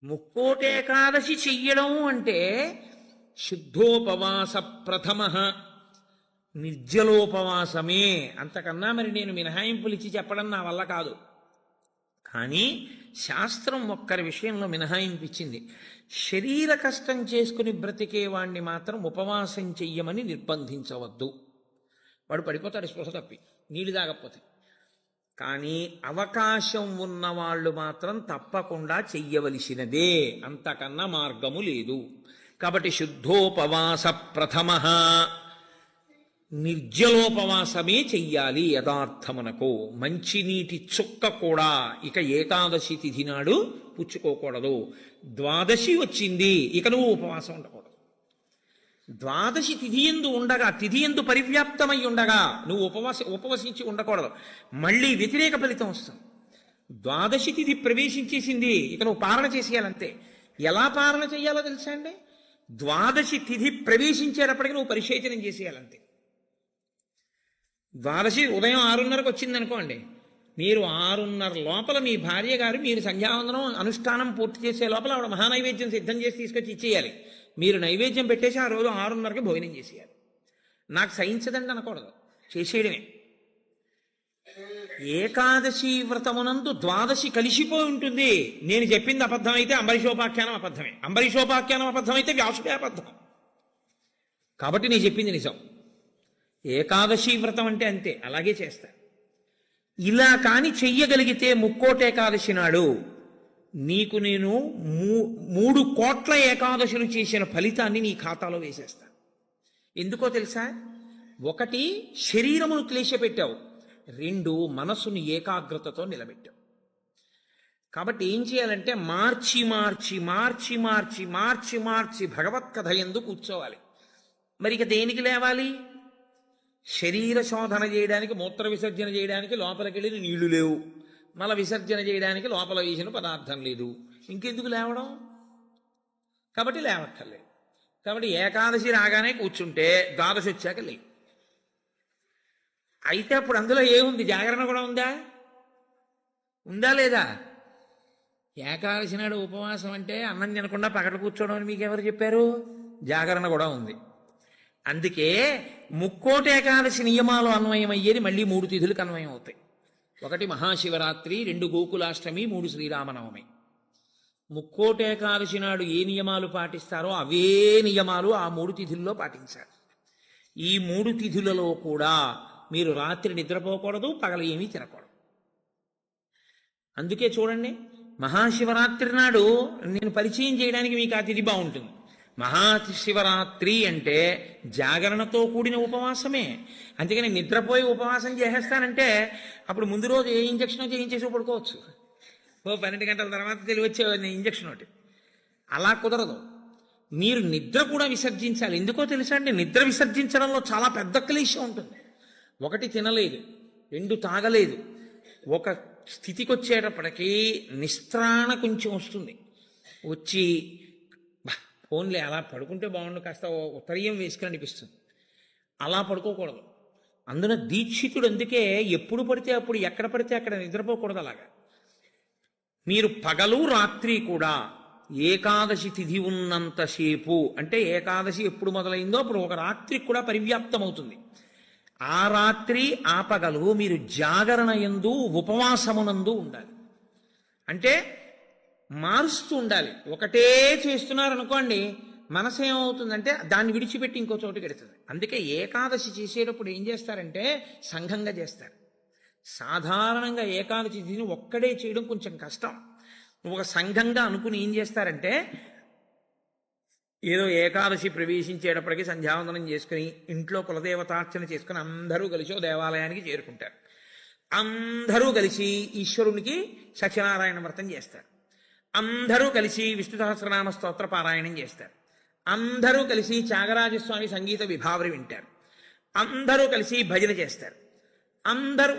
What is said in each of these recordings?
ముక్కోటేకాదశి చెయ్యడం అంటే శుద్ధోపవాస ప్రథమ నిర్జలోపవాసమే. అంతకన్నా మరి నేను మినహాయింపులు ఇచ్చి చెప్పడం నా వల్ల కాదు. కానీ శాస్త్రం ఒక్కరి విషయంలో మినహాయింపు ఇచ్చింది. శరీర కష్టం చేసుకుని బ్రతికేవాణ్ణి మాత్రం ఉపవాసం చెయ్యమని నిర్బంధించవద్దు. వాడు పడిపోతాడు స్పృహ తప్పి, నీళ్ళు తాగకపోతే. కానీ అవకాశం ఉన్నవాళ్ళు మాత్రం తప్పకుండా చెయ్యవలసినదే, అంతకన్నా మార్గము లేదు. కాబట్టి శుద్ధోపవాస ప్రథమ నిర్జలోపవాసమే చెయ్యాలి. యథార్థమునకు మంచినీటి చుక్క కూడా ఇక ఏకాదశి తిథి నాడు పుచ్చుకోకూడదు. ద్వాదశి వచ్చింది, ఇక నువ్వు ఉపవాసం ఉండకూడదు. ద్వాదశి తిథి ఎందు ఉండగా, తిథి ఎందు పరివ్యాప్తమై ఉండగా నువ్వు ఉపవసించి ఉండకూడదు. మళ్ళీ వ్యతిరేక ఫలితం వస్తుంది. ద్వాదశి తిథి ప్రవేశించేసింది, ఇక నువ్వు పాలన చేసేయాలంతే. ఎలా పాలన చేయాలో తెలుసా అండి? ద్వాదశి తిథి ప్రవేశించేటప్పటికి నువ్వు పరిశేచనం చేసేయాలంతే. ద్వాదశి ఉదయం 6:30కు వచ్చిందనుకోండి, మీరు 6:30 లోపల మీ భార్య గారు మీరు సంధ్యావందనం అనుష్ఠానం పూర్తి చేసే లోపల ఆవిడ మహానైవేద్యం సిద్ధం చేసి తీసుకొచ్చి ఇచ్చేయాలి. మీరు నైవేద్యం పెట్టేసి ఆ రోజు 6:30కి భోజనం చేసేయాలి. నాకు సహించదండి అనకూడదు, చేసేయడమే. ఏకాదశి వ్రతమునందు ద్వాదశి కలిసిపోయి ఉంటుంది. నేను చెప్పింది అబద్ధమైతే అంబరీషోపాఖ్యానం అబద్ధమే, అంబరీషోపాఖ్యానం అబద్ధమైతే వ్యాసుడే అబద్ధం. కాబట్టి నేను చెప్పింది నిజం. ఏకాదశి వ్రతం అంటే అంతే, అలాగే చేస్తా. ఇలా కాని చెయ్యగలిగితే ముక్కోటేకాదశి నాడు నీకు నేను 3 కోట్ల ఏకాదశులు చేసిన ఫలితాన్ని నీ ఖాతాలో వేసేస్తా. ఎందుకో తెలుసా? 1, శరీరమును క్లేశపెట్టావు. 2, మనసును ఏకాగ్రతతో నిలబెట్టావు. కాబట్టి ఏం చేయాలంటే మార్చి మార్చి మార్చి మార్చి మార్చి మార్చి భగవత్ కథ యందు కూర్చోవాలి. మరి ఇక దేనికి లేవాలి? శరీర శోధన చేయడానికి, మూత్ర విసర్జన చేయడానికి లోపలికి వెళ్ళి నీళ్లు లేవు, మల విసర్జన చేయడానికి లోపల వేసిన పదార్థం లేదు, ఇంకెందుకు లేవడం? కాబట్టి లేవక్కర్లేదు. కాబట్టి ఏకాదశి రాగానే కూర్చుంటే ద్వాదశి వచ్చాక లేవు. అయితే అప్పుడు అందులో ఏముంది? జాగరణ కూడా ఉందా? ఉందా లేదా? ఏకాదశి నాడు ఉపవాసం అంటే అన్నం తినకుండా పగట కూర్చోవడం అని మీకు ఎవరు చెప్పారు? జాగరణ కూడా ఉంది. అందుకే ముక్కోటి ఏకాదశి నియమాలు అన్వయమయ్యేది మళ్ళీ 3 తిథులకు అన్వయం అవుతాయి. 1 మహాశివరాత్రి, 2 గోకులాష్టమి, 3 శ్రీరామనవమి. ముక్కోటి ఏకాదశి నాడు ఏ నియమాలు పాటిస్తారో అవే నియమాలు ఆ 3 తిథుల్లో పాటించాలి. ఈ 3 తిథులలో కూడా మీరు రాత్రి నిద్రపోకూడదు, పగల ఏమీ తినకూడదు. అందుకే చూడండి, మహాశివరాత్రి నాడు నేను పరిచయం చేయడానికి మీకు ఆ తిథి బాగుంటుంది. మహాశివరాత్రి అంటే జాగరణతో కూడిన ఉపవాసమే. అందుకని నిద్రపోయి ఉపవాసం చేసేస్తానంటే అప్పుడు ముందు రోజు ఏ ఇంజక్షన్ చేయించేసి పడుకోవచ్చు. 12 గంటల తర్వాత తెలివచ్చే ఇంజక్షన్ ఒకటి. అలా కుదరదు. మీరు నిద్ర కూడా విసర్జించాలి. ఎందుకో తెలుసా అండి? నిద్ర విసర్జించడంలో చాలా పెద్ద క్లేశం ఉంటుంది. 1 తినలేదు, 2 తాగలేదు. ఒక స్థితికి వచ్చేటప్పటికీ నిస్త్రాణ కొంచెం వస్తుంది. వచ్చి ఓన్లీ అలా పడుకుంటే బాగుండు, కాస్త ఉత్తరీయం వేసుకుని అనిపిస్తుంది. అలా పడుకోకూడదు. అందున దీక్షితుడు అందుకే ఎప్పుడు పడితే అప్పుడు, ఎక్కడ పడితే అక్కడ నిద్రపోకూడదు. అలాగా మీరు పగలు రాత్రి కూడా ఏకాదశి తిథి ఉన్నంతసేపు, అంటే ఏకాదశి ఎప్పుడు మొదలైందో అప్పుడు ఒక రాత్రికి కూడా పరివ్యాప్తం అవుతుంది. ఆ రాత్రి ఆ పగలు మీరు జాగరణ యందు ఉపవాసమునందు ఉండాలి. అంటే మారుస్తూ ఉండాలి. ఒకటే చేస్తున్నారనుకోండి, మనసు ఏమవుతుందంటే దాన్ని విడిచిపెట్టి ఇంకో చోటుకి వెడుతుంది. అందుకే ఏకాదశి చేసేటప్పుడు ఏం చేస్తారంటే సంఘంగా చేస్తారు. సాధారణంగా ఏకాదశి తిథిని ఒక్కడే చేయడం కొంచెం కష్టం. ఒక సంఘంగా అనుకుని ఏం చేస్తారంటే, ఏదో ఏకాదశి ప్రవేశించేటప్పటికి సంధ్యావందనం చేసుకుని ఇంట్లో కులదేవతార్చన చేసుకుని అందరూ కలిసి ఓ దేవాలయానికి చేరుకుంటారు. అందరూ కలిసి ఈశ్వరునికి సత్యనారాయణ వ్రతం చేస్తారు. అందరూ కలిసి విష్ణు సహస్రనామ స్తోత్ర పారాయణం చేస్తారు. అందరూ కలిసి త్యాగరాజస్వామి సంగీత విభావరి వింటారు. అందరూ కలిసి భజన చేస్తారు. అందరూ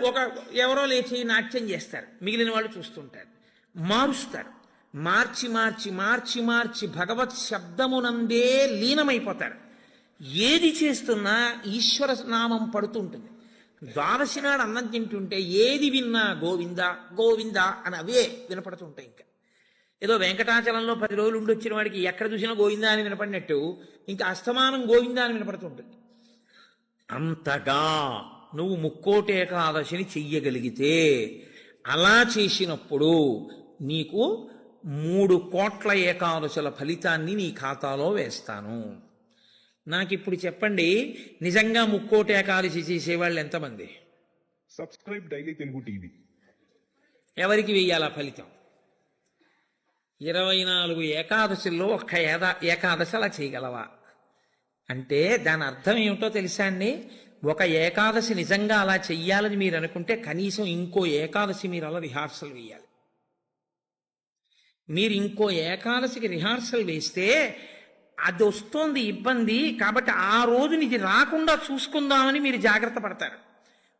ఎవరో లేచి నాట్యం చేస్తారు, మిగిలిన వాళ్ళు చూస్తుంటారు. మారుస్తారు. మార్చి మార్చి మార్చి మార్చి భగవత్ శబ్దమునందే లీనమైపోతారు. ఏది చేస్తున్నా ఈశ్వర నామం పడుతుంటుంది. ద్వాదశి నాడు అన్నం తింటుంటే ఏది విన్నా గోవింద గోవింద అని అవే వినపడుతుంటాయి. ఇంకా ఏదో వెంకటాచలంలో 10 రోజులు ఉండి వచ్చిన వాడికి ఎక్కడ చూసినా గోవిందా అని వినపడినట్టు ఇంకా అస్తమానం గోవిందా అని వినపడుతుంటుంది. అంతగా నువ్వు ముక్కోటి ఏకాదశిని చెయ్యగలిగితే, అలా చేసినప్పుడు నీకు 3 కోట్ల ఏకాదశుల ఫలితాన్ని నీ ఖాతాలో వేస్తాను. నాకిప్పుడు చెప్పండి, నిజంగా ముక్కోటి ఏకాదశి చేసేవాళ్ళు ఎంతమంది? Subscribe daily Telugu TV. ఎవరికి వెయ్యాలా ఫలితం? 24 ఏకాదశుల్లో ఒక్క ఏకాదశి అలా చేయగలవా అంటే దాని అర్థం ఏమిటో తెలుసా అండి? ఒక ఏకాదశి నిజంగా అలా చెయ్యాలని మీరు అనుకుంటే కనీసం ఇంకో ఏకాదశి మీరు అలా రిహార్సల్ వేయాలి. మీరు ఇంకో ఏకాదశికి రిహార్సల్ వేస్తే అది వస్తోంది ఇబ్బంది, కాబట్టి ఆ రోజుని ఇది రాకుండా చూసుకుందామని మీరు జాగ్రత్త పడతారు.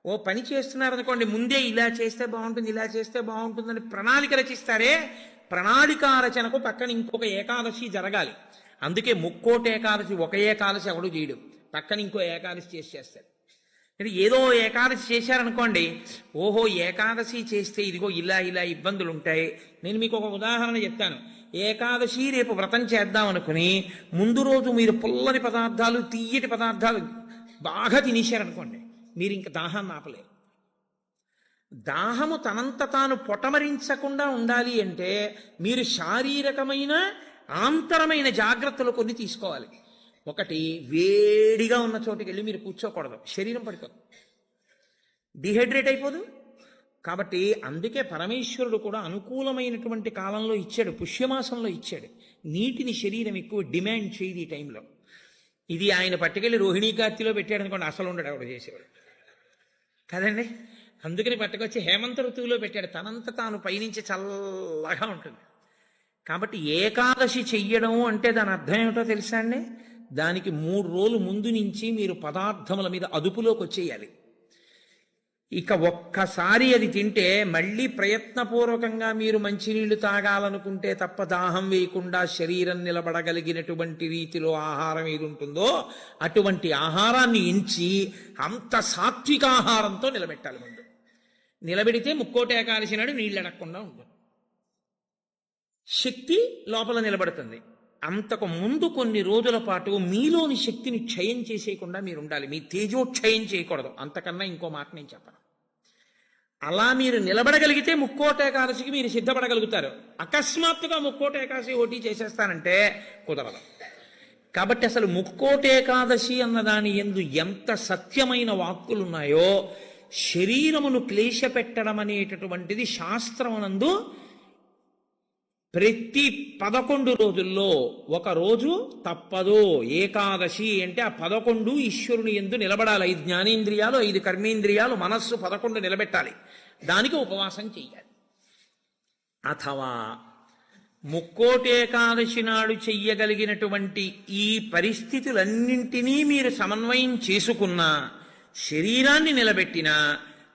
ఓ పని చేస్తున్నారనుకోండి, ముందే ఇలా చేస్తే బాగుంటుంది, ఇలా చేస్తే బాగుంటుందని ప్రణాళిక రచిస్తారే, ప్రణాళిక రచనకు పక్కన ఇంకొక ఏకాదశి జరగాలి. అందుకే ముక్కోటి ఏకాదశి ఒక ఏకాదశి ఎవడు చేయడు, పక్కన ఇంకో ఏకాదశి చేస్తాడు. ఏదో ఏకాదశి చేశారనుకోండి, ఓహో ఏకాదశి చేస్తే ఇదిగో ఇలా ఇలా ఇబ్బందులు ఉంటాయి. నేను మీకు ఒక ఉదాహరణ చెప్తాను. ఏకాదశి రేపు వ్రతం చేద్దాం అనుకుని ముందు రోజు మీరు పుల్లని పదార్థాలు, తీయటి పదార్థాలు బాగా తినేశారనుకోండి, మీరు ఇంకా దాహాన్ని ఆపలేరు. దాహము తనంత తాను పొటమరించకుండా ఉండాలి అంటే మీరు శారీరకమైన ఆంతరమైన జాగ్రత్తలు కొన్ని తీసుకోవాలి. ఒకటి, వేడిగా ఉన్న చోటుకి వెళ్ళి మీరు కూర్చోకూడదు, శరీరం పడిపోదు, డిహైడ్రేట్ అయిపోదు. కాబట్టి అందుకే పరమేశ్వరుడు కూడా అనుకూలమైనటువంటి కాలంలో ఇచ్చాడు, పుష్యమాసంలో ఇచ్చాడు. నీటిని శరీరం ఎక్కువ డిమాండ్ చేయదు ఈ టైంలో. ఇది ఆయన పట్టుకెళ్ళి రోహిణీ కార్తీలో పెట్టాడు అనుకోండి, అసలు ఉండడు ఆవిడ చేసేవాడు కదండి. అందుకని పట్టుకొచ్చి హేమంత ఋతువులో పెట్టాడు, తనంత తాను పైనుంచి చల్లగా ఉంటుంది. కాబట్టి ఏకాదశి చెయ్యడం అంటే దాని అర్థం ఏమిటో తెలుసా అండి? దానికి 3 రోజులు ముందు నుంచి మీరు పదార్థముల మీద అదుపులోకి వచ్చేయాలి. ఇక ఒక్కసారి అది తింటే మళ్ళీ ప్రయత్నపూర్వకంగా మీరు మంచినీళ్లు తాగాలనుకుంటే తప్ప దాహం వేయకుండా శరీరం నిలబడగలిగినటువంటి రీతిలో ఆహారం ఏది ఉంటుందో అటువంటి ఆహారాన్ని ఎంచి అంత సాత్విక ఆహారంతో నిలబెట్టాలి. ముందు నిలబెడితే ముక్కోటి ఏకాదశి నాడు నీళ్ళు అడగకుండా ఉంటుంది, శక్తి లోపల నిలబడుతుంది. అంతకు ముందు కొన్ని రోజుల పాటు మీలోని శక్తిని క్షయం చేసేయకుండా మీరు ఉండాలి, మీ తేజోక్షయం చేయకూడదు. అంతకన్నా ఇంకో మాట నేను చెప్పను. అలా మీరు నిలబడగలిగితే ముక్కోటి ఏకాదశికి మీరు సిద్ధపడగలుగుతారు. అకస్మాత్తుగా ముక్కోటి ఏకాదశి ఓటీ చేసేస్తానంటే కుదరదు. కాబట్టి అసలు ముక్కోటి ఏకాదశి అన్నదాని యందు ఎంత సత్యమైన వాక్కులున్నాయో, శరీరమును క్లేశపెట్టడం అనేటటువంటిది శాస్త్రమునందు ప్రతి 11 రోజుల్లో ఒక రోజు తప్పదు. ఏకాదశి అంటే ఆ 11 ఈశ్వరుని యందు నిలబడాలి. 5 జ్ఞానేంద్రియాలు, 5 కర్మేంద్రియాలు, మనస్సు 11 నిలబెట్టాలి. దానికి ఉపవాసం చెయ్యాలి. అథవా ముక్కోటి ఏకాదశి నాడు చెయ్యగలిగినటువంటి ఈ పరిస్థితులన్నింటినీ మీరు సమన్వయం చేసుకున్నా, శరీరాన్ని నిలబెట్టినా,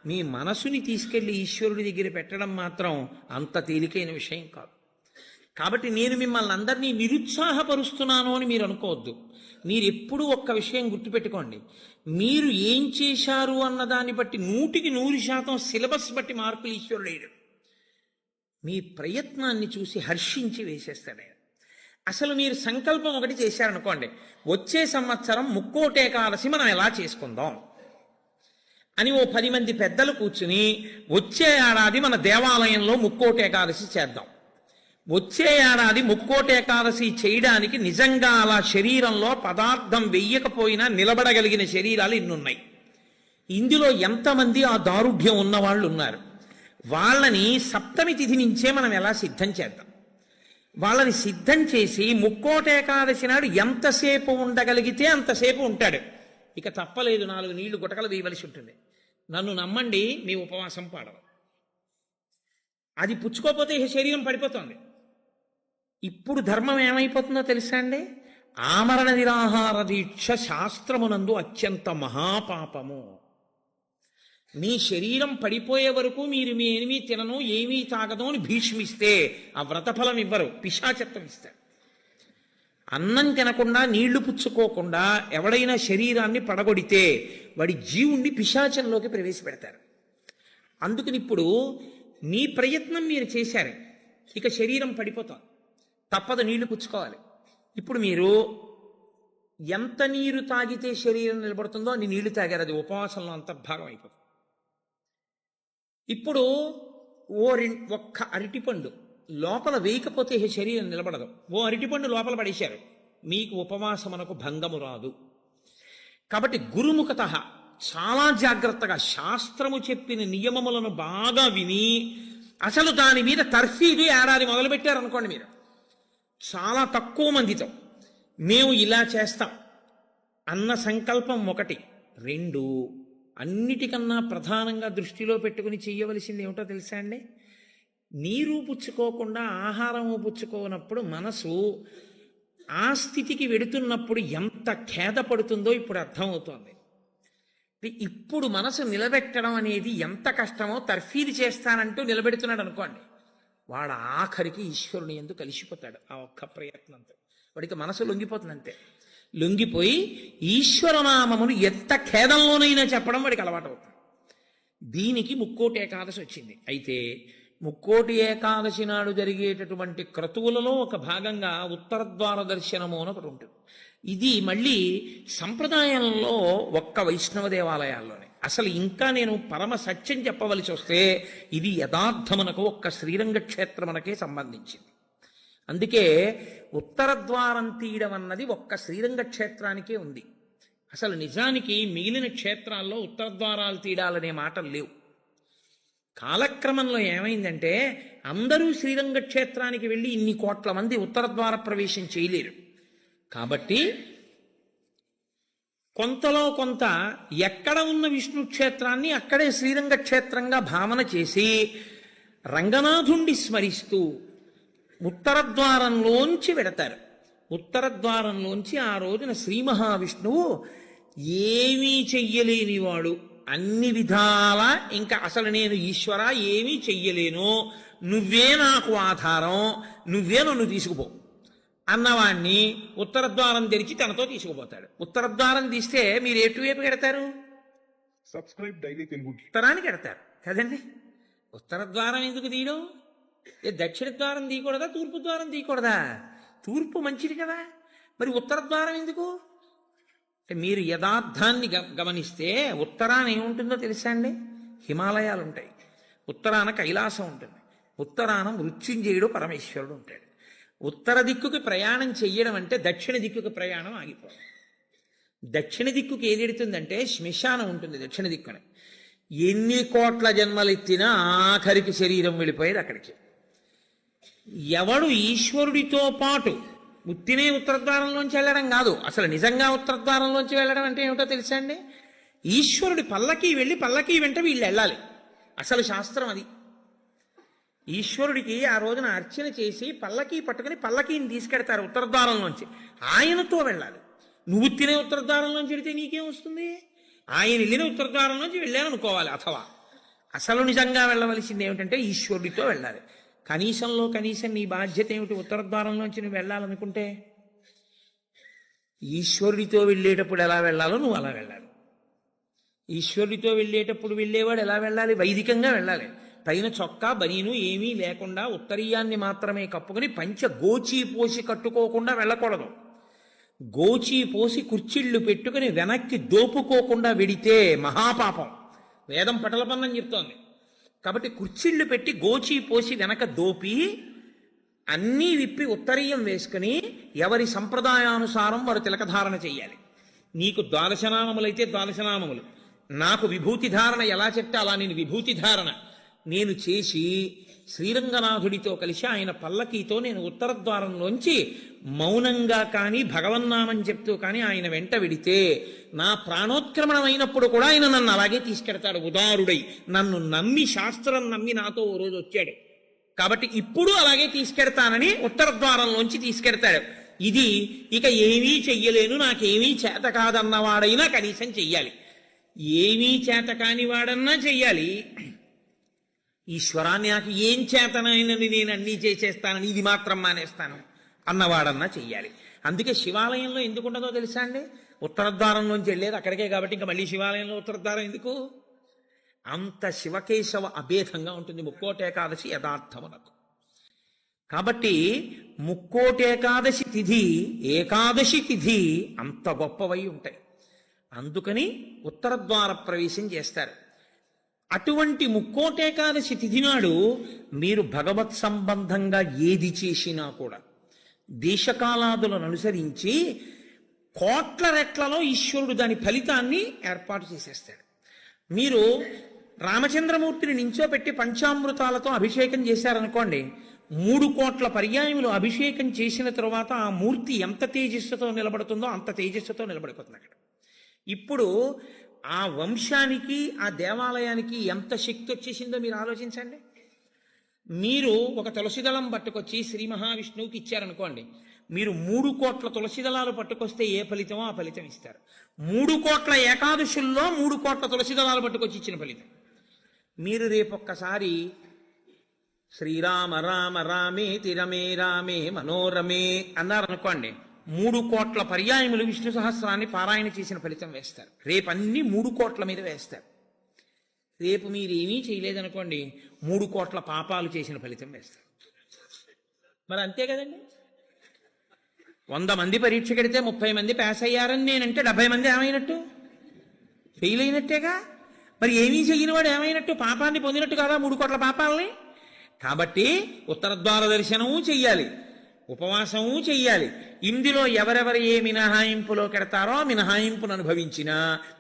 మీ మనసుని తీసుకెళ్లి ఈశ్వరుడి దగ్గర పెట్టడం మాత్రం అంత తేలికైన విషయం కాదు. కాబట్టి నేను మిమ్మల్ని అందరినీ నిరుత్సాహపరుస్తున్నాను అని మీరు అనుకోవద్దు. మీరు ఎప్పుడూ ఒక్క విషయం గుర్తుపెట్టుకోండి, మీరు ఏం చేశారు అన్నదాన్ని బట్టి 100% సిలబస్ బట్టి మార్కులు ఈశ్వరుడు వేయడు. మీ ప్రయత్నాన్ని చూసి హర్షించి వేసేస్తాడు ఆయన. అసలు మీరు సంకల్పం ఒకటి చేశారనుకోండి, వచ్చే సంవత్సరం ముక్కోటి ఏకాదశి మనం ఎలా చేసుకుందాం అని ఓ 10 మంది పెద్దలు కూర్చుని వచ్చే ఏడాది మన దేవాలయంలో ముక్కోటి ఏకాదశి చేద్దాం, వచ్చే ఏడాది ముక్కోటి ఏకాదశి చేయడానికి నిజంగా అలా శరీరంలో పదార్థం వెయ్యకపోయినా నిలబడగలిగిన శరీరాలు ఇన్నున్నాయి. ఇందులో ఎంతమంది ఆ దారుఢ్యం ఉన్నవాళ్ళు ఉన్నారు? వాళ్ళని సప్తమి తిథి నుంచే మనం ఎలా సిద్ధం చేద్దాం. వాళ్ళని సిద్ధం చేసి ముక్కోటి ఏకాదశి నాడు ఎంతసేపు ఉండగలిగితే అంతసేపు ఉంటాడు. ఇక తప్పలేదు, 4 నీళ్లు గుటకలు వేయవలసి ఉంటుంది. నన్ను నమ్మండి, మీ ఉపవాసం పాడవు. అది పుచ్చుకోకపోతే ఈ శరీరం పడిపోతుంది. ఇప్పుడు ధర్మం ఏమైపోతుందో తెలుసా అండి? ఆమరణ నిరాహార దీక్ష శాస్త్రమునందు అత్యంత మహాపాపము. మీ శరీరం పడిపోయే వరకు మీరు మీ ఏమీ తినను, ఏమీ తాగదు అని భీష్మిస్తే ఆ వ్రతఫలం ఇవ్వరు, పిశాచత్వం ఇస్తారు. అన్నం తినకుండా, నీళ్లు పుచ్చుకోకుండా ఎవడైనా శరీరాన్ని పడగొడితే వాడి జీవుణ్ణి పిశాచంలోకి ప్రవేశపెడతారు. అందుకని ఇప్పుడు మీ ప్రయత్నం మీరు చేశారు, ఇక శరీరం పడిపోతాం, తప్పదు, నీళ్లు పుచ్చుకోవాలి. ఇప్పుడు మీరు ఎంత నీరు తాగితే శరీరం నిలబడుతుందో అన్ని నీళ్లు తాగారు, అది ఉపవాసంలో అంతర్భాగం అయిపోతుంది. ఇప్పుడు ఒక్క అరటిపండు లోపల వేయకపోతే శరీరం నిలబడదు. ఓ అరటిపండు లోపల పడేశారు, మీకు ఉపవాసమునకు భంగము రాదు. కాబట్టి గురుముఖత చాలా జాగ్రత్తగా శాస్త్రము చెప్పిన నియమములను బాగా విని, అసలు దాని మీద తర్ఫీదు ఏడాది మొదలుపెట్టారనుకోండి, మీరు చాలా తక్కువ మందితో మేము ఇలా చేస్తాం అన్న సంకల్పం ఒకటి. రెండు, అన్నిటికన్నా ప్రధానంగా దృష్టిలో పెట్టుకుని చెయ్యవలసింది ఏమిటో తెలుసా అండి? నీరు పుచ్చుకోకుండా ఆహారము పుచ్చుకోనప్పుడు మనసు ఆ స్థితికి వెడుతున్నప్పుడు ఎంత ఖేద పడుతుందో ఇప్పుడు అర్థమవుతోంది. ఇప్పుడు మనసు నిలబెట్టడం అనేది ఎంత కష్టమో తర్ఫీదు చేస్తానంటూ నిలబెడుతున్నాడు అనుకోండి, వాడు ఆఖరికి ఈశ్వరుని యందు కలిసిపోతాడు. ఆ ఒక్క ప్రయత్నంతో వాడికి మనసు లొంగిపోతుంది, అంతే. లొంగిపోయి ఈశ్వరనామమును ఎంత ఖేదంలోనైనా చెప్పడం వాడికి అలవాటు అవుతుంది. దీనికి ముక్కోటి ఏకాదశి వచ్చింది. అయితే ముక్కోటి ఏకాదశి నాడు జరిగేటటువంటి క్రతువులలో ఒక భాగంగా ఉత్తరద్వార దర్శనము అని ఒకటి ఉంటుంది. ఇది మళ్ళీ సంప్రదాయంలో ఒక్క వైష్ణవ దేవాలయాల్లోనే. అసలు ఇంకా నేను పరమ సత్యం చెప్పవలసి వస్తే ఇది యథార్థమునకు ఒక్క శ్రీరంగ క్షేత్రమునకే సంబంధించింది. అందుకే ఉత్తర ద్వారం తీయడం అన్నది ఒక్క శ్రీరంగ క్షేత్రానికే ఉంది. అసలు నిజానికి మిగిలిన క్షేత్రాల్లో ఉత్తర ద్వారాలు తీయడాలనే మాటలు లేవు. కాలక్రమంలో ఏమైందంటే అందరూ శ్రీరంగ క్షేత్రానికి వెళ్ళి ఇన్ని కోట్ల మంది ఉత్తర ద్వార ప్రవేశం చేయలేరు. కాబట్టి కొంతలో కొంత ఎక్కడ ఉన్న విష్ణు క్షేత్రాన్ని అక్కడే శ్రీరంగ క్షేత్రంగా భావన చేసి రంగనాథుణ్ణి స్మరిస్తూ ఉత్తర ద్వారంలోంచి వెడతారు. ఉత్తర ద్వారంలోంచి ఆ రోజున శ్రీ మహావిష్ణువు ఏమీ చెయ్యలేనివాడు, అన్ని విధాల ఇంకా అసలు నేను ఈశ్వర ఏమీ చెయ్యలేను, నువ్వే నాకు ఆధారం, నువ్వే నన్ను తీసుకుపో అన్నవాణ్ణి ఉత్తర ద్వారం తెరిచి తనతో తీసుకుపోతాడు. ఉత్తర ద్వారం తీస్తే మీరు ఎటువైపు ఎడతారు? Subscribe Daily Telugu. ఉత్తరానికి ఎడతారు కదండి. ఉత్తర ద్వారం ఎందుకు తీయడం? దక్షిణ ద్వారం తీయకూడదా, తూర్పు ద్వారం తీయకూడదా? తూర్పు మంచిది కదా, మరి ఉత్తర ద్వారం ఎందుకు? మీరు యథార్థాన్ని గమనిస్తే ఉత్తరాన ఏముంటుందో తెలుసా అండి? హిమాలయాలు ఉంటాయి, ఉత్తరాన కైలాసం ఉంటుంది, ఉత్తరాన మృత్యుంజయుడు పరమేశ్వరుడు ఉంటాడు. ఉత్తర దిక్కుకి ప్రయాణం చెయ్యడం అంటే దక్షిణ దిక్కుకి ప్రయాణం ఆగిపోవడం. దక్షిణ దిక్కుకి ఏది ఎడుతుందంటే శ్మశానం ఉంటుంది దక్షిణ దిక్కున. ఎన్ని కోట్ల జన్మలెత్తినా ఆఖరికి శరీరం వెళ్ళిపోయేది అక్కడికి. ఎవడు ఈశ్వరుడితో పాటు ఉత్తినే ఉత్తరద్వారంలోంచి వెళ్ళడం కాదు, అసలు నిజంగా ఉత్తరద్వారంలోంచి వెళ్ళడం అంటే ఏమిటో తెలుసా అండి? ఈశ్వరుడి పల్లకి వెళ్ళి పల్లకి వెంట వీళ్ళు వెళ్ళాలి. అసలు శాస్త్రం అది. ఈశ్వరుడికి ఆ రోజున అర్చన చేసి పల్లకీ పట్టుకుని పల్లకీని తీసుకెడతారు ఉత్తరద్వారంలోంచి, ఆయనతో వెళ్ళాలి. నువ్వు తినే ఉత్తరద్వారంలోంచి వెళితే నీకేం వస్తుంది? ఆయన వెళ్ళిన ఉత్తరద్వారంలోంచి వెళ్ళాను అనుకోవాలి. అథవా అసలు నిజంగా వెళ్ళవలసింది ఏమిటంటే ఈశ్వరుడితో వెళ్ళాలి. కనీసంలో కనీసం నీ బాధ్యత ఏమిటి? ఉత్తరద్వారంలోంచి నువ్వు వెళ్ళాలనుకుంటే ఈశ్వరుడితో వెళ్ళేటప్పుడు ఎలా వెళ్ళాలో నువ్వు అలా వెళ్ళాలి. ఈశ్వరుడితో వెళ్ళేటప్పుడు వెళ్ళేవాడు ఎలా వెళ్ళాలి? వైదికంగా వెళ్ళాలి. పైన చొక్కా బనీను ఏమీ లేకుండా ఉత్తరీయాన్ని మాత్రమే కప్పుకొని పంచ గోచీ పోసి కట్టుకోకుండా వెళ్ళకూడదు. గోచీ పోసి కుర్చీళ్లు పెట్టుకుని వెనక్కి దోపుకోకుండా వెడితే మహాపాపం. వేదం పటలపన్నం చెప్తోంది. కాబట్టి కుర్చీళ్లు పెట్టి గోచీ పోసి వెనక దోపి అన్నీ విప్పి ఉత్తరీయం వేసుకుని ఎవరి సంప్రదాయానుసారం వారు తిలకధారణ చెయ్యాలి. నీకు ద్వాదశనామములైతే ద్వాదశనామములు, నాకు విభూతి ధారణ ఎలా చెప్తే అలా నేను విభూతి ధారణ నేను చేసి శ్రీరంగనాథుడితో కలిసి ఆయన పల్లకీతో నేను ఉత్తర ద్వారంలోంచి మౌనంగా కానీ భగవన్నామని చెప్తూ కానీ ఆయన వెంట వెడితే నా ప్రాణోత్క్రమణం అయినప్పుడు కూడా ఆయన నన్ను అలాగే తీసుకెడతాడు. ఉదారుడై నన్ను నమ్మి, శాస్త్రం నమ్మి నాతో ఓ రోజు వచ్చాడు కాబట్టి ఇప్పుడు అలాగే తీసుకెడతానని ఉత్తర ద్వారంలోంచి తీసుకెడతాడు. ఇది ఇక ఏమీ చెయ్యలేను, నాకేమీ చేత కాదన్నవాడైనా కనీసం చెయ్యాలి. ఏమీ చేత కాని వాడన్నా చెయ్యాలి. ఈశ్వరాన్ని నాకు ఏం చేతనైనది నేను అన్నీ చేసేస్తానని ఇది మాత్రం మానేస్తాను అన్నవాడన్నా చెయ్యాలి. అందుకే శివాలయంలో ఎందుకు ఉండదో తెలుసా అండి? ఉత్తరద్వారంలోంచి వెళ్ళేది అక్కడికే కాబట్టి ఇంకా మళ్ళీ శివాలయంలో ఉత్తరద్వారం ఎందుకు? అంత శివకేశవ అభేదంగా ఉంటుంది ముక్కోటి ఏకాదశి యథార్థమునకు. కాబట్టి ముక్కోటి ఏకాదశి తిథి అంత గొప్పవై ఉంటాయి. అందుకని ఉత్తర ద్వార ప్రవేశం చేస్తారు. అటువంటి ముక్కోటేకాదశి తిథి నాడు మీరు భగవత్ సంబంధంగా ఏది చేసినా కూడా దేశకాలాదులను అనుసరించి కోట్ల రెట్లలో ఈశ్వరుడు దాని ఫలితాన్ని ఏర్పాటు చేసేస్తాడు. మీరు రామచంద్రమూర్తిని నించోపెట్టి పంచామృతాలతో అభిషేకం చేశారనుకోండి, 3 కోట్ల పర్యాయములు అభిషేకం చేసిన తరువాత ఆ మూర్తి ఎంత తేజస్సుతో నిలబడుతుందో అంత తేజస్సుతో నిలబడిపోతుంది అక్కడ. ఇప్పుడు ఆ వంశానికి ఆ దేవాలయానికి ఎంత శక్తి వచ్చేసిందో మీరు ఆలోచించండి. మీరు ఒక తులసిదళం పట్టుకొచ్చి శ్రీ మహావిష్ణువుకి ఇచ్చారనుకోండి, మీరు 3 కోట్ల తులసిదళాలు పట్టుకొస్తే ఏ ఫలితమో ఆ ఫలితం ఇస్తారు. 3 కోట్ల ఏకాదశుల్లో 3 కోట్ల తులసిదళాలు పట్టుకొచ్చి ఇచ్చిన ఫలితం. మీరు రేపొక్కసారి శ్రీరామ రామ రామేతి రమే రామే మనోరమే అన్నారనుకోండి, 3 కోట్ల పర్యాయములు విష్ణు సహస్రాన్ని పారాయణ చేసిన ఫలితం వేస్తారు. రేపు అన్ని 3 కోట్ల మీద వేస్తారు. రేపు మీరేమీ చేయలేదనుకోండి, 3 కోట్ల పాపాలు చేసిన ఫలితం వేస్తారు. మరి అంతే కదండి. 100 మంది పరీక్ష కడితే 30 మంది పాస్ అయ్యారని నేనంటే 70 మంది ఏమైనట్టు? ఫెయిల్ అయినట్టేగా. మరి ఏమీ చెయ్యని వాడు ఏమైనట్టు? పాపాన్ని పొందినట్టు కదా 3 కోట్ల పాపాలని. కాబట్టి ఉత్తర ద్వార దర్శనము చెయ్యాలి, ఉపవాసము చెయ్యాలి. ఇందులో ఎవరెవరు ఏ మినహాయింపులో కెడతారో మినహాయింపును అనుభవించినా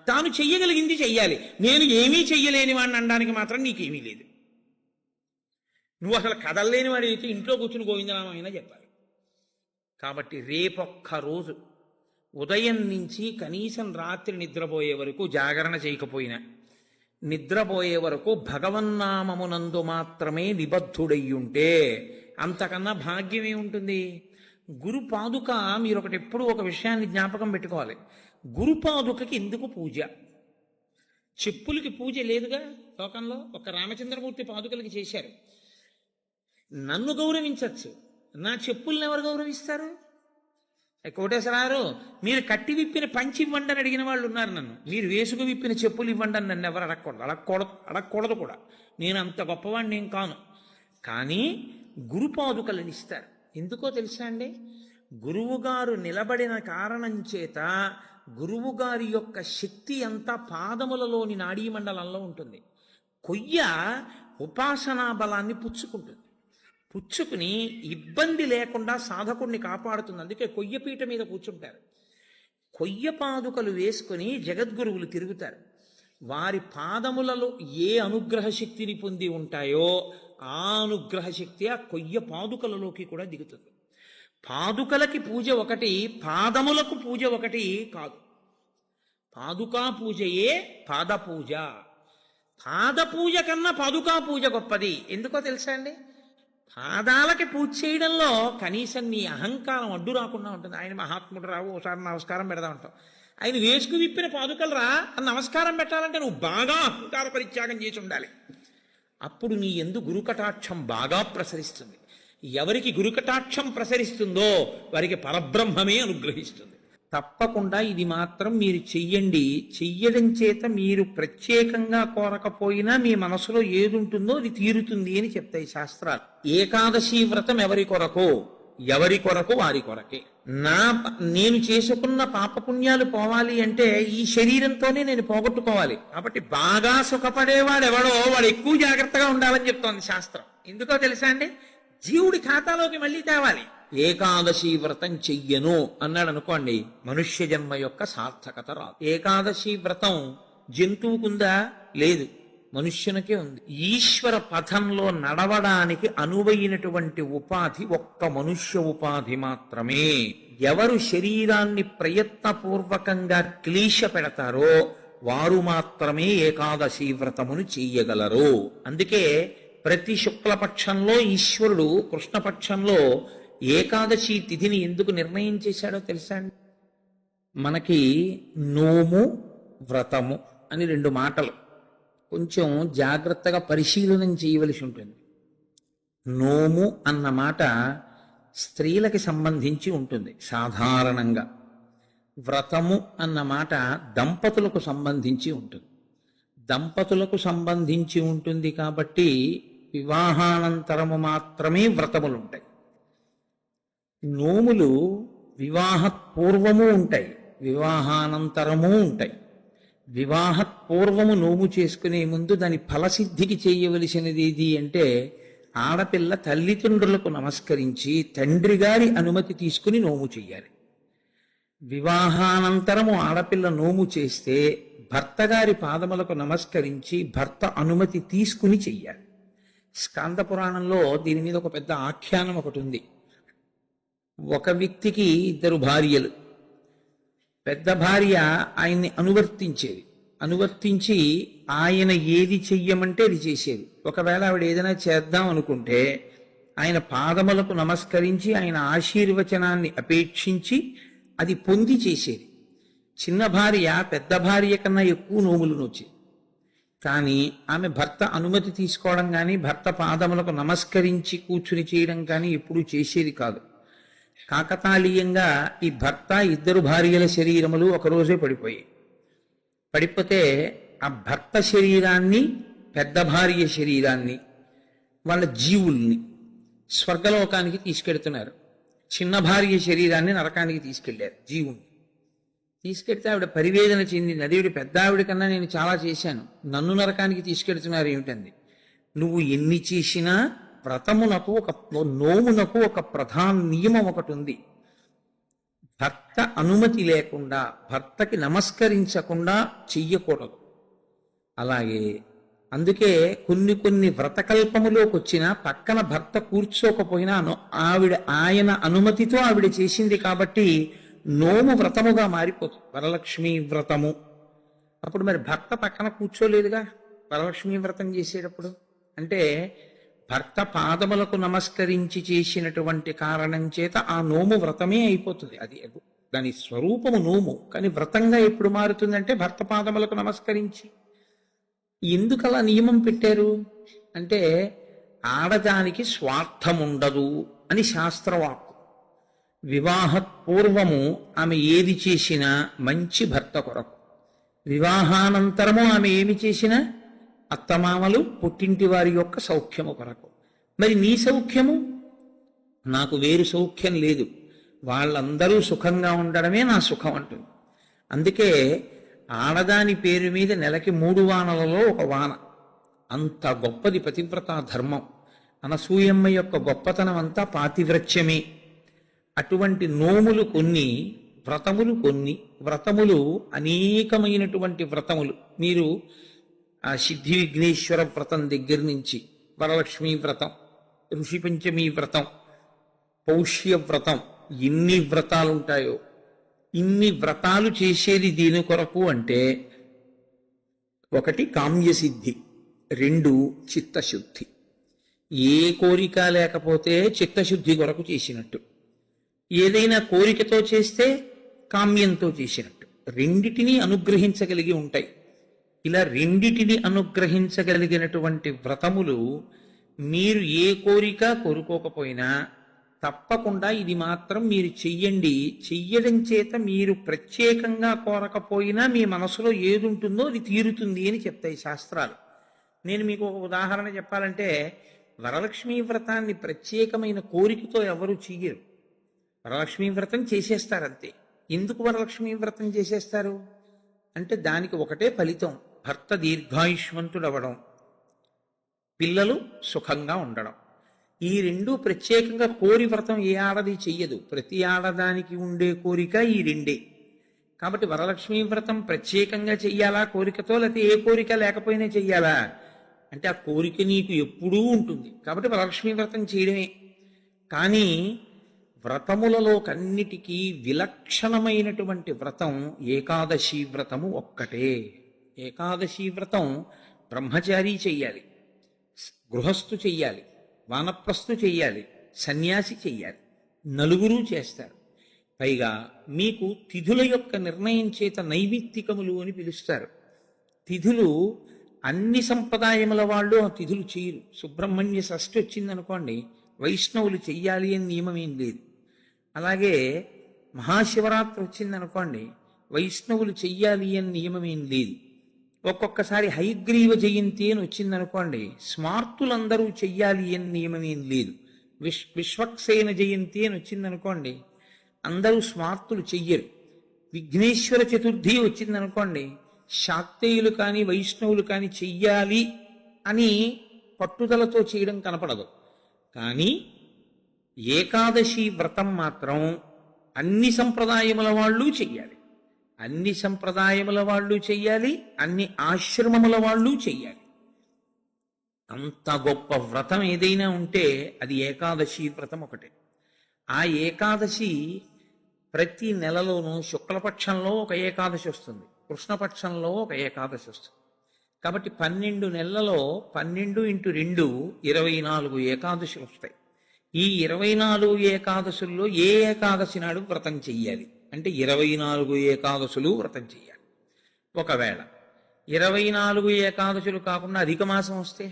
తాను చెయ్యగలిగింది చెయ్యాలి. నేను ఏమీ చెయ్యలేని వాడిని అనడానికి మాత్రం నీకేమీ లేదు. నువ్వు అసలు కదలలేని వాడి అయితే ఇంట్లో కూర్చుని గోవిందనామైనా చెప్పాలి. కాబట్టి రేపొక్క రోజు ఉదయం నుంచి కనీసం రాత్రి నిద్రపోయే వరకు జాగరణ చేయకపోయినా, నిద్రపోయే వరకు భగవన్నామమునందు మాత్రమే నిబద్ధుడయ్యుంటే అంతకన్నా భాగ్యమే ఉంటుంది. గురు పాదుక, మీరు ఎప్పుడు ఒక విషయాన్ని జ్ఞాపకం పెట్టుకోవాలి. గురు పాదుకకి ఎందుకు పూజ? చెప్పులకి పూజ లేదుగా లోకంలో. ఒక రామచంద్రమూర్తి పాదుకలకి చేశారు. నన్ను గౌరవించచ్చు, నా చెప్పుల్ని ఎవరు గౌరవిస్తారు? కోటేశ్వరారు, మీరు కట్టి విప్పిన పంచి ఇవ్వండి అని అడిగిన వాళ్ళు ఉన్నారు నన్ను. మీరు వేసుకు విప్పిన చెప్పులు ఇవ్వండి అని నన్ను ఎవరు అడగకూడదు కూడా. నేను అంత గొప్పవాడిని నేను కాను. కానీ గురుపాదుకలను ఇస్తారు. ఎందుకో తెలుసా అండి? గురువుగారు నిలబడిన కారణం చేత గురువుగారి యొక్క శక్తి అంతా పాదములలోని నాడీమండలంలో ఉంటుంది. కొయ్య ఉపాసనా బలాన్ని పుచ్చుకుంటుంది. పుచ్చుకుని ఇబ్బంది లేకుండా సాధకుడిని కాపాడుతుంది. అందుకే కొయ్యపీట మీద కూర్చుంటారు. కొయ్య పాదుకలు వేసుకుని జగద్గురువులు తిరుగుతారు. వారి పాదములలో ఏ అనుగ్రహ శక్తిని పొంది ఉంటాయో ఆ అనుగ్రహ శక్తి ఆ కొయ్య పాదుకలలోకి కూడా దిగుతుంది. పాదుకలకి పూజ ఒకటి, పాదములకు పూజ ఒకటి కాదు. పాదుకా పూజయే పాద పూజ. పాద పూజ కన్నా పాదుకా పూజ గొప్పది. ఎందుకో తెలుసా అండి? పాదాలకి పూజ చేయడంలో కనీసం నీ అహంకారం అడ్డు రాకుండా ఉంటుంది. ఆయన మహాత్ముడు రావు, ఒకసారి నమస్కారం పెడదామంటావు. ఆయన వేసుకు విప్పిన పాదుకలు రా అని నమస్కారం పెట్టాలంటే నువ్వు బాగా అహంకార పరిత్యాగం చేసి ఉండాలి. అప్పుడు నీ యందు గురుకటాక్షం బాగా ప్రసరిస్తుంది. ఎవరికి గురుకటాక్షం ప్రసరిస్తుందో వారికి పరబ్రహ్మమే అనుగ్రహిస్తుంది. తప్పకుండా ఇది మాత్రం మీరు చెయ్యండి. చెయ్యడం చేత మీరు ప్రత్యేకంగా కోరకపోయినా మీ మనసులో ఏది ఉంటుందో అది తీరుతుంది అని చెప్తాయి శాస్త్రాలు. ఏకాదశి వ్రతం ఎవరి కొరకు? ఎవరి కొరకు? వారి కొరకే. నేను చేసుకున్న పాపపుణ్యాలు పోవాలి అంటే ఈ శరీరంతోనే నేను పోగొట్టుకోవాలి. కాబట్టి బాగా సుఖపడేవాడు ఎవడో వాడు ఎక్కువ జాగ్రత్తగా ఉండాలని చెప్తోంది శాస్త్రం. ఎందుకో తెలుసా అండి? జీవుడి ఖాతాలోకి మళ్ళీ తేవాలి. ఏకాదశి వ్రతం చెయ్యను అన్నాడు అనుకోండి, మనుష్య జన్మ యొక్క సార్థకత రాదు. ఏకాదశి వ్రతం జంతువుకుందా? లేదు, మనుష్యునికే ఉంది. ఈశ్వర పథంలో నడవడానికి అనువైనటువంటి ఉపాధి ఒక్క మనుష్య ఉపాధి మాత్రమే. ఎవరు శరీరాన్ని ప్రయత్నపూర్వకంగా క్లీశ పెడతారో వారు మాత్రమే ఏకాదశి వ్రతమును చెయ్యగలరు. అందుకే ప్రతి శుక్లపక్షంలో ఈశ్వరుడు కృష్ణపక్షంలో ఏకాదశి తిథిని ఎందుకు నిర్ణయం చేశాడో తెలుసా అండి? మనకి నోము వ్రతము అని 2 మాటలు కొంచెం జాగ్రత్తగా పరిశీలనం చేయవలసి ఉంటుంది. నోము అన్న మాట స్త్రీలకి సంబంధించి ఉంటుంది సాధారణంగా. వ్రతము అన్న మాట దంపతులకు సంబంధించి ఉంటుంది. దంపతులకు సంబంధించి ఉంటుంది కాబట్టి వివాహానంతరము మాత్రమే వ్రతములు ఉంటాయి. నోములు వివాహ పూర్వము ఉంటాయి, వివాహానంతరము ఉంటాయి. వివాహ పూర్వము నోము చేసుకునే ముందు దాని ఫలసిద్ధికి చేయవలసినది ఏది అంటే ఆడపిల్ల తల్లిదండ్రులకు నమస్కరించి తండ్రి గారి అనుమతి తీసుకుని నోము చెయ్యాలి. వివాహానంతరము ఆడపిల్ల నోము చేస్తే భర్త గారి పాదములకు నమస్కరించి భర్త అనుమతి తీసుకుని చెయ్యాలి. స్కాంద పురాణంలో దీని మీద ఒక పెద్ద ఆఖ్యానం ఒకటి ఉంది. ఒక వ్యక్తికి 2 భార్యలు. పెద్ద భార్య ఆయన్ని అనువర్తించి ఆయన ఏది చెయ్యమంటే అది చేసేది. ఒకవేళ ఆవిడ ఏదైనా చేద్దాం అనుకుంటే ఆయన పాదములకు నమస్కరించి ఆయన ఆశీర్వచనాన్ని అపేక్షించి అది పొంది చేసేది. చిన్న భార్య పెద్ద భార్య కన్నా ఎక్కువ నోములు నోచేది. కానీ ఆమె భర్త అనుమతి తీసుకోవడం కానీ భర్త పాదములకు నమస్కరించి కూర్చుని చేయడం కానీ ఎప్పుడూ చేసేది కాదు. కాకతాళీయంగా ఈ భర్త 2 భార్యల శరీరములు ఒకరోజే పడిపోతే ఆ భర్త శరీరాన్ని పెద్ద భార్య శరీరాన్ని వాళ్ళ జీవుల్ని స్వర్గలోకానికి తీసుకెడుతున్నారు. చిన్న భార్య శరీరాన్ని నరకానికి తీసుకెళ్లారు. జీవుణ్ణి తీసుకెడితే ఆవిడ పరివేదన చెందింది. అదేవిడ పెద్ద ఆవిడ కన్నా నేను చాలా చేశాను, నన్ను నరకానికి తీసుకెడుతున్నారు ఏమిటంది. నువ్వు ఎన్ని చేసినా వ్రతమునకు నోమునకు ఒక ప్రధాన నియమం ఒకటి ఉంది. భర్త అనుమతి లేకుండా భర్తకి నమస్కరించకుండా చెయ్యకూడదు. అలాగే అందుకే కొన్ని వ్రతకల్పములోకి వచ్చినా పక్కన భర్త కూర్చోకపోయినా ఆయన అనుమతితో ఆవిడ చేసింది కాబట్టి నోము వ్రతముగా మారిపోతుంది. వరలక్ష్మి వ్రతము అప్పుడు మరి భర్త పక్కన కూర్చోలేదుగా వరలక్ష్మి వ్రతం చేసేటప్పుడు. అంటే భర్త పాదములకు నమస్కరించి చేసినటువంటి కారణం చేత ఆ నోము వ్రతమే అయిపోతుంది. అది దాని స్వరూపము నోము, కానీ వ్రతంగా ఎప్పుడు మారుతుందంటే భర్త పాదములకు నమస్కరించి. ఎందుకు అలా నియమం పెట్టారు అంటే ఆడదానికి స్వార్థం ఉండదు అని శాస్త్రవాక్కు. వివాహ పూర్వము ఆమె ఏది చేసినా మంచి భర్త కొరకు, వివాహానంతరము ఆమె ఏమి చేసినా అత్తమామలు పుట్టింటి వారి యొక్క సౌఖ్యము కొరకు. మరి నీ సౌఖ్యము? నాకు వేరు సౌఖ్యం లేదు, వాళ్ళందరూ సుఖంగా ఉండడమే నా సుఖం అంటుంది. అందుకే ఆడదాని పేరు మీద నెలకి 3 వానలలో 1 వాన. అంత గొప్పది పతివ్రత ధర్మం. అనసూయమ్మ యొక్క గొప్పతనం అంతా పాతివ్రత్యమే. అటువంటి నోములు కొన్ని, వ్రతములు కొన్ని. వ్రతములు అనేకమైనటువంటి వ్రతములు. మీరు ఆ సిద్ధి విఘ్నేశ్వర వ్రతం దగ్గర నుంచి వరలక్ష్మీ వ్రతం, ఋషి పంచమి వ్రతం, పౌష్య వ్రతం, ఎన్ని వ్రతాలు ఉంటాయో. ఇన్ని వ్రతాలు చేసేది దీని కొరకు అంటే 1 కామ్యసిద్ధి, 2 చిత్తశుద్ధి. ఏ కోరిక లేకపోతే చిత్తశుద్ధి కొరకు చేసినట్టు, ఏదైనా కోరికతో చేస్తే కామ్యంతో చేసినట్టు. రెండిటినీ అనుగ్రహించగలిగి ఉంటాయి. ఇలా రెండిటిని అనుగ్రహించగలిగినటువంటి వ్రతములు మీరు ఏ కోరిక కోరుకోకపోయినా తప్పకుండా ఇది మాత్రం మీరు చెయ్యండి. చెయ్యడం చేత మీరు ప్రత్యేకంగా కోరకపోయినా మీ మనసులో ఏది ఉంటుందో అది తీరుతుంది అని చెప్తాయి శాస్త్రాలు. నేను మీకు ఒక ఉదాహరణ చెప్పాలంటే, వరలక్ష్మీ వ్రతాన్ని ప్రత్యేకమైన కోరికతో ఎవరు చెయ్యరు. వరలక్ష్మీ వ్రతం చేసేస్తారంతే. ఎందుకు వరలక్ష్మీ వ్రతం చేసేస్తారు అంటే దానికి ఒకటే ఫలితం, భర్త దీర్ఘాయుష్మంతుడవడం, పిల్లలు సుఖంగా ఉండడం. ఈ 2 ప్రత్యేకంగా కోరి వ్రతం ఏ ఆడది చెయ్యదు. ప్రతి ఆడదానికి ఉండే కోరిక ఈ 2. కాబట్టి వరలక్ష్మీ వ్రతం ప్రత్యేకంగా చెయ్యాలా కోరికతో, లేకపోతే ఏ కోరిక లేకపోయినా చెయ్యాలా అంటే ఆ కోరిక నీకు ఎప్పుడూ ఉంటుంది కాబట్టి వరలక్ష్మీ వ్రతం చేయడమే. కానీ వ్రతములలో కన్నిటికీ విలక్షణమైనటువంటి వ్రతం ఏకాదశి వ్రతము ఒక్కటే. ఏకాదశి వ్రతం బ్రహ్మచారి చెయ్యాలి, గృహస్థు చెయ్యాలి, వానప్రస్థు చెయ్యాలి, సన్యాసి చెయ్యాలి. 4 చేస్తారు. పైగా మీకు తిథుల యొక్క నిర్ణయం చేత నైమిత్తికములు అని పిలుస్తారు. తిథులు అన్ని సంప్రదాయముల వాళ్ళు ఆ తిథులు చేయరు. సుబ్రహ్మణ్య షష్ఠి వచ్చిందనుకోండి, వైష్ణవులు చెయ్యాలి అని నియమం ఏం లేదు. అలాగే మహాశివరాత్రి వచ్చిందనుకోండి, వైష్ణవులు చెయ్యాలి అని నియమం ఏం లేదు. ఒక్కొక్కసారి హయగ్రీవ జయంతి అని వచ్చిందనుకోండి, స్మార్తులందరూ చెయ్యాలి అని నియమం ఏం లేదు. విశ్వక్సేన జయంతి అని వచ్చిందనుకోండి, అందరూ స్మార్తులు చెయ్యరు. విఘ్నేశ్వర చతుర్థి వచ్చిందనుకోండి, శాక్తేయులు కానీ వైష్ణవులు కానీ చెయ్యాలి అని పట్టుదలతో చేయడం కనపడదు. కానీ ఏకాదశి వ్రతం మాత్రం అన్ని సంప్రదాయముల వాళ్ళు చెయ్యాలి, అన్ని సంప్రదాయముల వాళ్ళు చెయ్యాలి, అన్ని ఆశ్రమముల వాళ్ళు చెయ్యాలి. అంత గొప్ప వ్రతం ఏదైనా ఉంటే అది ఏకాదశి వ్రతం ఒకటే. ఆ ఏకాదశి ప్రతి నెలలోనూ శుక్లపక్షంలో ఒక ఏకాదశి వస్తుంది, కృష్ణపక్షంలో ఒక ఏకాదశి వస్తుంది. కాబట్టి 12 నెలలలో 12 × 2 24 ఏకాదశులు వస్తాయి. ఈ 24 ఏకాదశుల్లో ఏ ఏకాదశి నాడు వ్రతం చెయ్యాలి అంటే 24 ఏకాదశులు వ్రతం చెయ్యాలి. ఒకవేళ 24 ఏకాదశులు కాకుండా అధిక మాసం వస్తే,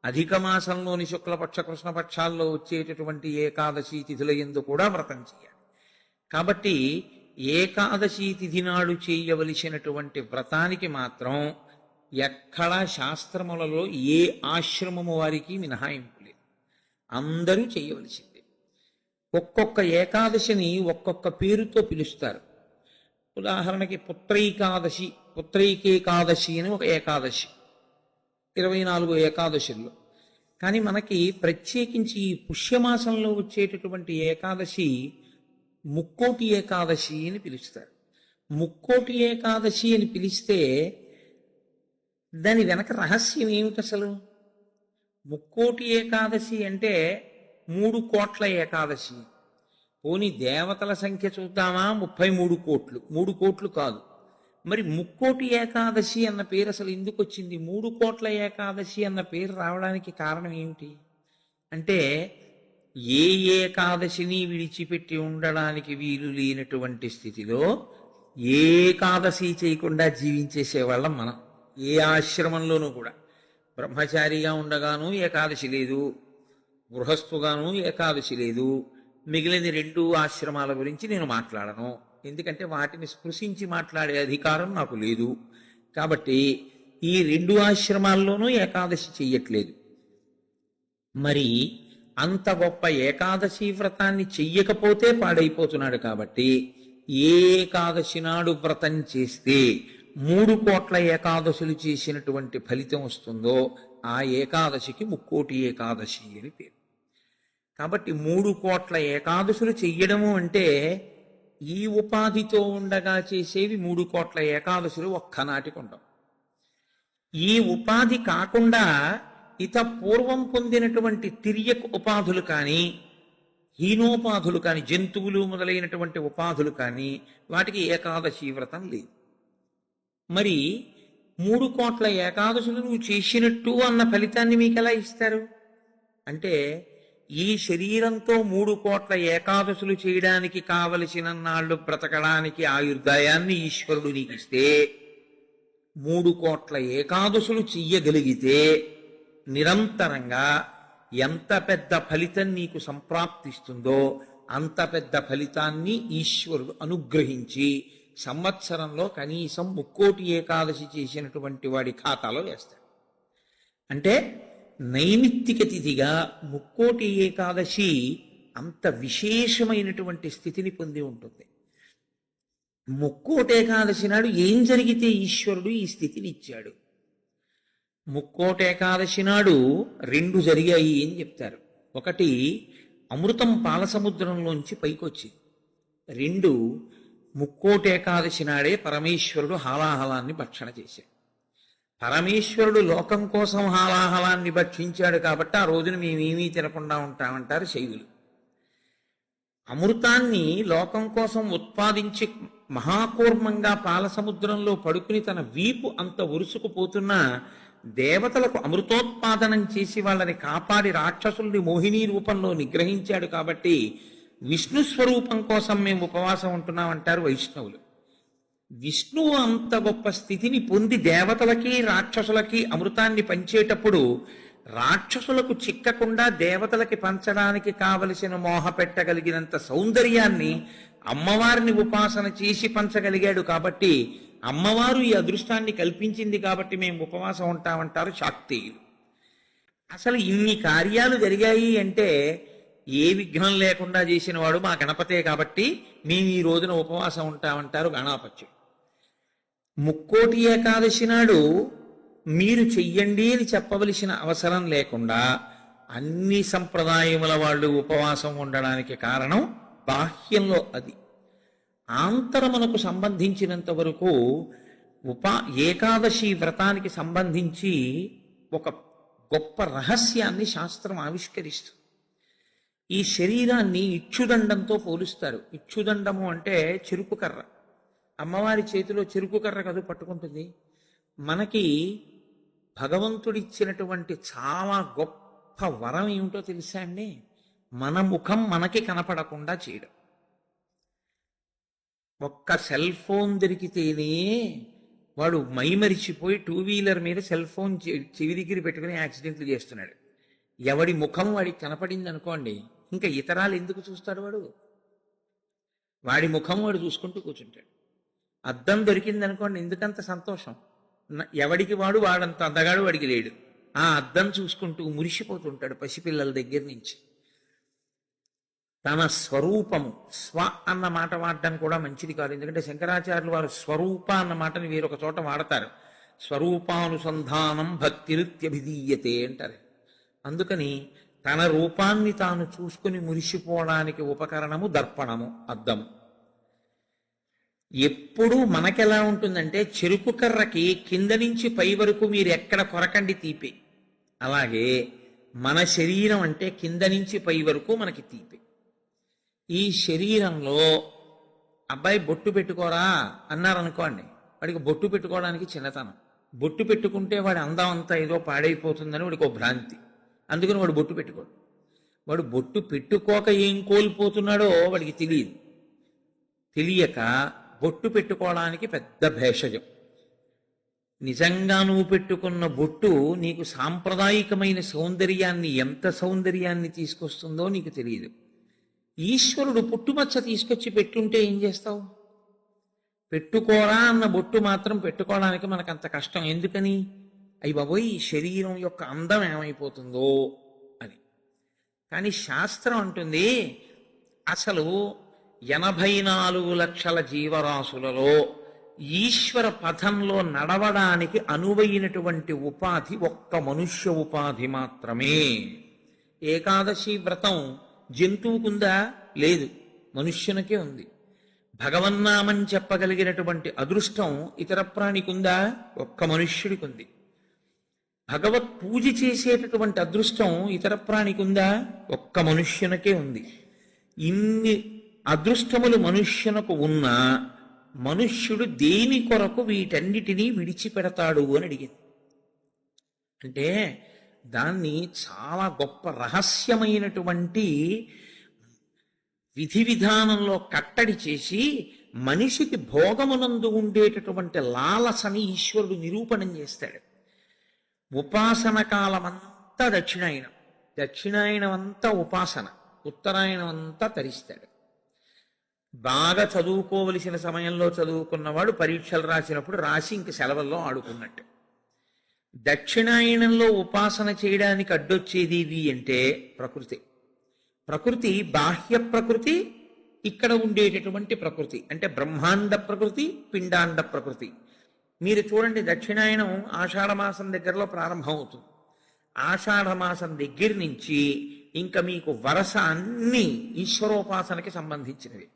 అధిక మాసంలోని శుక్లపక్ష కృష్ణపక్షాల్లో వచ్చేటటువంటి ఏకాదశి తిథుల యందు కూడా వ్రతం చేయాలి. కాబట్టి ఏకాదశి తిథి నాడు చేయవలసినటువంటి వ్రతానికి మాత్రం ఎక్కడా శాస్త్రములలో ఏ ఆశ్రమము వారికి మినహాయింపు లేదు, అందరూ చేయవలసిందే. ఒక్కొక్క ఏకాదశిని ఒక్కొక్క పేరుతో పిలుస్తారు. ఉదాహరణకి పుత్రైకేకాదశి అని ఒక ఏకాదశి 24 ఏకాదశుల్లో. కానీ మనకి ప్రత్యేకించి ఈ పుష్యమాసంలో వచ్చేటటువంటి ఏకాదశి ముక్కోటి ఏకాదశి అని పిలుస్తారు. ముక్కోటి ఏకాదశి అని పిలిస్తే దాని వెనక రహస్యం ఏమిటి అసలు? ముక్కోటి ఏకాదశి అంటే 3 కోట్ల ఏకాదశి. పోనీ దేవతల సంఖ్య చూద్దామా, 33 కోట్లు. 3 కోట్లు కాదు. మరి ముక్కోటి ఏకాదశి అన్న పేరు అసలు ఎందుకు వచ్చింది? 3 కోట్ల ఏకాదశి అన్న పేరు రావడానికి కారణం ఏమిటి అంటే, ఏ ఏకాదశిని విడిచిపెట్టి ఉండడానికి వీలు లేనటువంటి స్థితిలో ఏకాదశి చేయకుండా జీవించేసేవాళ్ళం మనం. ఏ ఆశ్రమంలోనూ కూడా బ్రహ్మచారిగా ఉండగాను ఏకాదశి లేదు, గృహస్థుగాను ఏకాదశి లేదు. మిగిలిన 2 ఆశ్రమాల గురించి నేను మాట్లాడను, ఎందుకంటే వాటిని స్పృశించి మాట్లాడే అధికారం నాకు లేదు. కాబట్టి ఈ 2 ఆశ్రమాల్లోనూ ఏకాదశి చెయ్యట్లేదు. మరి అంత గొప్ప ఏకాదశి వ్రతాన్ని చెయ్యకపోతే పాడైపోతున్నాడు. కాబట్టి ఏ ఏకాదశి నాడు వ్రతం చేస్తే 3 కోట్ల ఏకాదశులు చేసినటువంటి ఫలితం వస్తుందో ఆ ఏకాదశికి ముక్కోటి ఏకాదశి అని పేరు. కాబట్టి 3 కోట్ల ఏకాదశులు చెయ్యడము అంటే ఈ ఉపాధితో ఉండగా చేసేవి 3 కోట్ల ఏకాదశులు ఒక్కనాటికి ఉండవు. ఈ ఉపాధి కాకుండా ఇత పూర్వం పొందినటువంటి తిర్యక్ ఉపాధులు కానీ, హీనోపాధులు కానీ, జంతువులు మొదలైనటువంటి ఉపాధులు కానీ వాటికి ఏకాదశి వ్రతం లేదు. మరి 3 కోట్ల ఏకాదశులు నువ్వు చేసినట్టు అన్న ఫలితాన్ని మీకు ఎలా ఇస్తారు అంటే, ఈ శరీరంతో 3 కోట్ల ఏకాదశులు చేయడానికి కావలసిన నాళ్లు బ్రతకడానికి ఆయుర్దాయాన్ని ఈశ్వరుడు నీకు ఇస్తే, 3 కోట్ల ఏకాదశులు చెయ్యగలిగితే నిరంతరంగా ఎంత పెద్ద ఫలితం నీకు సంప్రాప్తిస్తుందో అంత పెద్ద ఫలితాన్ని ఈశ్వరుడు అనుగ్రహించి సంవత్సరంలో కనీసం ముక్కోటి ఏకాదశి చేసినటువంటి వాడి ఖాతాలో వేస్తాడు. అంటే నైమిత్తిక తిథిగా ముక్కోటి ఏకాదశి అంత విశేషమైనటువంటి స్థితిని పొంది ఉంటుంది. ముక్కోటి ఏకాదశి నాడు ఏం జరిగితే ఈశ్వరుడు ఈ స్థితిని ఇచ్చాడు? ముక్కోటి ఏకాదశి నాడు 2 జరిగాయి అని చెప్తారు. ఒకటి, అమృతం పాలసముద్రంలోంచి పైకొచ్చింది. 2, ముక్కోటి ఏకాదశి నాడే పరమేశ్వరుడు హాలాహలాన్ని భక్షణ చేశాడు. పరమేశ్వరుడు లోకం కోసం హాలాహలాన్ని భక్షించాడు కాబట్టి ఆ రోజున మేమేమీ తినకుండా ఉంటామంటారు శైవులు. అమృతాన్ని లోకం కోసం ఉత్పాదించి మహాకూర్మంగా పాలసముద్రంలో పడుకుని తన వీపు అంత ఉరుసుకుపోతున్నా దేవతలకు అమృతోత్పాదనం చేసి వాళ్ళని కాపాడి రాక్షసుల్ని మోహిని రూపంలో నిగ్రహించాడు. కాబట్టి విష్ణు స్వరూపం కోసం మేము ఉపవాసం ఉంటున్నామంటారు వైష్ణవులు. విష్ణువు అంత గొప్ప స్థితిని పొంది దేవతలకి రాక్షసులకి అమృతాన్ని పంచేటప్పుడు రాక్షసులకు చిక్కకుండా దేవతలకి పంచడానికి కావలసిన మోహ పెట్టగలిగినంత సౌందర్యాన్ని అమ్మవారిని ఉపాసన చేసి పంచగలిగాడు. కాబట్టి అమ్మవారు ఈ అదృష్టాన్ని కల్పించింది కాబట్టి మేము ఉపవాసం ఉంటామంటారు శాక్తేయులు. అసలు ఇన్ని కార్యాలు జరిగాయి అంటే ఏ విఘ్నం లేకుండా చేసిన వాడు మా గణపతే కాబట్టి మేము ఈ రోజున ఉపవాసం ఉంటామంటారు గణాపత్యుడు. ముక్కోటి ఏకాదశి నాడు మీరు చెయ్యండి అని చెప్పవలసిన అవసరం లేకుండా అన్ని సంప్రదాయముల వాళ్ళు ఉపవాసం ఉండడానికి కారణం బాహ్యంలో అది. ఆంతరమునకు సంబంధించినంత వరకు ఏకాదశి వ్రతానికి సంబంధించి ఒక గొప్ప రహస్యాన్ని శాస్త్రం ఆవిష్కరిస్తుంది. ఈ శరీరాన్ని ఇచ్చుదండంతో పోలుస్తారు. ఇచ్చుదండము అంటే చెరుకు కర్ర. అమ్మవారి చేతిలో చెరుకు కర్ర కదు పట్టుకుంటుంది. మనకి భగవంతుడిచ్చినటువంటి చాలా గొప్ప వరం ఏమిటో తెలుసా అండి? మన ముఖం మనకి కనపడకుండా చేయడం. ఒక్క సెల్ ఫోన్ దొరికితేనే వాడు మైమరిచిపోయి 2 వీలర్ మీద సెల్ ఫోన్ చెవి దగ్గర పెట్టుకుని యాక్సిడెంట్లు చేస్తున్నాడు. ఎవడి ముఖం వాడికి కనపడింది అనుకోండి, ఇంకా ఇతరాలు ఎందుకు చూస్తాడు? వాడి ముఖం వాడు చూసుకుంటూ కూర్చుంటాడు. అద్దం దొరికింది అనుకోండి, ఎందుకంత సంతోషం? ఎవడికి వాడంత అందగాడు వాడికి లేడు. ఆ అద్దం చూసుకుంటూ మురిసిపోతుంటాడు పసిపిల్లల దగ్గర నుంచి. తన స్వరూపము, స్వ అన్న మాట వాడడం కూడా మంచిది కాదు. ఎందుకంటే శంకరాచార్యులు వారు స్వరూప అన్న మాటని వేరొక చోట వాడతారు. స్వరూపానుసంధానం భక్తిరిత్యభిధీయతే అంటారు. అందుకని తన రూపాన్ని తాను చూసుకుని మురిసిపోవడానికి ఉపకరణము దర్పణము, అద్దము. ఎప్పుడూ మనకెలా ఉంటుందంటే చెరుకు కర్రకి కింద నుంచి పై వరకు మీరు ఎక్కడ కొరకండి తీపి, అలాగే మన శరీరం అంటే కింద నుంచి పై వరకు మనకి తీపి. ఈ శరీరంలో అబ్బాయి బొట్టు పెట్టుకోరా అన్నారనుకోండి, వాడికి బొట్టు పెట్టుకోవడానికి చిన్నతనం. బొట్టు పెట్టుకుంటే వాడి అందం అంతా ఏదో పాడైపోతుందని వాడికి ఒక భ్రాంతి. అందుకని వాడు బొట్టు పెట్టుకోడు. వాడు బొట్టు పెట్టుకోక ఏం కోల్పోతున్నాడో వాడికి తెలియదు. తెలియక బొట్టు పెట్టుకోవడానికి పెద్ద భేషజం. నిజంగా నువ్వు పెట్టుకున్న బొట్టు నీకు సాంప్రదాయికమైన సౌందర్యాన్ని, ఎంత సౌందర్యాన్ని తీసుకొస్తుందో నీకు తెలియదు. ఈశ్వరుడు పుట్టుమచ్చ తీసుకొచ్చి పెట్టుంటే ఏం చేస్తావు? పెట్టుకోరా అన్న బొట్టు మాత్రం పెట్టుకోవడానికి మనకంత కష్టం ఎందుకని? అయ్యి బాబోయ్, ఈ శరీరం యొక్క అందం ఏమైపోతుందో అని. కానీ శాస్త్రం అంటుంది, అసలు 84 లక్షల జీవరాశులలో ఈశ్వర పథంలో నడవడానికి అనువైనటువంటి ఉపాధి ఒక్క మనుష్య ఉపాధి మాత్రమే. ఏకాదశి వ్రతం జంతువుకుందా? లేదు, మనుష్యునికే ఉంది. భగవన్నామం చెప్పగలిగినటువంటి అదృష్టం ఇతర ప్రాణికుందా? ఒక్క మనుష్యుడికి ఉంది. భగవత్ పూజ చేసేటటువంటి అదృష్టం ఇతర ప్రాణికుందా? ఒక్క మనుష్యునికే ఉంది. ఇన్ని అదృష్టములు మనుష్యునకు ఉన్నా మనుష్యుడు దేని కొరకు వీటన్నిటినీ విడిచిపెడతాడు అని అడిగింది. అంటే దాన్ని చాలా గొప్ప రహస్యమైనటువంటి విధి విధానంలో కట్టడి చేసి మనిషికి భోగమునందు ఉండేటటువంటి లాలసని ఈశ్వరుడు నిరూపణం చేస్తాడు. ఉపాసన కాలమంతా దక్షిణాయనం, దక్షిణాయనం అంతా ఉపాసన, ఉత్తరాయణం అంతా తరిస్తాడు. బాగా చదువుకోవలసిన సమయంలో చదువుకున్నవాడు పరీక్షలు రాసినప్పుడు రాసి ఇంక సెలవుల్లో ఆడుకున్నట్టు. దక్షిణాయనంలో ఉపాసన చేయడానికి అడ్డొచ్చేది అంటే ప్రకృతి. ప్రకృతి బాహ్య ప్రకృతి, ఇక్కడ ఉండేటటువంటి ప్రకృతి అంటే బ్రహ్మాండ ప్రకృతి, పిండాండ ప్రకృతి. మీరు చూడండి, దక్షిణాయనం ఆషాఢమాసం దగ్గరలో ప్రారంభం అవుతుంది. ఆషాఢమాసం దగ్గర నుంచి ఇంకా మీకు వరస అన్ని ఈశ్వరోపాసనకి సంబంధించినవి.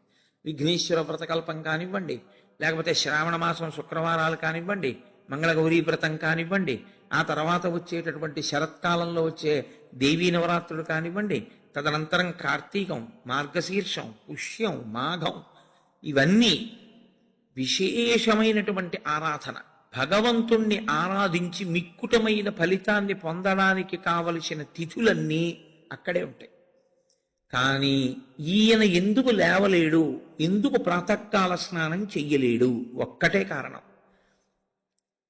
విఘ్నేశ్వర వ్రతకల్పం కానివ్వండి, లేకపోతే శ్రావణ మాసం శుక్రవారాలు కానివ్వండి, మంగళగౌరీ వ్రతం కానివ్వండి, ఆ తర్వాత వచ్చేటటువంటి శరత్కాలంలో వచ్చే దేవీ నవరాత్రులు కానివ్వండి, తదనంతరం కార్తీకం, మార్గశీర్షం, పుష్యం, మాఘం, ఇవన్నీ విశేషమైనటువంటి ఆరాధన. భగవంతుణ్ణి ఆరాధించి మిక్కుటమైన ఫలితాన్ని పొందడానికి కావలసిన తిథులన్నీ అక్కడే ఉంటాయి. కానీ ఈయన ఎందుకు లేవలేడు, ఎందుకు ప్రాతకాల స్నానం చెయ్యలేడు? ఒక్కటే కారణం,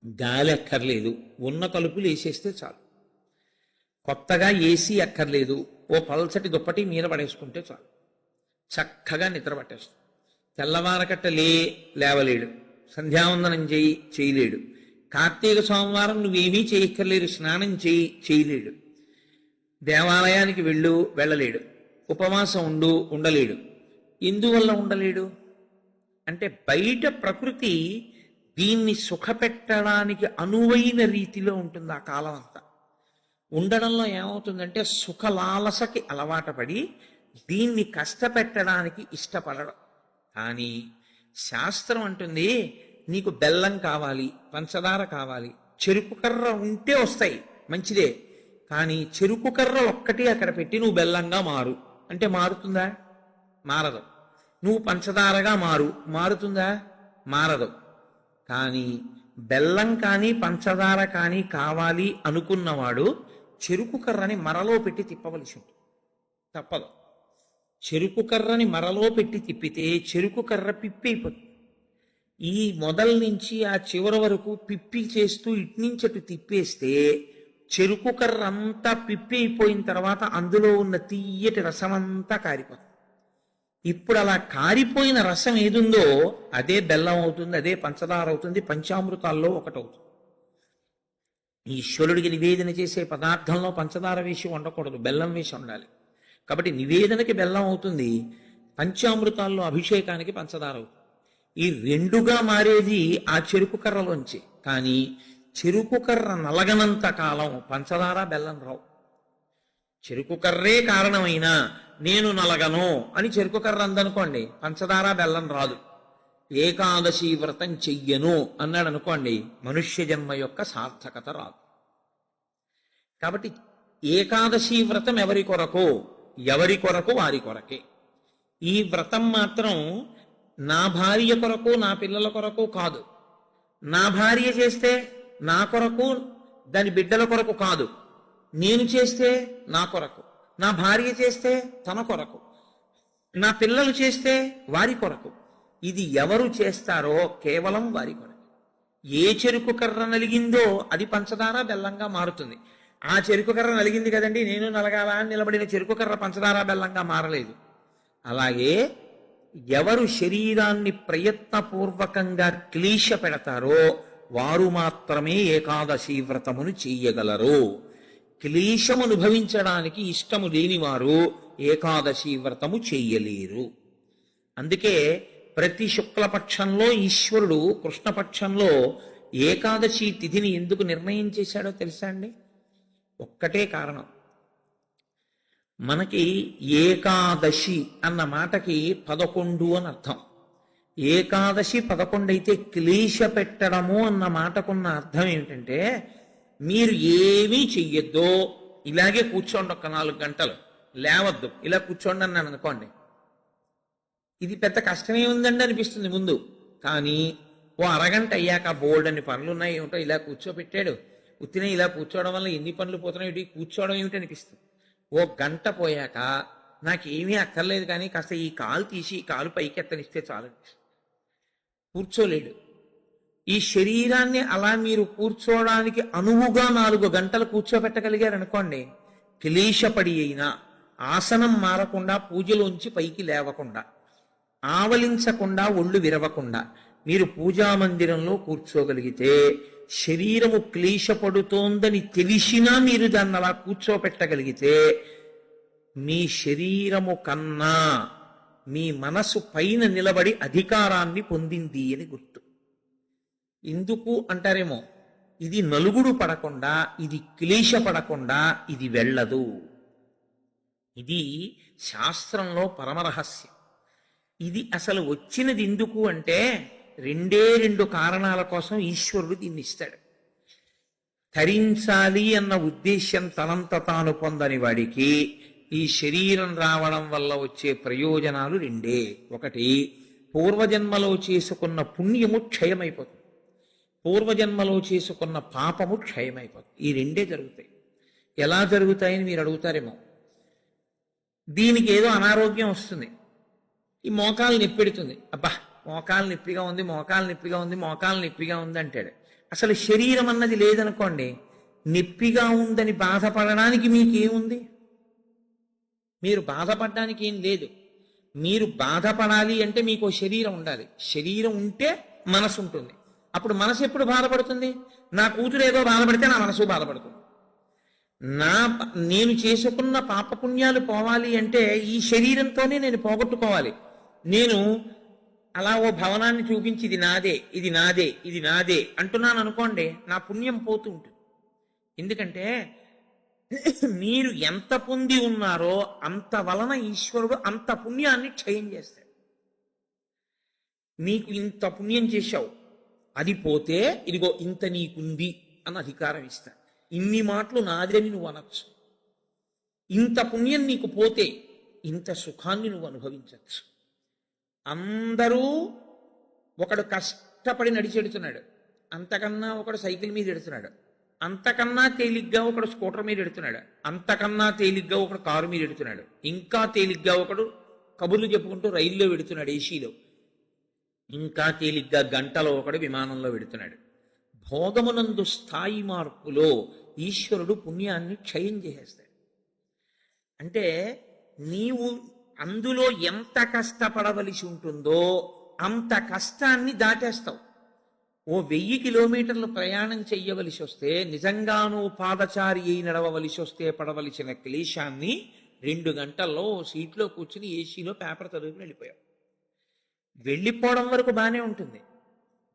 గాలి అక్కర్లేదు, ఉన్న తలుపులు వేసేస్తే చాలు. కొత్తగా ఏసీ అక్కర్లేదు, ఓ పల్చటి దుప్పటి మీద పడేసుకుంటే చాలు, చక్కగా నిద్ర పట్టేస్తుంది. తెల్లవారకట్ట లేవలేడు, సంధ్యావందనం చేయలేడు, కార్తీక సోమవారం నువ్వేమీ చేయక్కర్లేదు, స్నానం చేయలేడు, దేవాలయానికి వెళ్ళలేడు, ఉపవాసం ఉండలేడు. ఎందువల్ల ఉండలేడు అంటే బయట ప్రకృతి దీన్ని సుఖపెట్టడానికి అనువైన రీతిలో ఉంటుంది ఆ కాలం అంతా. ఉండడంలో ఏమవుతుందంటే సుఖలాలసకి అలవాటు పడి దీన్ని కష్టపెట్టడానికి ఇష్టపడడం. కానీ శాస్త్రం అంటుంది నీకు బెల్లం కావాలి, పంచదార కావాలి, చెరుకు కర్ర ఉంటే వస్తాయి, మంచిదే. కానీ చెరుకు కర్ర ఒక్కటి అక్కడ పెట్టి నువ్వు బెల్లంగా మారు అంటే మారుతుందా? మారదు. నువ్వు పంచదారగా మారుతుందా? మారదు. కానీ బెల్లం కానీ పంచదార కానీ కావాలి అనుకున్నవాడు చెరుకు కర్రని మరలో పెట్టి తిప్పవలసి ఉంటుంది, తప్పదు. చెరుకు కర్రని మరలో పెట్టి తిప్పితే చెరుకు కర్ర పిప్పి అయిపోతుంది. ఈ మొదల నుంచి ఆ చివరి వరకు పిప్పి చేస్తూ ఇట్నుంచటు తిప్పేస్తే చెరుకు కర్ర అంతా పిప్పి అయిపోయిన తర్వాత అందులో ఉన్న తీయటి రసం అంతా కారిపోతుంది. ఇప్పుడు అలా కారిపోయిన రసం ఏదుందో అదే బెల్లం అవుతుంది, అదే పంచదార అవుతుంది, పంచామృతాల్లో ఒకటవుతుంది. ఈశ్వరుడికి నివేదన చేసే పదార్థంలో పంచదార వేసి వండకూడదు, బెల్లం వేసి ఉండాలి. కాబట్టి నివేదనకి బెల్లం అవుతుంది, పంచామృతాల్లో అభిషేకానికి పంచదార అవుతుంది. ఈ రెండుగా మారేది ఆ చెరుకు కర్రలోంచి. కానీ చెరుకు కర్ర నలగనంత కాలం పంచదార బెల్లం రావు. చెరుకు కర్రే కారణమైనా నేను నలగను అని చెరుకు కర్ర అందనుకోండి, పంచదార బెల్లం రాదు. ఏకాదశి వ్రతం చెయ్యను అన్నాడు అనుకోండి, మనుష్య జన్మ యొక్క సార్థకత రాదు. కాబట్టి ఏకాదశి వ్రతం ఎవరి కొరకు వారి కొరకే. ఈ వ్రతం మాత్రం నా భార్య కొరకు నా పిల్లల కొరకు కాదు. నా భార్య చేస్తే నా కొరకు దాని బిడ్డల కొరకు కాదు. నేను చేస్తే నా కొరకు, నా భార్య చేస్తే తన కొరకు, నా పిల్లలు చేస్తే వారి కొరకు. ఇది ఎవరు చేస్తారో కేవలం వారి కొరకు. ఏ చెరుకు కర్ర నలిగిందో అది పంచదార బెల్లంగా మారుతుంది. ఆ చెరుకు కర్ర నలిగింది కదండి, నేను నలగాల అని నిలబడిన చెరుకు కర్ర పంచదార బెల్లంగా మారలేదు. అలాగే ఎవరు శరీరాన్ని ప్రయత్నపూర్వకంగా క్లీశ పెడతారో వారు మాత్రమే ఏకాదశి వ్రతమును చెయ్యగలరు. క్లీశము అనుభవించడానికి ఇష్టము లేనివారు ఏకాదశి వ్రతము చెయ్యలేరు. అందుకే ప్రతి శుక్లపక్షంలో ఈశ్వరుడు కృష్ణపక్షంలో ఏకాదశి తిథిని ఎందుకు నిర్ణయం చేశాడో తెలుసా అండి? ఒక్కటే కారణం. మనకి ఏకాదశి అన్న మాటకి 11 అని అర్థం. ఏకాదశి 11 అయితే క్లీశ పెట్టడము అన్న మాటకున్న అర్థం ఏమిటంటే మీరు ఏమీ చెయ్యొద్దు, ఇలాగే కూర్చోండి, ఒక్క 4 గంటలు లేవద్దు, ఇలా కూర్చోండి అన్నాను అనుకోండి. ఇది పెద్ద కష్టమే ఉందండి అనిపిస్తుంది ముందు. కానీ ఓ అరగంట అయ్యాక బోల్డ్ అని పనులు ఉన్నాయి, ఏమిటో ఇలా కూర్చోబెట్టాడు, ఉత్తినే ఇలా కూర్చోవడం వల్ల ఎన్ని పనులు పోతున్నాయి, కూర్చోవడం ఏమిటి అనిపిస్తుంది. ఓ గంట పోయాక నాకేమీ అక్కర్లేదు కానీ కాస్త ఈ కాలు తీసి ఈ కాలు పైకెత్తనిస్తే చాలు, కూర్చోలేడు. ఈ శరీరాన్ని అలా మీరు కూర్చోవడానికి అనువుగా 4 గంటలు కూర్చోబెట్టగలిగారనుకోండి, క్లేశపడి అయినా ఆసనం మారకుండా, పూజలోంచి పైకి లేవకుండా, ఆవలించకుండా, ఒళ్ళు విరవకుండా మీరు పూజా మందిరంలో కూర్చోగలిగితే, శరీరము క్లేశపడుతోందని తెలిసినా మీరు దాన్ని అలా కూర్చోపెట్టగలిగితే, మీ శరీరము కన్నా మీ మనసు పైన నిలబడి అధికారాన్ని పొందింది అని గుర్తు. ఎందుకు అంటారేమో, ఇది నలుగుడు పడకుండా, ఇది క్లేశపడకుండా ఇది వెళ్ళదు. ఇది శాస్త్రంలో పరమరహస్యం. ఇది అసలు వచ్చినది ఎందుకు అంటే 2 కారణాల కోసం ఈశ్వరుడు దీన్ని ఇస్తాడు. తరించాలి అన్న ఉద్దేశ్యం తనంత తాను పొందని వాడికి ఈ శరీరం రావడం వల్ల వచ్చే ప్రయోజనాలు 2. ఒకటి, పూర్వజన్మలో చేసుకున్న పుణ్యము క్షయమైపోతుంది, పూర్వజన్మలో చేసుకున్న పాపము క్షయమైపోతుంది. ఈ 2 జరుగుతాయి. ఎలా జరుగుతాయని మీరు అడుగుతారేమో. దీనికి ఏదో అనారోగ్యం వస్తుంది, ఈ మోకాలు నొప్పెడుతుంది, అబ్బా మోకాలు నొప్పిగా ఉంది, మోకాలు నొప్పిగా ఉంది, మోకాలు నొప్పిగా ఉంది అంటాడు. అసలు శరీరం అన్నది లేదనుకోండి, నొప్పిగా ఉందని బాధపడడానికి మీకేముంది? మీరు బాధపడడానికి ఏం లేదు. మీరు బాధపడాలి అంటే మీకు శరీరం ఉండాలి. శరీరం ఉంటే మనసు ఉంటుంది. అప్పుడు మనసు ఎప్పుడు బాధపడుతుంది? నా కూతురు ఏదో బాధపడితే నా మనసు బాధపడుతుంది. నేను చేసుకున్న పాపపుణ్యాలు పోవాలి అంటే ఈ శరీరంతోనే నేను పోగొట్టుకోవాలి. నేను అలా ఓ భవనాన్ని చూపించి ఇది నాదే, ఇది నాదే, ఇది నాదే అంటున్నాను అనుకోండి, నా పుణ్యం పోతూ ఉంటుంది. ఎందుకంటే మీరు ఎంత పొంది ఉన్నారో అంత వలన ఈశ్వరుడు అంత పుణ్యాన్ని క్షయం చేస్తాడు. నీకు ఇంత పుణ్యం చేశావు, అది పోతే ఇదిగో ఇంత నీకుంది అన్న అధికారం ఇస్తాడు. ఇన్ని మాటలు నాదని నువ్వు అనొచ్చు. ఇంత పుణ్యం నీకు పోతే ఇంత సుఖాన్ని నువ్వు అనుభవించవచ్చు. అందరూ ఒకడు కష్టపడి నడిచెడుతున్నాడు, అంతకన్నా ఒకడు సైకిల్ మీద ఎడుతున్నాడు, అంతకన్నా తేలిగ్గా ఒకడు స్కూటర్ మీద ఎడుతున్నాడు, అంతకన్నా తేలిగ్గా ఒకడు కారు మీద ఎడుతున్నాడు, ఇంకా తేలిగ్గా ఒకడు కబుర్లు చెప్పుకుంటూ రైల్లో వెడుతున్నాడు ఏసీలో, ఇంకా తేలిగ్గా గంటలో ఒకడు విమానంలో వెడుతున్నాడు. భోగమునందు స్థాయి మార్పులో ఈశ్వరుడు పుణ్యాన్ని క్షయం చేసేస్తాడు. అంటే నీవు అందులో ఎంత కష్టపడవలసి ఉంటుందో అంత కష్టాన్ని దాటేస్తావు. ఓ 1000 కిలోమీటర్లు ప్రయాణం చెయ్యవలసి వస్తే, నిజంగానూ పాదచారి అయి నడవవలసి వస్తే పడవలసిన క్లేశాన్ని 2 గంటల్లో సీట్లో కూర్చుని ఏసీలో పేపర్ చదువుకుని వెళ్ళిపోయావు. వెళ్ళిపోవడం వరకు బాగానే ఉంటుంది,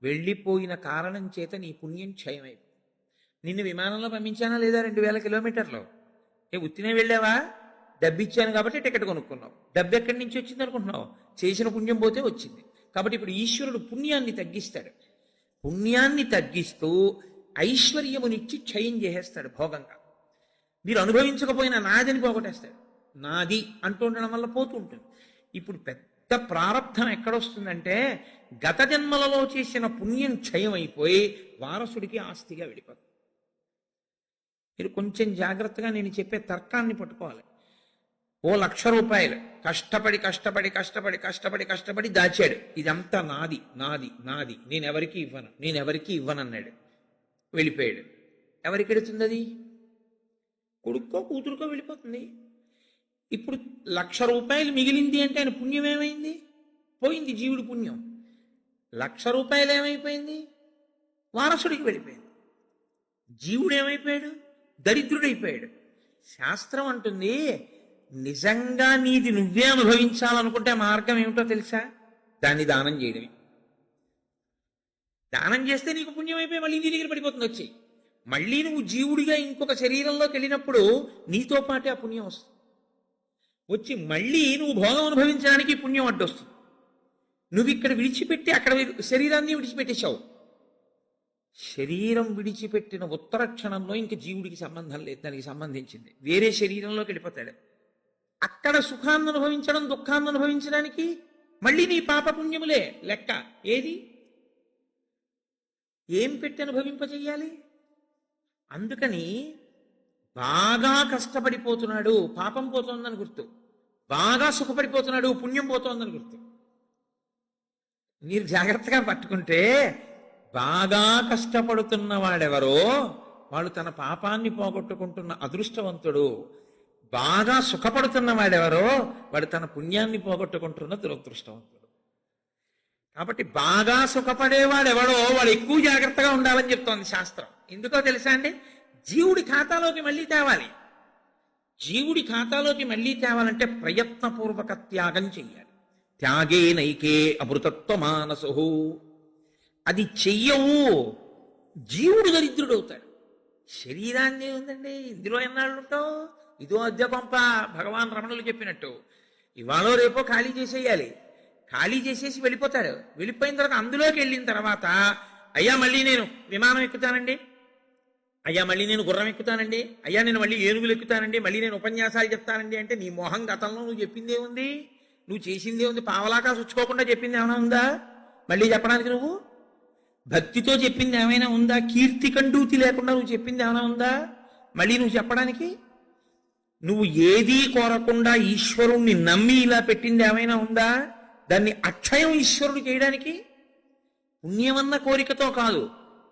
వెళ్ళిపోయిన కారణం చేత నీ పుణ్యం క్షయమైపోయింది. నిన్ను విమానంలో పంపించానా లేదా 2000 కిలోమీటర్లు? ఉత్తినే వెళ్ళావా? డబ్బు ఇచ్చాను కాబట్టి టికెట్ కొనుక్కున్నావు. డబ్బు ఎక్కడి నుంచి వచ్చింది అనుకుంటున్నావు? చేసిన పుణ్యం పోతే వచ్చింది. కాబట్టి ఇప్పుడు ఈశ్వరుడు పుణ్యాన్ని తగ్గిస్తాడు. పుణ్యాన్ని తగ్గిస్తూ ఐశ్వర్యమునిచ్చి క్షయం చేసేస్తాడు భోగంగా. మీరు అనుభవించకపోయినా నాదని పోగొట్టేస్తాడు. నాది అంటూ ఉండడం వల్ల పోతూ ఉంటుంది. ఇప్పుడు పెద్ద ప్రారంధం ఎక్కడొస్తుందంటే, గత జన్మలలో చేసిన పుణ్యం క్షయం అయిపోయి వారసుడికి ఆస్తిగా వెళ్ళిపోతుంది. మీరు కొంచెం జాగ్రత్తగా నేను చెప్పే తర్కాన్ని పట్టుకోవాలి. ఓ 1,00,000 రూపాయలు కష్టపడి కష్టపడి కష్టపడి కష్టపడి కష్టపడి దాచాడు. ఇదంతా నాది నాది నాది, నేనెవరికి ఇవ్వను, నేనెవరికి ఇవ్వనన్నాడు. వెళ్ళిపోయాడు. ఎవరికి ఎడుతుంది అది? కొడుక్కో కూతురుకో వెళ్ళిపోతుంది. ఇప్పుడు 1,00,000 రూపాయలు మిగిలింది అంటే ఆయన పుణ్యం ఏమైంది? పోయింది. జీవుడి పుణ్యం. 1,00,000 రూపాయలు ఏమైపోయింది? వారసుడికి వెళ్ళిపోయింది. జీవుడు ఏమైపోయాడు? దరిద్రుడైపోయాడు. శాస్త్రం అంటుంది, నిజంగా నీది నువ్వే అనుభవించాలనుకుంటే మార్గం ఏమిటో తెలుసా? దాన్ని దానం చేయడమే. దానం చేస్తే నీకు పుణ్యం అయిపోయి మళ్ళీ నీ దగ్గర పడిపోతుంది వచ్చి. మళ్ళీ నువ్వు జీవుడిగా ఇంకొక శరీరంలోకి వెళ్ళినప్పుడు నీతో పాటే ఆ పుణ్యం వస్తుంది. వచ్చి మళ్ళీ నువ్వు భోగం అనుభవించడానికి పుణ్యం అడ్డొస్తుంది. నువ్వు ఇక్కడ విడిచిపెట్టి అక్కడ శరీరాన్ని విడిచిపెట్టేశావు. శరీరం విడిచిపెట్టిన ఉత్తర క్షణంలో ఇంక జీవుడికి సంబంధం లేదు, దానికి సంబంధించింది వేరే శరీరంలోకి వెళ్ళిపోతాడు. అక్కడ సుఖాన్ని అనుభవించడం, దుఃఖాన్ని అనుభవించడానికి మళ్ళీ నీ పాపపుణ్యములే లెక్క. ఏది ఏం పెట్టి అనుభవింపజేయాలి? అందుకని బాగా కష్టపడిపోతున్నాడు, పాపం పోతోందని గుర్తు. బాగా సుఖపడిపోతున్నాడు, పుణ్యం పోతోందని గుర్తు. మీరు జాగ్రత్తగా పట్టుకుంటే, బాగా కష్టపడుతున్న వాడెవరో వాడు తన పాపాన్ని పోగొట్టుకుంటున్న అదృష్టవంతుడు. బాగా సుఖపడుతున్న వాడెవరో వాడు తన పుణ్యాన్ని పోగొట్టుకుంటున్న దురదృష్టవంతుడు. కాబట్టి బాగా సుఖపడేవాడెవడో వాడు ఎక్కువ జాగ్రత్తగా ఉండాలని చెప్తోంది శాస్త్రం. ఎందుకో తెలుసా అండి? జీవుడి ఖాతాలోకి మళ్ళీ తేవాలి. జీవుడి ఖాతాలోకి మళ్ళీ తేవాలంటే ప్రయత్నపూర్వక త్యాగం చెయ్యాలి. త్యాగే నైకే అమృతత్వ మానసు. అది చెయ్యవు, జీవుడు దరిద్రుడవుతాడు. శరీరాన్ని ఉందండి, ఇందులో ఎన్నాళ్ళు ఉంటావు? ఇదో అద్దె కొంప. భగవాన్ రమణులు చెప్పినట్టు ఇవాళో రేపో ఖాళీ చేసేయాలి. ఖాళీ చేసేసి వెళ్ళిపోతాడు. వెళ్ళిపోయిన తర్వాత అందులోకి వెళ్ళిన తర్వాత, అయ్యా మళ్ళీ నేను విమానం ఎక్కుతానండి, అయ్యా మళ్ళీ నేను గుర్రం ఎక్కుతానండి, అయ్యా నేను మళ్ళీ ఏనుగులు ఎక్కుతానండి, మళ్ళీ నేను ఉపన్యాసాలు చెప్తానండి అంటే నీ మొహం గతంలో నువ్వు చెప్పిందే ఉంది, నువ్వు చేసిందే ఉంది. పావలాకా సుచ్చుకోకుండా చెప్పింది ఏమైనా ఉందా మళ్ళీ చెప్పడానికి? నువ్వు భక్తితో చెప్పింది ఏమైనా ఉందా? కీర్తి కండూతి లేకుండా నువ్వు చెప్పింది ఏమైనా ఉందా మళ్ళీ నువ్వు చెప్పడానికి? నువ్వు ఏదీ కోరకుండా ఈశ్వరుణ్ణి నమ్మి ఇలా పెట్టింది ఏమైనా ఉందా? దాన్ని అక్షయం ఈశ్వరుడు చేయడానికి. పుణ్యమన్న కోరికతో కాదు,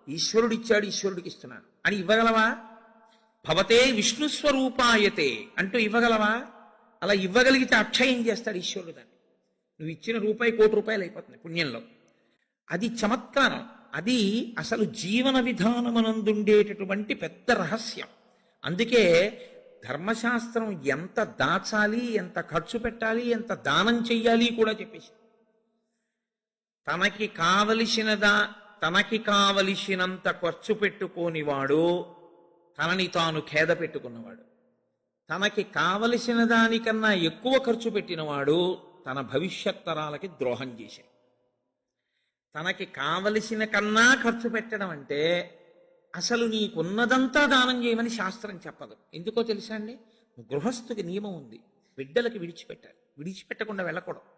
ఈశ్వరుడు ఇచ్చాడు, ఈశ్వరుడికి ఇస్తున్నాను అని ఇవ్వగలవా? భవతే విష్ణు స్వరూపాయతే అంటూ ఇవ్వగలవా? అలా ఇవ్వగలిగితే అక్షయం చేస్తాడు ఈశ్వరుడు దాన్ని. నువ్వు ఇచ్చిన రూపాయి ₹1,00,00,000 అయిపోతుంది పుణ్యంలో. అది చమత్కారం. అది అసలు జీవన విధానమనందుండేటటువంటి పెద్ద రహస్యం. అందుకే ధర్మశాస్త్రం ఎంత దాచాలి, ఎంత ఖర్చు పెట్టాలి, ఎంత దానం చెయ్యాలి కూడా చెప్పేసి, తనకి కావలసినంత ఖర్చు పెట్టుకోనివాడు తనని తాను ఖేద పెట్టుకున్నవాడు, తనకి కావలసిన దానికన్నా ఎక్కువ ఖర్చు పెట్టినవాడు తన భవిష్యత్ తరాలకి ద్రోహం చేశాడు. తనకి కావలసిన కన్నా ఖర్చు పెట్టడం అంటే అసలు నీకున్నదంతా దానం చేయమని శాస్త్రం చెప్పదు. ఎందుకో తెలుసా అండి? గృహస్థుకి నియమం ఉంది, బిడ్డలకి విడిచిపెట్టాలి, విడిచిపెట్టకుండా వెళ్ళకూడదు.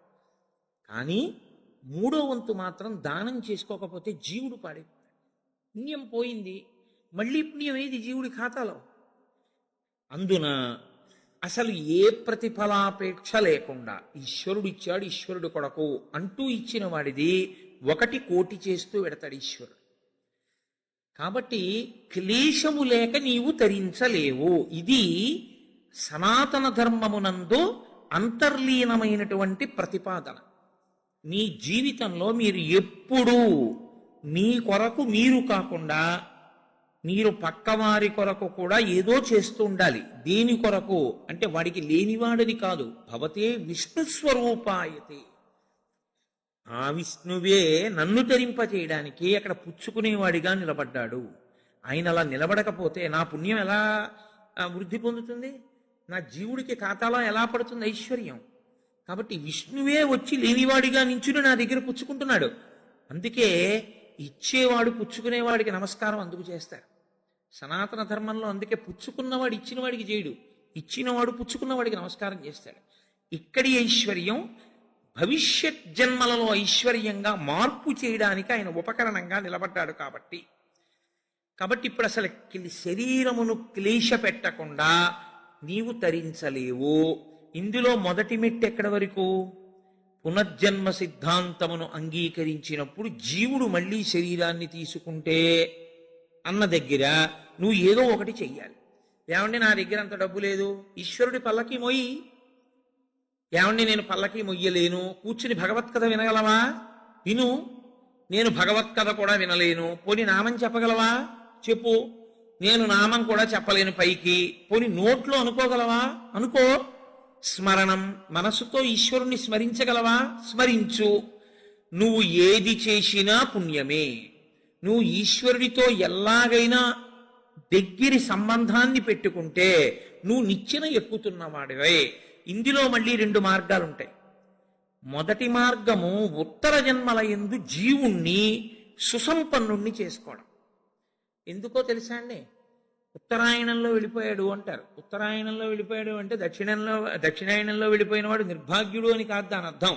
కానీ 3వ వంతు మాత్రం దానం చేసుకోకపోతే జీవుడు పాడైపోతాడు. పుణ్యం పోయింది, మళ్ళీ పుణ్యం ఏది జీవుడి ఖాతాలో? అందున అసలు ఏ ప్రతిఫలాపేక్ష లేకుండా ఈశ్వరుడు ఇచ్చాడు, ఈశ్వరుడు కొరకు అంటూ ఇచ్చిన వాడిది 1 కోటి చేస్తూ పెడతాడు ఈశ్వరుడు. కాబట్టి క్లేశము లేక నీవు తరించలేవు. ఇది సనాతన ధర్మమునందు అంతర్లీనమైనటువంటి ప్రతిపాదన. మీ జీవితంలో మీరు ఎప్పుడూ మీ కొరకు మీరు కాకుండా మీరు పక్కవారి కొరకు కూడా ఏదో చేస్తూ ఉండాలి. దేని కొరకు అంటే వాడికి లేనివాడని కాదు, భవతే విష్ణుస్వరూపాయతే, ఆ విష్ణువే నన్ను తరింపచేయడానికి అక్కడ పుచ్చుకునేవాడిగా నిలబడ్డాడు. ఆయన అలా నిలబడకపోతే నా పుణ్యం ఎలా వృద్ధి పొందుతుంది? నా జీవుడికి ఖాతాలో ఎలా పడుతుంది ఐశ్వర్యం? కాబట్టి విష్ణువే వచ్చి లేనివాడిగా నించుని నా దగ్గర పుచ్చుకుంటున్నాడు. అందుకే ఇచ్చేవాడు పుచ్చుకునేవాడికి నమస్కారం అందుకు చేస్తారు సనాతన ధర్మంలో. అందుకే పుచ్చుకున్నవాడు ఇచ్చిన వాడికి చేయడు, ఇచ్చినవాడు పుచ్చుకున్నవాడికి నమస్కారం చేస్తాడు. ఇక్కడి ఐశ్వర్యం భవిష్యత్ జన్మలలో ఐశ్వర్యంగా మార్పు చేయడానికి ఆయన ఉపకరణంగా నిలబడ్డాడు. కాబట్టి ఇప్పుడు అసలు శరీరమును క్లేశ పెట్టకుండా నీవు తరించలేవు. ఇందులో మొదటి మెట్టు ఎక్కడ వరకు? పునర్జన్మ సిద్ధాంతమును అంగీకరించినప్పుడు జీవుడు మళ్ళీ శరీరాన్ని తీసుకుంటే అన్న దగ్గర నువ్వు ఏదో ఒకటి చెయ్యాలి. ఏమండి నా దగ్గర అంత డబ్బు లేదు, ఈశ్వరుడి పల్లకి మొయ్యి. ఏమండి నేను పల్లకి మొయ్యలేను, కూర్చుని భగవత్కథ వినగలవా? విను. నేను భగవత్కథ కూడా వినలేను, పోని నామం చెప్పగలవా? చెప్పు. నేను నామం కూడా చెప్పలేను పైకి, పోని నోట్లో అనుకోగలవా? అనుకో. స్మరణం, మనసుతో ఈశ్వరుణ్ణి స్మరించగలవా? స్మరించు. నువ్వు ఏది చేసినా పుణ్యమే. నువ్వు ఈశ్వరుడితో ఎలాగైనా దగ్గరి సంబంధాన్ని పెట్టుకుంటే నువ్వు నిచ్చెన ఎక్కుతున్నవాడివే. ఇందులో మళ్ళీ 2 మార్గాలు ఉంటాయి. మొదటి మార్గము ఉత్తర జన్మల యందు జీవుణ్ణి సుసంపన్నుణ్ణి చేసుకోవడం. ఎందుకో తెలుసా అండి? ఉత్తరాయణంలో వెళ్ళిపోయాడు అంటారు. ఉత్తరాయణంలో వెళ్ళిపోయాడు అంటే దక్షిణాయనంలో వెళ్ళిపోయిన వాడు నిర్భాగ్యుడు అని కాదు దాని అర్థం.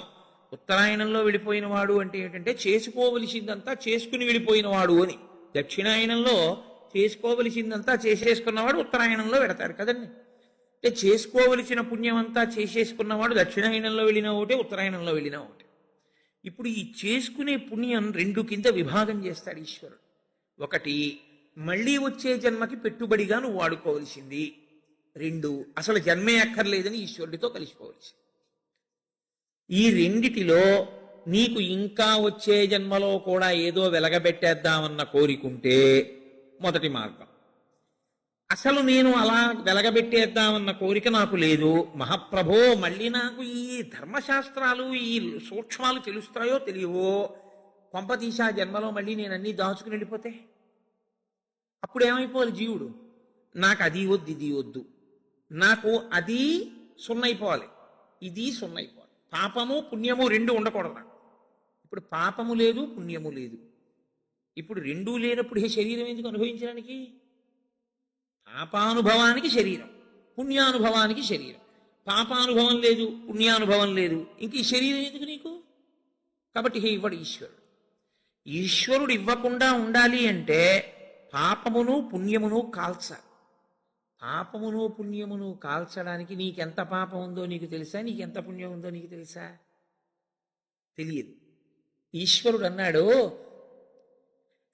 ఉత్తరాయణంలో వెళ్ళిపోయిన వాడు అంటే ఏంటంటే చేసుకోవలసిందంతా చేసుకుని వెళ్ళిపోయిన వాడు అని. దక్షిణాయనంలో చేసుకోవలసిందంతా చేసేసుకున్నవాడు ఉత్తరాయణంలో పెడతారు కదండి. అంటే చేసుకోవలసిన పుణ్యం అంతా చేసేసుకున్నవాడు దక్షిణాయనంలో వెళ్ళినా ఒకటే, ఉత్తరాయణంలో వెళ్ళినా ఒకటే. ఇప్పుడు ఈ చేసుకునే పుణ్యం 2 కింద విభాగం చేస్తాడు ఈశ్వరుడు. ఒకటి మళ్ళీ వచ్చే జన్మకి పెట్టుబడిగా నువ్వు వాడుకోవలసింది. 2 అసలు జన్మే అక్కర్లేదని ఈశ్వరుడితో కలిసిపోవలసింది. ఈ రెండిటిలో నీకు ఇంకా వచ్చే జన్మలో కూడా ఏదో వెలగబెట్టేద్దామన్న కోరికుంటే మొదటి మార్గం. అసలు నేను అలా వెలగబెట్టేద్దామన్న కోరిక నాకు లేదు, మహాప్రభో మళ్ళీ నాకు ఈ ధర్మశాస్త్రాలు ఈ సూక్ష్మాలు తెలుస్తాయో తెలియవో, కొంపతీసా జన్మలో మళ్ళీ నేను అన్నీ దాచుకుని వెళ్ళిపోతే అప్పుడు ఏమైపోవాలి జీవుడు? నాకు అది వద్దు, ఇది వద్దు, నాకు అది సున్నైపోవాలి, ఇది సున్నైపోవాలి. పాపము పుణ్యము 2 ఉండకూడదు నాకు. ఇప్పుడు పాపము లేదు, పుణ్యము లేదు. ఇప్పుడు 2 లేనప్పుడు ఈ శరీరం ఎందుకు అనుభవించడానికి? పాపానుభవానికి శరీరం, పుణ్యానుభవానికి శరీరం. పాపానుభవం లేదు, పుణ్యానుభవం లేదు, ఇంక ఈ శరీరం ఎందుకు నీకు? కాబట్టి ఇవ్వడు ఈశ్వరుడు. ఈశ్వరుడు ఇవ్వకుండా ఉండాలి అంటే పాపమును పుణ్యమును కాల్చాలి. పాపమును పుణ్యమును కాల్చడానికి నీకెంత పాపం ఉందో నీకు తెలుసా? నీకెంత పుణ్యం ఉందో నీకు తెలుసా? తెలియదు. ఈశ్వరుడు అన్నాడు,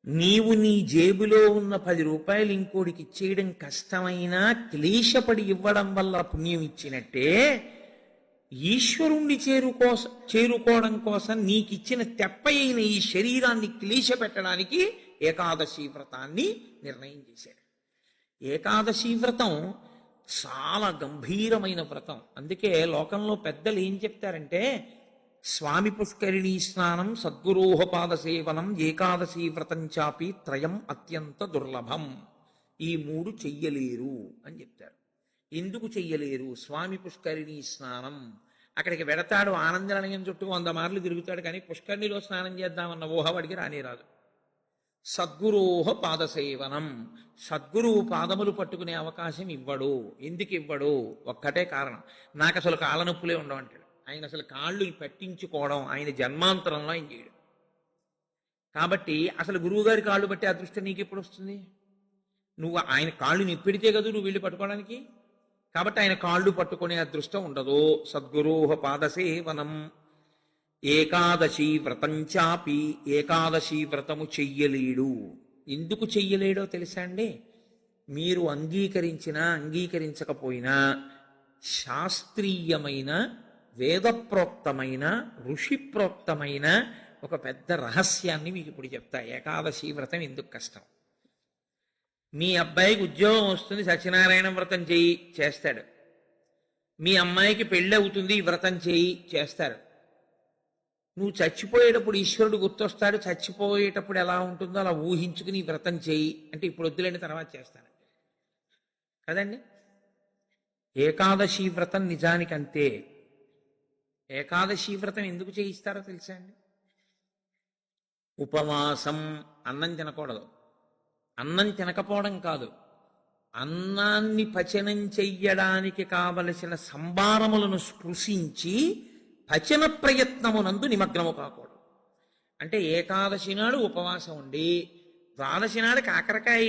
నీవు నీ జేబులో ఉన్న 10 రూపాయలు ఇంకోడికి ఇచ్చేయడం కష్టమైనా క్లేశపడి ఇవ్వడం వల్ల పుణ్యం ఇచ్చినట్టే, ఈశ్వరుణ్ణి చేరుకోవడం కోసం నీకిచ్చిన తెప్పయైన ఈ శరీరాన్ని క్లేశ పెట్టడానికి ఏకాదశి వ్రతాన్ని నిర్ణయం చేశాడు. ఏకాదశి వ్రతం చాలా గంభీరమైన వ్రతం. అందుకే లోకంలో పెద్దలు ఏం చెప్తారంటే, స్వామి పుష్కరిణీ స్నానం, సద్గురోహపాద సేవనం, ఏకాదశి వ్రతం చాపి త్రయం అత్యంత దుర్లభం. ఈ మూడు చెయ్యలేరు అని చెప్తారు. ఎందుకు చెయ్యలేరు? స్వామి పుష్కరిణీ స్నానం, అక్కడికి వెడతాడు, ఆనందనిలయం చుట్టూ 100 మార్లు తిరుగుతాడు, కానీ పుష్కరిణిలో స్నానం చేద్దామన్న ఊహ వాడికి రానేరాదు. సద్గురోహ పాదసేవనం, సద్గురువు పాదములు పట్టుకునే అవకాశం ఇవ్వడు. ఎందుకు ఇవ్వడు? ఒక్కటే కారణం, నాకు అసలు కాళ్ళ నొప్పులే ఉండవంటాడు. ఆయన అసలు కాళ్ళు పట్టించుకోవడం ఆయన జన్మాంతరంలో ఆయన చేయడు. కాబట్టి అసలు గురువుగారి కాళ్ళు పట్టే అదృష్టం నీకు ఎప్పుడు వస్తుంది? నువ్వు ఆయన కాళ్ళు నిప్పెడితే కదా నువ్వు వెళ్ళి పట్టుకోవడానికి. కాబట్టి ఆయన కాళ్ళు పట్టుకునే అదృష్టం ఉండదు. సద్గురోహ పాదసేవనం, ఏకాదశి వ్రతం చాపి, ఏకాదశి వ్రతము చెయ్యలేడు. ఎందుకు చెయ్యలేడో తెలుసా అండి? మీరు అంగీకరించినా అంగీకరించకపోయినా శాస్త్రీయమైన, వేదప్రోక్తమైన, ఋషిప్రోక్తమైన ఒక పెద్ద రహస్యాన్ని మీకు ఇప్పుడు చెప్తా. ఏకాదశి వ్రతం ఎందుకు కష్టం? మీ అబ్బాయికి ఉద్యోగం వస్తుంది, సత్యనారాయణ వ్రతం చేయి, చేస్తాడు. మీ అమ్మాయికి పెళ్ళి అవుతుంది, ఈ వ్రతం చేయి, చేస్తారు. నువ్వు చచ్చిపోయేటప్పుడు ఈశ్వరుడు గుర్తొస్తాడు, చచ్చిపోయేటప్పుడు ఎలా ఉంటుందో అలా ఊహించుకుని ఈ వ్రతం చేయి అంటే, ఇప్పుడు వద్దులేండి తర్వాత చేస్తాను కదండి. ఏకాదశి వ్రతం నిజానికంతే. ఏకాదశి వ్రతం ఎందుకు చేయిస్తారో తెలుసా అండి? ఉపవాసం, అన్నం తినకూడదు. అన్నం తినకపోవడం కాదు, అన్నాన్ని పచనం చెయ్యడానికి కావలసిన సంభారములను స్పృశించి పచన ప్రయత్నమునందు నిమగ్నము కాకూడదు. అంటే ఏకాదశి నాడు ఉపవాసం ఉండి ద్వాదశి నాడు కాకరకాయ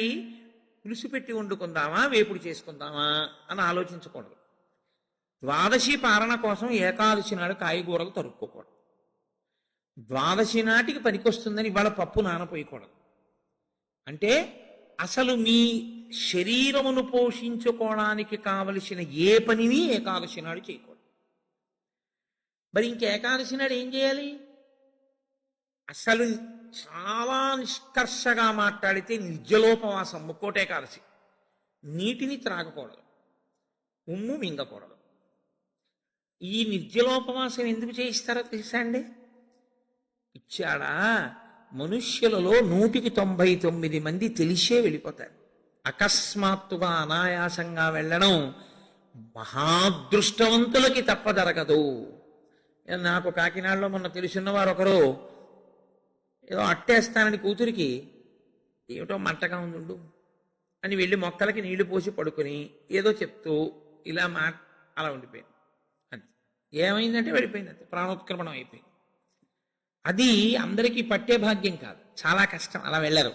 పులుసు పెట్టి వండుకుందామా, వేపుడు చేసుకుందామా అని ఆలోచించకూడదు. ద్వాదశి పారణ కోసం ఏకాదశి నాడు కాయగూరలు తరుక్కోకూడదు. ద్వాదశి నాటికి పనికొస్తుందని ఇవాళ పప్పు నానపోయకూడదు. అంటే అసలు మీ శరీరమును పోషించుకోవడానికి కావలసిన ఏ పనిని ఏకాదశి నాడు చేయకూడదు. మరి ఇంక ఏకాదశి నాడు ఏం చేయాలి? అసలు చాలా నిష్కర్షగా మాట్లాడితే నిర్జలోపవాసం, ముక్కోటి ఏకాదశి. నీటిని త్రాగకూడదు, ఉమ్ము మింగకూడదు. ఈ నిర్జలోపవాసం ఎందుకు చేయిస్తారో తెలుసా అండి? ఇచ్చాడా, మనుష్యులలో 199 మంది తెలిసే వెళ్ళిపోతారు. అకస్మాత్తుగా అనాయాసంగా వెళ్ళడం మహాదృష్టవంతులకి తప్ప జరగదు. నాకు కాకినాడలో మొన్న తెలుసున్నవారు ఒకరు ఏదో అట్టేస్తానని కూతురికి, ఏమిటో మంటగా ఉండు అని వెళ్ళి మొక్కలకి నీళ్లు పోసి పడుకుని ఏదో చెప్తూ ఇలా అలా ఉండిపోయింది. అంతే. ఏమైందంటే వెళ్ళిపోయింది, అంతే, ప్రాణోత్క్రమణం అయిపోయింది. అది అందరికీ పట్టే భాగ్యం కాదు, చాలా కష్టం, అలా వెళ్ళరు.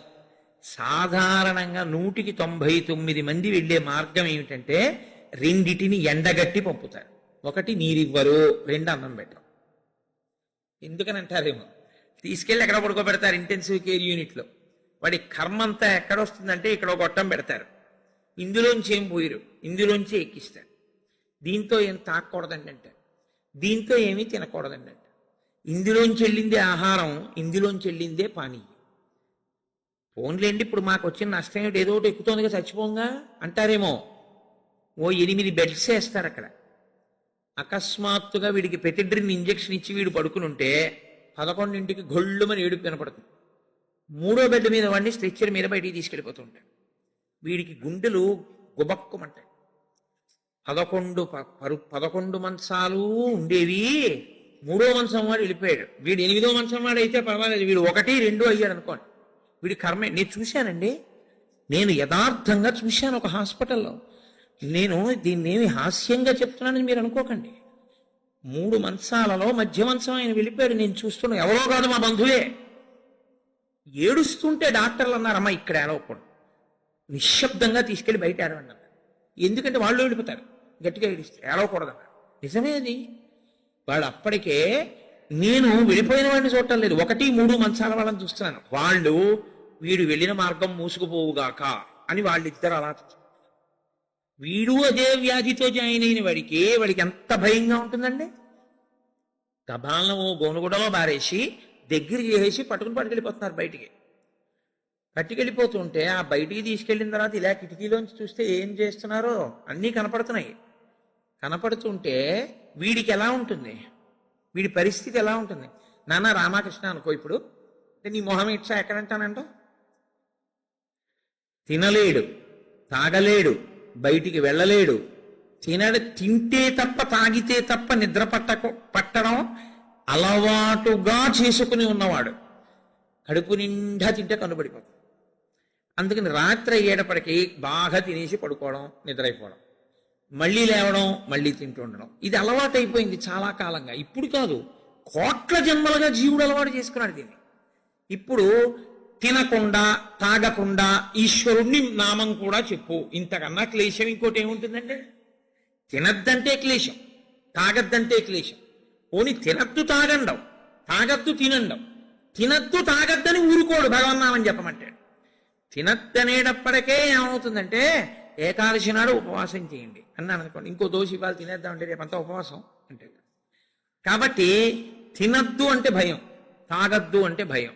సాధారణంగా 199 మంది వెళ్ళే మార్గం ఏమిటంటే, రెండిటిని ఎండగట్టి పంపుతారు. ఒకటి నీరివ్వరు, 2 అన్నం పెట్టరు. ఎందుకని అంటారేమో, తీసుకెళ్ళి ఎక్కడ పడుకోబెడతారు ఇంటెన్సివ్ కేర్ యూనిట్లో. వాడి కర్మ అంతా ఎక్కడొస్తుందంటే ఇక్కడ ఒక గొట్టం పెడతారు, ఇందులోంచి ఏం పోయిరు, ఇందులోంచి ఎక్కిస్తారు. దీంతో ఏం తాకూడదండి అంటారు, దీంతో ఏమీ తినకూడదండి అంటారు. ఇందులోంచి వెళ్ళిందే ఆహారం, ఇందులోంచి వెళ్ళిందే పానీయం. ఫోన్లేండి, ఇప్పుడు మాకు వచ్చిన నష్టం ఏమిటి, ఏదో ఒకటి ఎక్కుతోందిగా చచ్చిపోంగా అంటారేమో. ఓ 8 బెడ్స్ వేస్తారు అక్కడ. అకస్మాత్తుగా వీడికి పెటిడ్రిన్ ఇంజెక్షన్ ఇచ్చి వీడు పడుకుని ఉంటే 11ంటికి గొళ్ళుమని ఏడుపు కనపడుతుంది. 3వ బెడ్ మీద వాడిని స్ట్రెచ్చర్ మీద బయటికి తీసుకెళ్ళిపోతూ ఉంటాడు. వీడికి గుండెలు గుబక్కుమంటాయి. 11 మంచాలు ఉండేవి, 3వ మంచం వాడు వెళ్ళిపోయాడు. వీడు 8వ మంచం వాడు అయితే పర్వాలేదు, వీడు 1, 2 అయ్యాడు అనుకోండి. వీడి కర్మే. నేను చూశానండి, నేను యథార్థంగా చూశాను ఒక హాస్పిటల్లో. నేను దీన్నేమి హాస్యంగా చెప్తున్నానని మీరు అనుకోకండి. 3 మంచాలలో మధ్య మంచం ఆయన వెళ్ళిపోయాడు. నేను చూస్తున్నా, ఎవరో కాదు మా బంధువే. ఏడుస్తుంటే డాక్టర్లు అన్నారు, అమ్మ ఇక్కడ ఏడవకూడదు, నిశ్శబ్దంగా తీసుకెళ్లి బయట ఏడవన్నారు. ఎందుకంటే వాళ్ళు వెళ్ళిపోతారు, గట్టిగా ఏడిస్తే ఏడవకూడదన్నారు. నిజమే అది. వాడు అప్పటికే, నేను వెళ్ళిపోయిన వాడిని చూడటం లేదు, 1, 3 మంచాల వాళ్ళని చూస్తున్నాను. వాళ్ళు వీడు వెళ్ళిన మార్గం మూసుకుపోవుగాక అని వాళ్ళిద్దరు అలా. వీడు అదే వ్యాధితో జాయిన్ అయిన వాడికి ఎంత భయంగా ఉంటుందండి. గబాలను గోనుగుడలో బారేసి దగ్గర చేసి పట్టుకుని పట్టుకెళ్ళిపోతున్నారు బయటికి. పట్టుకెళ్ళిపోతుంటే ఆ బయటికి తీసుకెళ్ళిన తర్వాత ఇలా కిటికీలోంచి చూస్తే ఏం చేస్తున్నారో అన్నీ కనపడుతున్నాయి. కనపడుతుంటే వీడికి ఎలా ఉంటుంది, వీడి పరిస్థితి ఎలా ఉంటుంది? నాన్న రామకృష్ణ అనుకో, ఇప్పుడు అంటే నీ మొహం ఇట్లా ఎక్కడంటానంటో, తినలేడు, తాగలేడు, బయటికి వెళ్ళలేడు, తింటే తప్ప తాగితే తప్ప నిద్ర పట్టడం అలవాటుగా చేసుకుని ఉన్నవాడు కడుపు నిండా తింటే కనుబడిపోతుంది. అందుకని రాత్రి అయ్యేటప్పటికీ బాగా తినేసి పడుకోవడం, నిద్రైపోవడం, మళ్ళీ లేవడం, మళ్ళీ తింటూ ఉండడం, ఇది అలవాటైపోయింది చాలా కాలంగా. ఇప్పుడు కాదు, కోట్ల జన్మలుగా జీవుడు అలవాటు చేసుకున్నాడు దీన్ని. ఇప్పుడు తినకుండా తాగకుండా ఈశ్వరుణ్ణి నామం కూడా చెప్పు, ఇంతకన్నా క్లేశం ఇంకోటి ఏముంటుందండి? తినద్దంటే క్లేశం, తాగద్దంటే క్లేశం. పోని తినద్దు తాగండం, తాగద్దు తినండం, తినద్దు తాగద్దని ఊరుకోడు భగవన్నామని చెప్పమంటాడు. తినద్దనేటప్పటికే ఏమవుతుందంటే ఏకాదశి నాడు ఉపవాసం చేయండి అన్నాను అనుకోండి, ఇంకో దోషి ఇవాళ తినేద్దామంటే రేపంతా ఉపవాసం అంటే. కాబట్టి తినద్దు అంటే భయం, తాగద్దు అంటే భయం.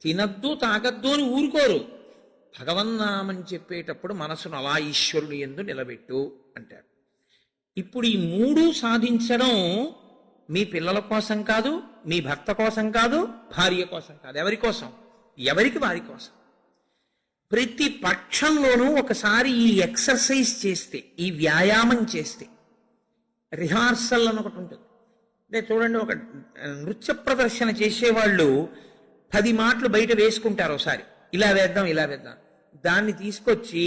తినద్దు తాగద్దు అని ఊరుకోరు. భగవన్నామని చెప్పేటప్పుడు మనసును అలా ఈశ్వరుడు యందు నిలబెట్టు అంటారు. ఇప్పుడు ఈ మూడు సాధించడం మీ పిల్లల కోసం కాదు, మీ భర్త కోసం కాదు, భార్య కోసం కాదు, ఎవరి కోసం? ఎవరికి వారి కోసం. ప్రతి పక్షంలోనూ ఒకసారి ఈ ఎక్సర్సైజ్ చేస్తే, ఈ వ్యాయామం చేస్తే, రిహార్సల్ అని ఒకటి ఉంటుంది. అంటే చూడండి, ఒక నృత్య ప్రదర్శన చేసేవాళ్ళు 10 మాటలు బయట వేసుకుంటారు. ఒకసారి ఇలా వేద్దాం, ఇలా వేద్దాం, దాన్ని తీసుకొచ్చి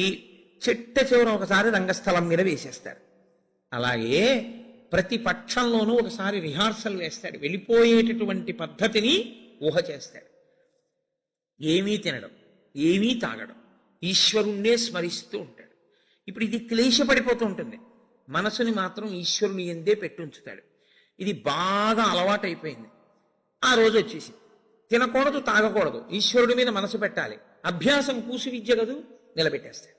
చివర ఒకసారి రంగస్థలం మీద వేసేస్తారు. అలాగే ప్రతి పక్షంలోనూ ఒకసారి రిహార్సల్ వేస్తాడు, వెళ్ళిపోయేటటువంటి పద్ధతిని ఊహ చేస్తాడు. ఏమీ తినడం, ఏమీ తాగడం, ఈశ్వరుణ్ణే స్మరిస్తూ ఉంటాడు. ఇప్పుడు ఇది క్లేశపడిపోతూ ఉంటుంది, మనసుని మాత్రం ఈశ్వరుని ఎందే పెట్టుంచుతాడు. ఇది బాగా అలవాటైపోయింది. ఆ రోజు వచ్చేసి తినకూడదు, తాగకూడదు, ఈశ్వరుడి మీద మనసు పెట్టాలి. అభ్యాసం కూసు విద్య కదూ, నిలబెట్టేస్తాడు.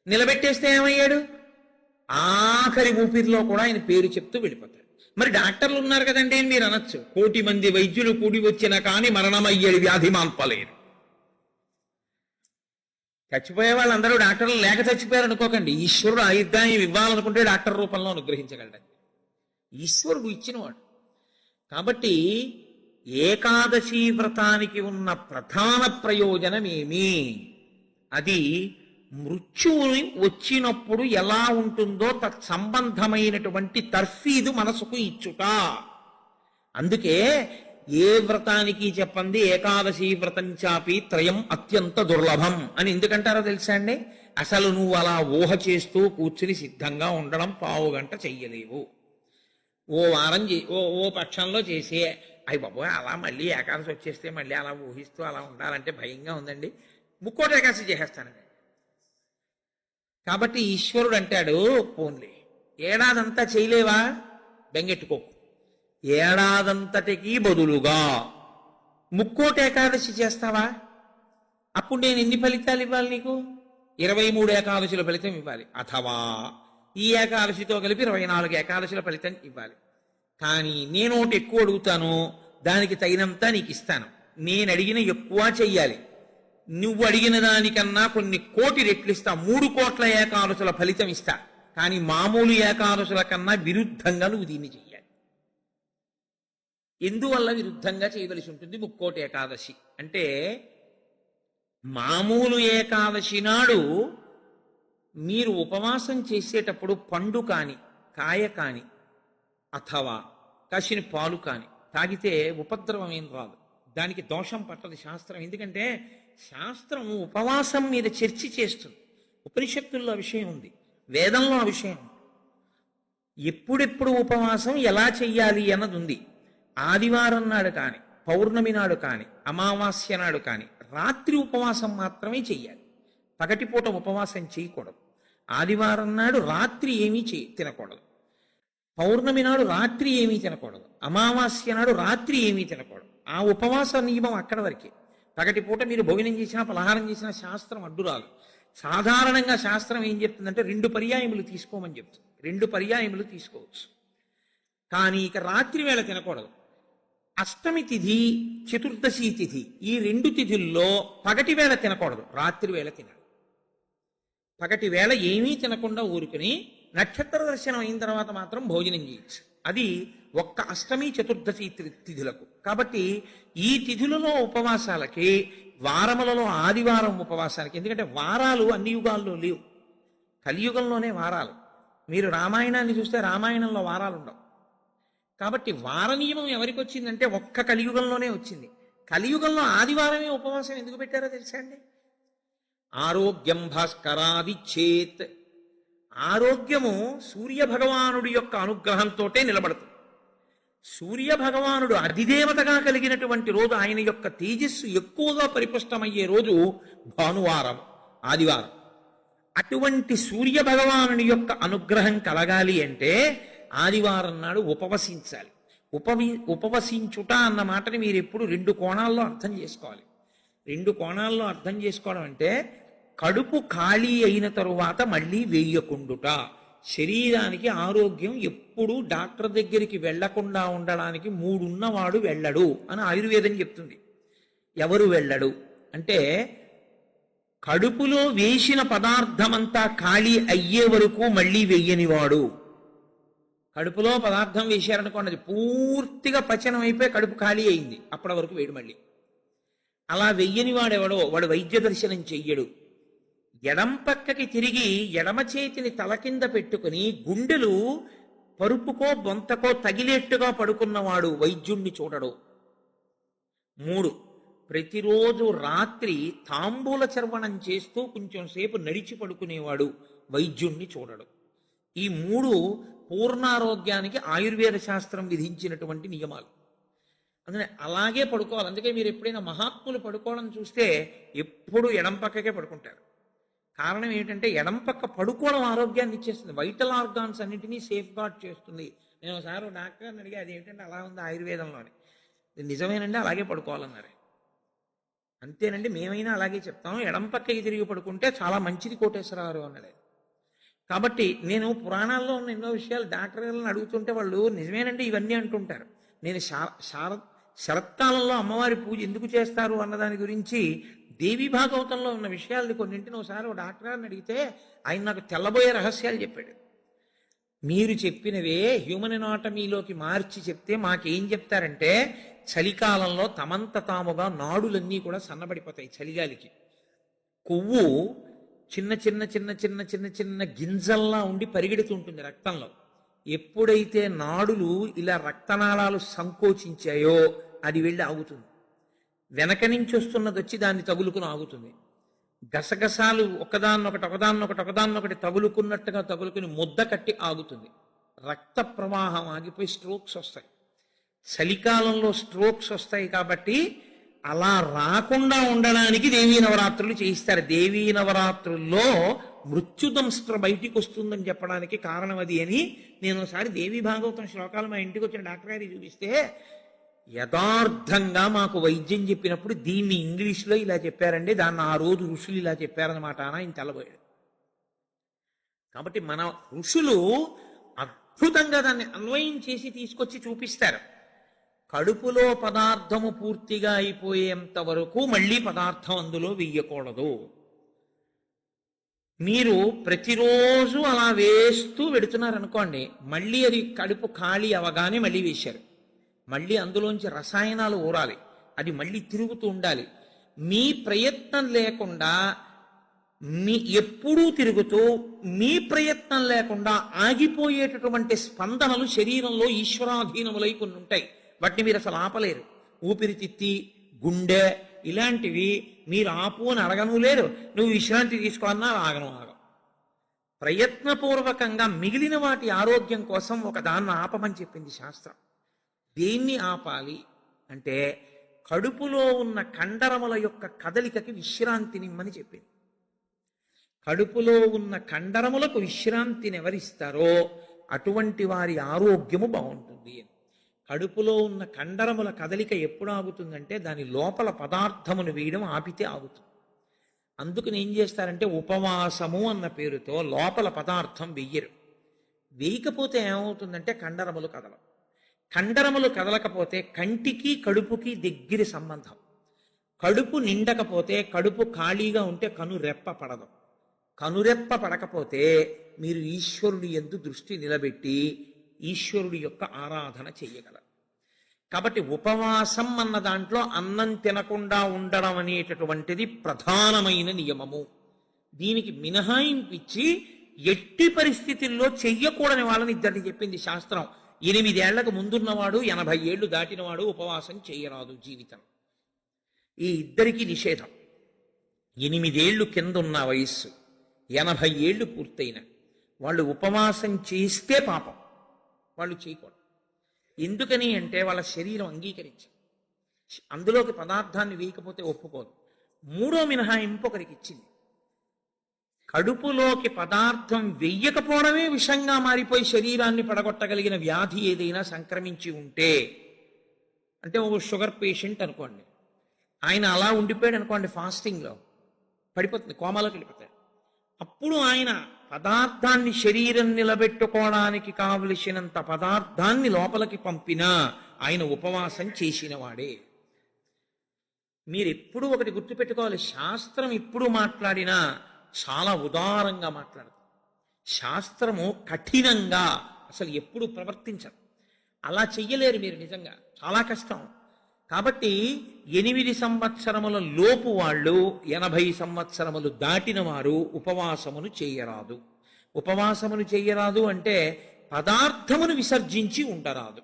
నిలబెట్టేస్తే ఏమయ్యాడు? ఆఖరి ఊపిరిలో కూడా ఆయన పేరు చెప్తూ వెళ్ళిపోతాడు. మరి డాక్టర్లు ఉన్నారు కదండి అని మీరు అనొచ్చు, 1,000,000 మంది వైద్యులు కూడి వచ్చినా కానీ మరణమయ్యేది వ్యాధి మాన్పలేరు. చచ్చిపోయే వాళ్ళందరూ డాక్టర్లు లేక చచ్చిపోయారు అనుకోకండి. ఈశ్వరుడు ఆయుర్దాయం ఇవ్వాలనుకుంటే డాక్టర్ రూపంలో అనుగ్రహించగలడు, ఈశ్వరుడు ఇచ్చినవాడు. కాబట్టి ఏకాదశి వ్రతానికి ఉన్న ప్రధాన ప్రయోజనమేమి? అది మృత్యువుని వచ్చినప్పుడు ఎలా ఉంటుందో తత్సంబంధమైనటువంటి తర్ఫీదు మనసుకు ఇచ్చుట. అందుకే ఏ వ్రతానికి చెప్పండి ఏకాదశి వ్రతం చాపి త్రయం అత్యంత దుర్లభం అని ఎందుకంటారో తెలుసా అండి? అసలు నువ్వు అలా ఊహ చేస్తూ కూర్చుని సిద్ధంగా ఉండడం 1/2 గంట చెయ్యలేవు. ఓ వారం ఓ పక్షంలో చేసి అయ్యి బాబోయ్ అలా మళ్ళీ ఏకాదశి వచ్చేస్తే మళ్ళీ అలా ఊహిస్తూ అలా ఉండాలంటే భయంగా ఉందండి, ముక్కోటి ఏకాదశి చేసేస్తానండి. కాబట్టి ఈశ్వరుడు అంటాడు, పోన్లే ఏడాదంతా చేయలేవా, బెంగెట్టుకోకు, ఏడాదంతటికి బదులుగా ముక్కోటి ఏకాదశి చేస్తావా, అప్పుడు నేను ఎన్ని ఫలితాలు ఇవ్వాలి నీకు? 23 ఏకాదశుల ఫలితం ఇవ్వాలి, అథవా ఈ ఏకాదశితో కలిపి 24 ఏకాదశుల ఫలితం ఇవ్వాలి. కానీ నేను ఒకటి ఎక్కువ అడుగుతాను, దానికి తగినంత నీకు ఇస్తాను. నేను అడిగిన ఎక్కువ చెయ్యాలి, నువ్వు అడిగిన దానికన్నా కొన్ని కోటి రెట్లు ఇస్తా, 3 కోట్ల ఏకాదశుల ఫలితం ఇస్తా. కానీ మామూలు ఏకాదశుల కన్నా విరుద్ధంగా నువ్వు దీన్ని చెయ్యాలి. ఎందువల్ల విరుద్ధంగా చేయవలసి ఉంటుంది ముక్కోటి ఏకాదశి అంటే? మామూలు ఏకాదశి నాడు మీరు ఉపవాసం చేసేటప్పుడు పండు కాని, కాయ కాని, అథవా కాసిన పాలు కాని తాగితే ఉపద్రవం ఏం రాదు, దానికి దోషం పట్టదు శాస్త్రం. ఎందుకంటే శాస్త్రం ఉపవాసం మీద చర్చ చేస్తుంది. ఉపనిషత్తుల్లో విషయం ఉంది, వేదంలో ఆ విషయం ఉంది. ఎప్పుడెప్పుడు ఉపవాసం ఎలా చెయ్యాలి అన్నది ఉంది. ఆదివారం నాడు కాని, పౌర్ణమి నాడు కాని, అమావాస్య నాడు కాని రాత్రి ఉపవాసం మాత్రమే చెయ్యాలి, పగటిపూట ఉపవాసం చేయకూడదు. ఆదివారం నాడు రాత్రి ఏమీ తినకూడదు, పౌర్ణమి నాడు రాత్రి ఏమీ తినకూడదు, అమావాస్య నాడు రాత్రి ఏమీ తినకూడదు. ఆ ఉపవాస నియమం అక్కడ వరకే. పగటిపూట మీరు భోజనం చేసినా పలహారం చేసినా శాస్త్రం అడ్డురాదు. సాధారణంగా శాస్త్రం ఏం చెప్తుందంటే 2 పర్యాయములు తీసుకోమని చెప్తుంది. 2 పర్యాయములు తీసుకోవచ్చు, కానీ ఇక రాత్రి వేళ తినకూడదు. అష్టమి తిథి, చతుర్దశి తిథి, ఈ రెండు తిథుల్లో పగటి వేళ తినకూడదు, రాత్రి వేళ తినాలి. పగటి వేళ ఏమీ తినకుండా ఊరుకుని నక్షత్ర దర్శనం అయిన తర్వాత మాత్రం భోజనం చేయొచ్చు. అది ఒక్క అష్టమి చతుర్దశి తిథులకు. కాబట్టి ఈ తిథులలో ఉపవాసాలకి, వారములలో ఆదివారం ఉపవాసాలకి, ఎందుకంటే వారాలు అన్ని యుగాల్లో లేవు, కలియుగంలోనే వారాలు. మీరు రామాయణాన్ని చూస్తే రామాయణంలో వారాలు ఉండవు. కాబట్టి వార నియమం ఎవరికి వచ్చిందంటే ఒక్క కలియుగంలోనే వచ్చింది. కలియుగంలో ఆదివారమే ఉపవాసం ఎందుకు పెట్టారో తెలుసా అండి? ఆరోగ్యం భాస్కరాది చేత్, ఆరోగ్యము సూర్య భగవానుడి యొక్క అనుగ్రహంతో నిలబడుతుంది. సూర్య భగవానుడు అధిదేవతగా కలిగినటువంటి రోజు, ఆయన యొక్క తేజస్సు ఎక్కువగా పరిపుష్టమయ్యే రోజు భానువారం, ఆదివారం. అటువంటి సూర్య భగవానుని యొక్క అనుగ్రహం కలగాలి అంటే ఆదివారం నాడు ఉపవసించాలి. ఉపవసించుట అన్న మాటని మీరు ఎప్పుడు రెండు కోణాల్లో అర్థం చేసుకోవాలి. రెండు కోణాల్లో అర్థం చేసుకోవడం అంటే, కడుపు ఖాళీ అయిన తరువాత మళ్ళీ వేయకుండుట. శరీరానికి ఆరోగ్యం ఎప్పుడు డాక్టర్ దగ్గరికి వెళ్లకుండా ఉండడానికి 3 ఉన్నవాడు వెళ్ళడు అని ఆయుర్వేదం చెప్తుంది. ఎవరు వెళ్ళడు అంటే, కడుపులో వేసిన పదార్థమంతా ఖాళీ అయ్యే వరకు మళ్ళీ వెయ్యనివాడు. కడుపులో పదార్థం వేశారనుకోండి, అది పూర్తిగా పచనం అయిపోయి కడుపు ఖాళీ అయింది, అప్పటి వరకు వేడు మళ్ళీ. అలా వెయ్యని వాడెవడో వాడు వైద్య దర్శనం చెయ్యడు. ఎడం పక్కకి తిరిగి ఎడమ చేతిని తల కింద పెట్టుకుని గుండెలు పరుపుకో బొంతకో తగిలేట్టుగా పడుకున్నవాడు వైద్యుణ్ణి చూడడు. 3, ప్రతిరోజు రాత్రి తాంబూల చర్వణం చేస్తూ కొంచెం సేపు నడిచి పడుకునేవాడు వైద్యుణ్ణి చూడడు. ఈ 3 పూర్ణారోగ్యానికి ఆయుర్వేద శాస్త్రం విధించినటువంటి నియమాలు. అందుకని అలాగే పడుకోవాలి. అందుకే మీరు ఎప్పుడైనా మహాత్ములు పడుకోవడం చూస్తే ఎప్పుడు ఎడం పక్కకే పడుకుంటారు. కారణం ఏంటంటే, ఎడం పక్క పడుకోవడం ఆరోగ్యాన్ని ఇచ్చేస్తుంది, వైటల్ ఆర్గాన్స్ అన్నింటినీ సేఫ్ గార్డ్ చేస్తుంది. నేను ఒకసారి డాక్టర్ని అడిగి, అది ఏంటంటే అలా ఉంది ఆయుర్వేదంలోని. నిజమేనండి, అలాగే పడుకోవాలన్నారు. అంతేనండి, మేమైనా అలాగే చెప్తాము, ఎడం పక్కకి తిరిగి పడుకుంటే చాలా మంచిది కోటేశ్వరరావు అన్నది. కాబట్టి నేను పురాణాల్లో ఉన్న ఎన్నో విషయాలు డాక్టర్లను అడుగుతుంటే వాళ్ళు నిజమేనండి ఇవన్నీ అంటుంటారు. నేను శరత్కాలంలో అమ్మవారి పూజ ఎందుకు చేస్తారు అన్నదాని గురించి దేవి భాగవతంలో ఉన్న విషయాలు కొన్నింటిని ఒకసారి ఓ డాక్టర్ గారిని అడిగితే ఆయన నాకు తెల్లబోయే రహస్యాలు చెప్పాడు. మీరు చెప్పినవే హ్యూమన్ ఎనాటమీలోకి మార్చి చెప్తే మాకేం చెప్తారంటే, చలికాలంలో తమంత తాముగా నాడులన్నీ కూడా సన్నబడిపోతాయి చలిగాలికి. కొవ్వు చిన్న చిన్న చిన్న చిన్న చిన్న చిన్న గింజల్లా ఉండి పరిగెడుతుంటుంది రక్తంలో. ఎప్పుడైతే నాడులు ఇలా రక్తనాళాలు సంకోచించాయో అది వెళ్ళి ఆగుతుంది. వెనక నుంచి వస్తున్నది వచ్చి దాన్ని తగులుకుని ఆగుతుంది. గసగసాలు ఒకదాన్నొకటి తగులుకున్నట్టుగా తగులుకుని ముద్ద కట్టి ఆగుతుంది. రక్త ప్రవాహం ఆగిపోయి స్ట్రోక్స్ వస్తాయి. చలికాలంలో స్ట్రోక్స్ వస్తాయి కాబట్టి అలా రాకుండా ఉండడానికి దేవీ నవరాత్రులు చేయిస్తారు. దేవీ నవరాత్రుల్లో మృత్యుదంస్ట్ర బయటికి వస్తుందని చెప్పడానికి కారణం అది అని నేను ఒకసారి దేవీ భాగవతం శ్లోకాలు మా ఇంటికి వచ్చిన డాక్టర్ గారికి చూపిస్తే, యథార్థంగా మాకు వైద్యం చెప్పినప్పుడు దీన్ని ఇంగ్లీష్లో ఇలా చెప్పారండి, దాన్ని ఆ రోజు ఋషులు ఇలా చెప్పారనమాట అని ఆయన తెల్లబోయాడు. కాబట్టి మన ఋషులు అద్భుతంగా దాన్ని అన్వయం చేసి తీసుకొచ్చి చూపిస్తారు. కడుపులో పదార్థము పూర్తిగా అయిపోయేంత వరకు మళ్ళీ పదార్థం అందులో వెయ్యకూడదు. మీరు ప్రతిరోజు అలా వేస్తూ పెడుతున్నారనుకోండి, మళ్ళీ అది కడుపు ఖాళీ అవగానే మళ్ళీ వేశారు. మళ్ళీ అందులోంచి రసాయనాలు ఊరాలి, అది మళ్ళీ తిరుగుతూ ఉండాలి. మీ ప్రయత్నం లేకుండా ఎప్పుడూ తిరుగుతూ మీ ప్రయత్నం లేకుండా ఆగిపోయేటటువంటి స్పందనలు శరీరంలో ఈశ్వరాధీనములై కొన్ని ఉంటాయి. వాటిని మీరు అసలు ఆపలేరు. ఊపిరితిత్తి, గుండె ఇలాంటివి మీరు ఆపు అని అడగను లేరు. నువ్వు విశ్రాంతి తీసుకోవాలన్నా ఆగను. ప్రయత్నపూర్వకంగా మిగిలిన వాటి ఆరోగ్యం కోసం ఒక దాన్ని ఆపమని చెప్పింది శాస్త్రం. దేన్ని ఆపాలి అంటే, కడుపులో ఉన్న కండరముల యొక్క కదలికకి విశ్రాంతినిమ్మని చెప్పింది. కడుపులో ఉన్న కండరములకు విశ్రాంతిని ఎవరిస్తారో అటువంటి వారి ఆరోగ్యము బాగుంటుంది. కడుపులో ఉన్న కండరముల కదలిక ఎప్పుడు ఆగుతుందంటే, దాని లోపల పదార్థమును వేయడం ఆపితే ఆగుతుంది. అందుకని ఏం చేస్తారంటే, ఉపవాసము అన్న పేరుతో లోపల పదార్థం వెయ్యరు. వేయకపోతే ఏమవుతుందంటే కండరములు కదలవు. కండరములు కదలకపోతే కంటికి కడుపుకి దగ్గర సంబంధం. కడుపు నిండకపోతే, కడుపు ఖాళీగా ఉంటే కనురెప్ప పడదు. కనురెప్ప పడకపోతే మీరు ఈశ్వరుడి యందు దృష్టి నిలబెట్టి ఈశ్వరుడి యొక్క ఆరాధన చెయ్యగలరు. కాబట్టి ఉపవాసం అన్న దాంట్లో అన్నం తినకుండా ఉండడం అనేటటువంటిది ప్రధానమైన నియమము. దీనికి మినహాయింపిచ్చి ఎట్టి పరిస్థితుల్లో చెయ్యకూడని వాళ్ళని ఇద్దరిని చెప్పింది శాస్త్రం. 8 ఏళ్లకు ముందున్నవాడు, 80 ఏళ్లు దాటినవాడు ఉపవాసం చేయరాదు జీవితం. ఈ ఇద్దరికీ నిషేధం. 8 ఏళ్లు కింద ఉన్న వయస్సు, 80 ఏళ్లు పూర్తయిన వాళ్ళు ఉపవాసం చేస్తే పాపం, వాళ్ళు చేయకూడదు. ఎందుకని అంటే వాళ్ళ శరీరం అంగీకరించి అందులోకి పదార్థాన్ని వేయకపోతే ఒప్పుకోదు. 3వ మినహాయింపు ఒకరికి ఇచ్చింది. కడుపులోకి పదార్థం వెయ్యకపోవడమే విషంగా మారిపోయి శరీరాన్ని పడగొట్టగలిగిన వ్యాధి ఏదైనా సంక్రమించి ఉంటే, అంటే ఒక షుగర్ పేషెంట్ అనుకోండి, ఆయన అలా ఉండిపోయాడు అనుకోండి, ఫాస్టింగ్లో పడిపోతుంది, కోమాలోకి వెళ్ళిపోతాడు. అప్పుడు ఆయన పదార్థాన్ని శరీరం నిలబెట్టుకోవడానికి కావలసినంత పదార్థాన్ని లోపలికి పంపినా ఆయన ఉపవాసం చేసిన వాడే. మీరెప్పుడు ఒకటి గుర్తుపెట్టుకోవాలి, శాస్త్రం ఇప్పుడు మాట్లాడినా చాలా ఉదారంగా మాట్లాడదు. శాస్త్రము కఠినంగా అసలు ఎప్పుడు ప్రవర్తించదు. అలా చెయ్యలేరు మీరు, నిజంగా చాలా కష్టం. కాబట్టి 8 సంవత్సరముల లోపు వాళ్ళు, 80 సంవత్సరములు దాటిన వారు ఉపవాసమును చేయరాదు. ఉపవాసమును చేయరాదు అంటే పదార్థమును విసర్జించి ఉండరాదు.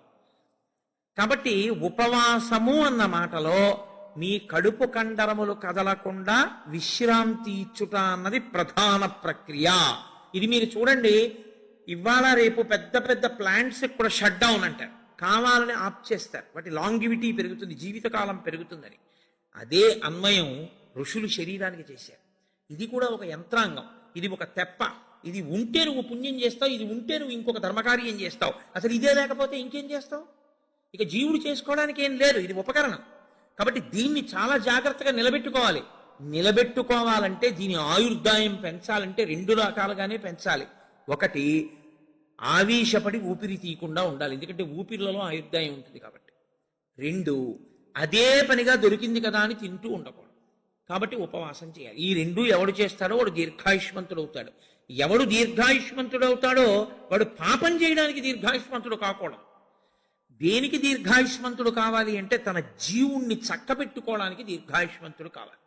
కాబట్టి ఉపవాసము అన్న మాటలో మీ కడుపు కండరములు కదలకుండా విశ్రాంతి ఇచ్చుట అన్నది ప్రధాన ప్రక్రియ. ఇది మీరు చూడండి, ఇవాళ రేపు పెద్ద పెద్ద ప్లాంట్స్ కూడా షట్ డౌన్ అంటారు, కావాలని ఆప్ చేస్తారు. వాటి లాంగివిటీ పెరుగుతుంది, జీవితకాలం పెరుగుతుందని. అదే అన్వయం ఋషులు శరీరానికి చేశారు. ఇది కూడా ఒక యంత్రాంగం, ఇది ఒక తెప్ప. ఇది ఉంటే నువ్వు పుణ్యం చేస్తావు, ఇది ఉంటే నువ్వు ఇంకొక ధర్మకార్యం చేస్తావు. అసలు ఇదే లేకపోతే ఇంకేం చేస్తావు? ఇక జీవుడు చేసుకోవడానికి ఏం లేదు, ఇది ఉపకరణం. కాబట్టి దీన్ని చాలా జాగ్రత్తగా నిలబెట్టుకోవాలి. నిలబెట్టుకోవాలంటే దీని ఆయుర్దాయం పెంచాలంటే 2 రకాలుగానే పెంచాలి. ఒకటి, ఆవేశపడి ఊపిరి తీయకుండా ఉండాలి, ఎందుకంటే ఊపిరిలలో ఆయుర్దాయం ఉంటుంది కాబట్టి. 2, అదే పనిగా దొరికింది కదా అని తింటూ ఉండకూడదు. కాబట్టి ఉపవాసం చేయాలి. ఈ 2 ఎవడు చేస్తాడో వాడు దీర్ఘాయుష్మంతుడు అవుతాడు. ఎవడు దీర్ఘాయుష్మంతుడు అవుతాడో వాడు పాపం చేయడానికి దీర్ఘాయుష్మంతుడు కాకూడదు. దేనికి దీర్ఘాయుష్మంతుడు కావాలి అంటే తన జీవుణ్ణి చక్కబెట్టుకోవడానికి దీర్ఘాయుష్మంతుడు కావాలి.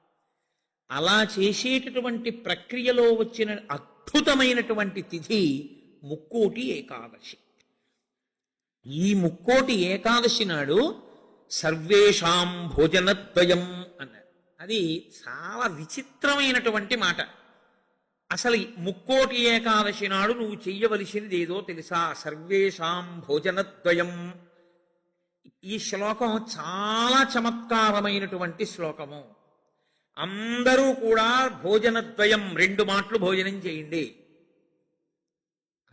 అలా చేసేటటువంటి ప్రక్రియలో వచ్చిన అద్భుతమైనటువంటి తిథి ముక్కోటి ఏకాదశి. ఈ ముక్కోటి ఏకాదశి నాడు సర్వేషాం భోజనద్వయం అన్నారు. అది చాలా విచిత్రమైనటువంటి మాట. అసలు ముక్కోటి ఏకాదశి నాడు నువ్వు చెయ్యవలసినది ఏదో తెలుసా? సర్వేషాం భోజనద్వయం. ఈ శ్లోకం చాలా చమత్కారమైనటువంటి శ్లోకము. అందరూ కూడా భోజనద్వయం, 2 మాటలు భోజనం చేయండి.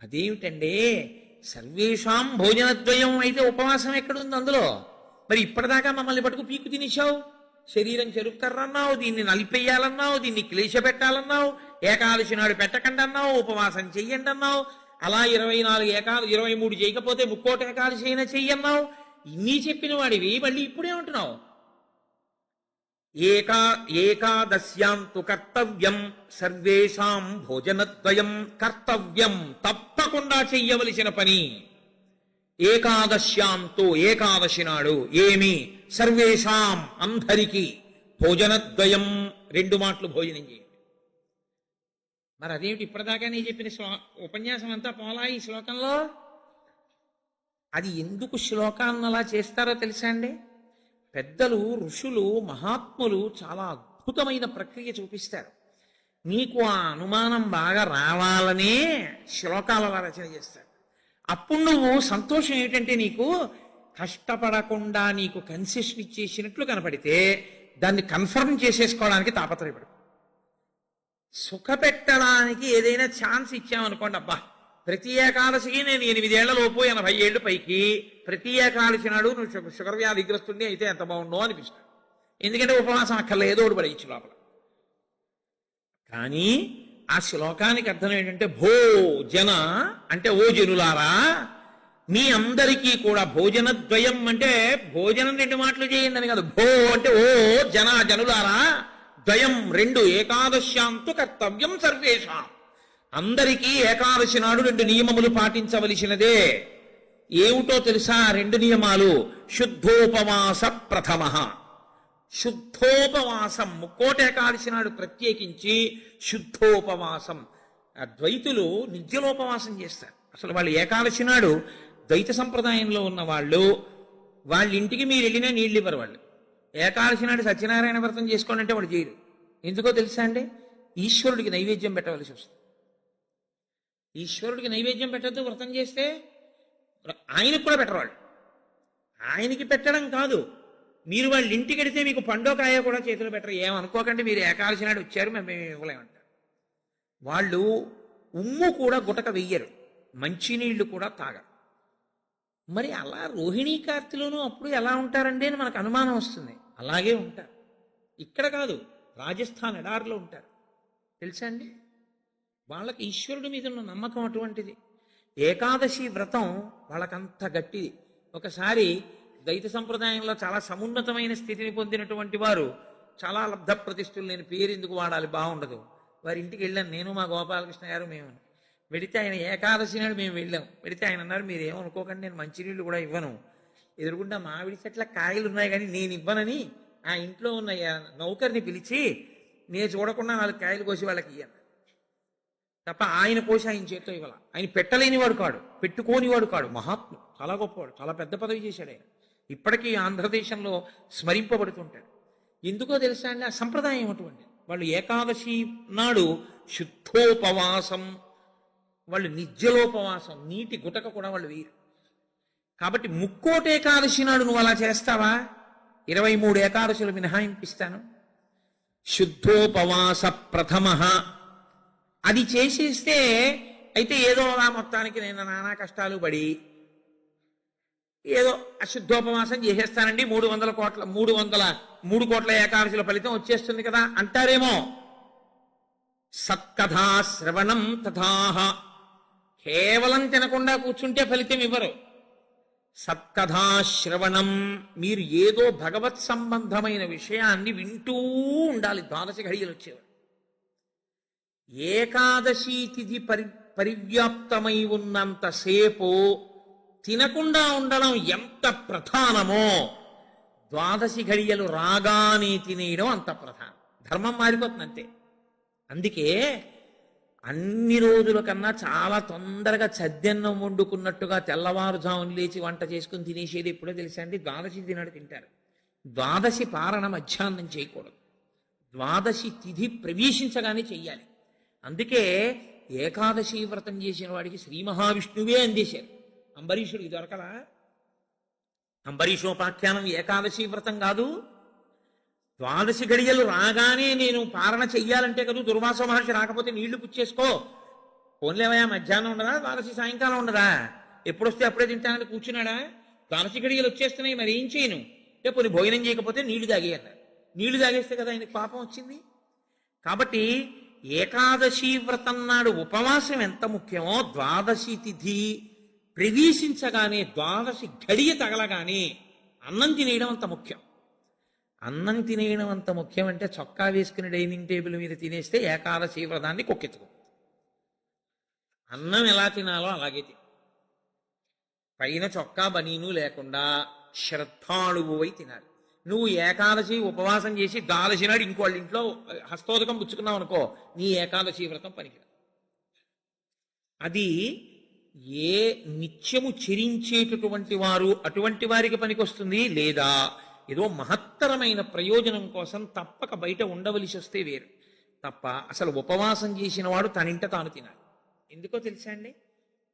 అదేమిటండి, సర్వేషాం భోజనద్వయం అయితే ఉపవాసం ఎక్కడుంది అందులో? మరి ఇప్పటిదాకా మమ్మల్ని పట్టుకు పీకు తినేశావు, శరీరం చెరుక్కర్రన్నావు, దీన్ని నలిపేయాలన్నావు, దీన్ని క్లేశ పెట్టాలన్నావు, ఏకాదశి నాడు పెట్టకండి అన్నావు, ఉపవాసం చెయ్యండి అన్నావు, అలా 24 23 చేయకపోతే ముక్కోటి ఏకాదశి అయినా చెయ్యన్నావు. ఇన్ని చెప్పిన వాడివి మళ్ళీ ఇప్పుడేమంటున్నావు? ఏకాదశ్యాంతు కర్తవ్యం సర్వేషాం భోజనద్వయం. కర్తవ్యం, తప్పకుండా చెయ్యవలసిన పని. ఏకాదశ్యాంతో, ఏకాదశి నాడు ఏమి? సర్వేషాం, అందరికీ. భోజనద్వయం, 2 మాటలు భోజనం చేయండి. మరి అదేమిటి ఇప్పటిదాకా నేను చెప్పిన ఉపన్యాసం అంతా పోలా ఈ శ్లోకంలో? అది ఎందుకు శ్లోకాన్ని అలా చేస్తారో తెలుసా అండి? పెద్దలు, ఋషులు, మహాత్ములు చాలా అద్భుతమైన ప్రక్రియ చూపిస్తారు. నీకు ఆ అనుమానం బాగా రావాలనే శ్లోకాల రచన చేస్తారు. అప్పుడు నువ్వు సంతోషం ఏమిటంటే నీకు కష్టపడకుండా నీకు కన్సెషన్ ఇచ్చేసినట్లు కనపడితే దాన్ని కన్ఫర్మ్ చేసేసుకోవడానికి తాపత్రయపడు. సుఖపెట్టడానికి ఏదైనా ఛాన్స్ ఇచ్చామనుకోండి, అబ్బా ప్రతి ఏకాదశికి నేను 8 ఏళ్ల లోపు 80 ఏళ్ళు పైకి ప్రతి ఏకాదశి నాడు నువ్వు షుగర్ వ్యాధిగ్రస్తుని అయితే ఎంత బాగుండో అనిపిస్తుంది. ఎందుకంటే ఉపవాసం అక్కర్లేదు, ఓడి పడేయచ్చు లోపల. కానీ ఆ శ్లోకానికి అర్థం ఏంటంటే భో జన అంటే ఓ జనులారా, మీ అందరికీ కూడా భోజనద్వయం అంటే భోజనం 2 మాటలు చేయండి అని కాదు. భో అంటే ఓ జనులారా, ద్వయం 2, ఏకాదశ్యాంతు కర్తవ్యం సర్వేషాం. అందరికీ ఏకాదశి నాడు 2 నియమములు పాటించవలసినదే. ఏమిటో తెలుసా 2 నియమాలు? శుద్ధోపవాస ప్రథమ. శుద్ధోపవాసం, ముక్కోటి ఏకాదశి నాడు ప్రత్యేకించి శుద్ధోపవాసం. ద్వైతులు నిత్యలోపవాసం చేస్తారు. అసలు వాళ్ళు ఏకాదశి నాడు ద్వైత సంప్రదాయంలో ఉన్న వాళ్ళు, వాళ్ళ ఇంటికి మీరు వెళ్ళినా నీళ్ళు ఇవ్వరు. వాళ్ళు ఏకాదశి నాడు సత్యనారాయణ వ్రతం చేసుకోండి అంటే వాళ్ళు చేయరు. ఎందుకో తెలుసా అండి? ఈశ్వరుడికి నైవేద్యం పెట్టవలసి వస్తుంది. ఈశ్వరుడికి నైవేద్యం పెట్టద్దు వ్రతం చేస్తే, ఆయనకు కూడా పెట్టరు వాళ్ళు. ఆయనకి పెట్టడం కాదు, మీరు వాళ్ళ ఇంటికి వెడితే మీకు పండోకాయ కూడా చేతిలో పెట్టరు. ఏమనుకోకండి, మీరు ఏకాదశి నాడు వచ్చారు మేము ఇవ్వలేమంటారు. వాళ్ళు ఉమ్ము కూడా గుటక వెయ్యరు, మంచినీళ్లు కూడా తాగరు. మరి అలా రోహిణీ కార్తెలోనూ అప్పుడు ఎలా ఉంటారండి అని మనకు అనుమానం వస్తుంది. అలాగే ఉంటారు. ఇక్కడ కాదు, రాజస్థాన్ ఎడారిలో ఉంటారు. తెలుసా అండి? వాళ్ళకి ఈశ్వరుడి మీద ఉన్న నమ్మకం అటువంటిది. ఏకాదశి వ్రతం వాళ్ళకంత గట్టిది. ఒకసారి ద్వైత సంప్రదాయంలో చాలా సమున్నతమైన స్థితిని పొందినటువంటి వారు, చాలా లబ్ధ ప్రతిష్ఠులు, నేను పేరు ఎందుకు వాడాలి, బాగుండదు, వారి ఇంటికి వెళ్ళాను నేను, మా గోపాలకృష్ణ గారు, మేము. వెడితే ఆయన ఏకాదశి నాడు మేము వెళ్ళాం. వెడితే ఆయన అన్నారు, మీరు ఏమనుకోకండి, నేను మంచినీళ్ళు కూడా ఇవ్వను, ఎదురుగుండా మామిడి చెట్ల కాయలు ఉన్నాయి కానీ నేను ఇవ్వనని ఆ ఇంట్లో ఉన్న నౌకర్ని పిలిచి నేను చూడకుండా 4 కాయలు కోసి వాళ్ళకి ఇయ్యాను తప్ప ఆయన కోసి ఆయన చేతితో ఇవ్వాల. ఆయన పెట్టలేనివాడు కాడు, పెట్టుకోనివాడు కాడు, మహాత్ముడు, చాలా గొప్పవాడు, చాలా పెద్ద పదవి చేశాడు ఆయన. ఇప్పటికీ ఆంధ్రదేశంలో స్మరింపబడుతుంటాడు. ఎందుకో తెలుసా అండి? ఆ సంప్రదాయం అటువంటి. వాళ్ళు ఏకాదశి నాడు శుద్ధోపవాసం, వాళ్ళు నిత్యలోపవాసం, నీటి గుటక కూడా వాళ్ళు వేయరు. కాబట్టి ముక్కోటి ఏకాదశి నాడు నువ్వు అలా చేస్తావా? 23 ఏకాదశులు మినహాయింపిస్తాను. శుద్ధోపవాస ప్రథమ అది చేసేస్తే అయితే ఏదో అలా మొత్తానికి నేను నానా కష్టాలు పడి ఏదో అశుద్ధోపవాసం చేసేస్తానండి, 3 కోట్ల ఏకాదశుల ఫలితం వచ్చేస్తుంది కదా అంటారేమో. సత్కథా శ్రవణం తథాహ. కేవలం తినకుండా కూర్చుంటే ఫలితం ఇవ్వరు. సత్కథా శ్రవణం, మీరు ఏదో భగవత్ సంబంధమైన విషయాన్ని వింటూ ఉండాలి. 12 ఘడియలు వచ్చేవారు. ఏకాదశి తిథి పరివ్యాప్తమై ఉన్నంతసేపు తినకుండా ఉండడం ఎంత ప్రధానమో 12 ఘడియలు రాగానే తినేయడం అంత ప్రధానం. ధర్మం మారిపోతుంది అంతే. అందుకే అన్ని రోజుల కన్నా చాలా తొందరగా చద్దన్నం వండుకున్నట్టుగా తెల్లవారుజామున లేచి వంట చేసుకుని తినేసేది ఎప్పుడో తెలుసా అండి? 12 తినాడు తింటారు. 12 పారణ మధ్యాహ్నం చేయకూడదు. 12 తిథి ప్రవేశించగానే చెయ్యాలి. అందుకే ఏకాదశి వ్రతం చేసిన వాడికి శ్రీ మహావిష్ణువే అందేశారు. అంబరీషుడికి దొరకలా? అంబరీషోపాఖ్యానం ఏకాదశి వ్రతం కాదు. 12 ఘడియలు రాగానే నేను పారణ చెయ్యాలంటే కదా, దుర్వాస మహర్షి రాకపోతే నీళ్లు పుచ్చేసుకో, పోన్లేవయా మధ్యాహ్నం ఉండదా, 12 సాయంకాలం ఉండదా, ఎప్పుడొస్తే అప్పుడే తింటానని కూర్చున్నాడా? 12 ఘడియలు వచ్చేస్తున్నాయి, మరి ఏం చేయను? పోనీ భోజనం చేయకపోతే నీళ్లు తాగే అన్నారు. నీళ్లు తాగేస్తే కదా ఆయనకు పాపం వచ్చింది. కాబట్టి ఏకాదశి వ్రతం నాడు ఉపవాసం ఎంత ముఖ్యమో 12 తిథి ప్రవేశించగానే 12 ఘడియ తగలగానే అన్నం తినేయడం అంత ముఖ్యం. అన్నం తినేయడం అంత ముఖ్యం అంటే చొక్కా వేసుకుని డైనింగ్ టేబుల్ మీద తినేస్తే ఏకాదశి వ్రతాన్ని కొక్కెత్తుకో. అన్నం ఎలా తినాలో అలాగే తిను. పైన చొక్కా బనీను లేకుండా శ్రద్ధాళువువై తినాలి. నువ్వు ఏకాదశి ఉపవాసం చేసి 12 నాడు ఇంకోళ్ళ ఇంట్లో హస్తోదకం పుచ్చుకున్నావు అనుకో, నీ ఏకాదశి వ్రతం పనికిరా. అది ఏ నిత్యము చెరించేటటువంటి వారు అటువంటి వారికి పనికొస్తుంది, లేదా ఏదో మహత్తరమైన ప్రయోజనం కోసం తప్పక బయట ఉండవలసి వస్తే వేరు. తప్ప అసలు ఉపవాసం చేసిన వాడు తనింట తాను తినాలి. ఎందుకో తెలుసా అండి?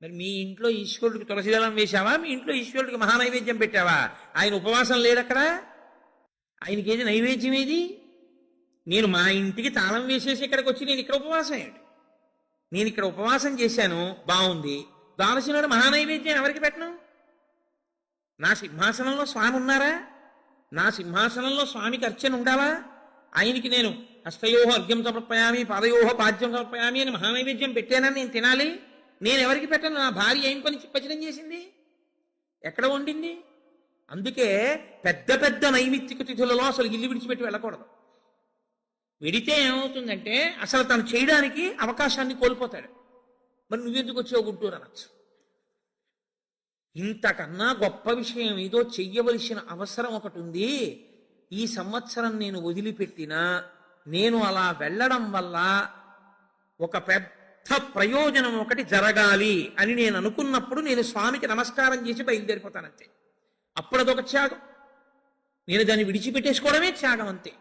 మరి మీ ఇంట్లో ఈశ్వరుడికి తులసిదళం వేశావా? మీ ఇంట్లో ఈశ్వరుడికి మహానైవేద్యం పెట్టావా? ఆయన ఉపవాసం లేదక్కడ. ఆయనకి ఏది నైవేద్యం ఏది? నేను మా ఇంటికి తాళం వేసేసి ఇక్కడికి వచ్చి నేను ఇక్కడ ఉపవాసం ఏంటి? నేను ఇక్కడ ఉపవాసం చేశాను, బాగుంది. 12 నాడు మహానైవేద్యం ఎవరికి పెట్టను? నా సింహాసనంలో స్వామి ఉన్నారా? నా సింహాసనంలో స్వామికి అర్చన ఉండాలా? ఆయనకి నేను హస్తయోహ అర్ఘ్యం సమర్పయామి, పాదయోహ పాద్యం సమర్పయామి అని మహానైవేద్యం పెట్టానని నేను తినాలి. నేను ఎవరికి పెట్టను? నా భార్య ఏం పని పచనం చేసింది? ఎక్కడ వండింది? అందుకే పెద్ద పెద్ద నైమిత్తిక తిథులలో అసలు ఇల్లు విడిచిపెట్టి వెళ్ళకూడదు. వెడితే ఏమవుతుందంటే అసలు తను చేయడానికి అవకాశాన్ని కోల్పోతాడు. మరి నువ్వెందుకు వచ్చావు గుంటూరు అనొచ్చు. ఇంతకన్నా గొప్ప విషయం ఏదో చెయ్యవలసిన అవసరం ఒకటి ఉంది. ఈ సంవత్సరం నేను వదిలిపెట్టినా నేను అలా వెళ్ళడం వల్ల ఒక పెద్ద ప్రయోజనం ఒకటి జరగాలి అని నేను అనుకున్నప్పుడు నేను స్వామికి నమస్కారం చేసి బయలుదేరిపోతానంతే. అప్పుడు అదొక త్యాగం. నేను దాన్ని విడిచిపెట్టేసుకోవడమే త్యాగం అంతే.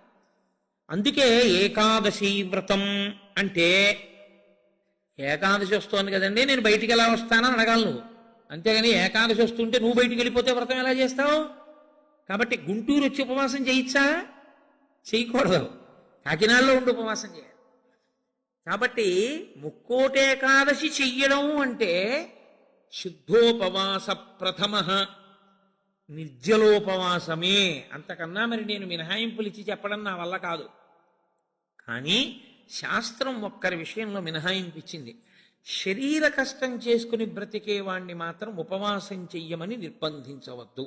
అందుకే ఏకాదశి వ్రతం అంటే, ఏకాదశి వస్తోంది కదండి నేను బయటికి ఎలా వస్తానని అడగాలి నువ్వు. అంతేగాని ఏకాదశి వస్తుంటే నువ్వు బయటికి వెళ్ళిపోతే వ్రతం ఎలా చేస్తావు? కాబట్టి గుంటూరు వచ్చి ఉపవాసం చేయొచ్చా? చేయకూడదు. కాకినాడలో ఉండి ఉపవాసం చేయాలి. కాబట్టి ముక్కోటి ఏకాదశి చెయ్యడం అంటే శుద్ధోపవాస ప్రథమ నిర్జలోపవాసమే. అంతకన్నా మరి నేను మినహాయింపులు ఇచ్చి చెప్పడం నా వల్ల కాదు. కానీ శాస్త్రం ఒక్కరి విషయంలో మినహాయింపు ఇచ్చింది. శరీర కష్టం చేసుకుని బ్రతికే వాణ్ణి మాత్రం ఉపవాసం చెయ్యమని నిర్బంధించవద్దు.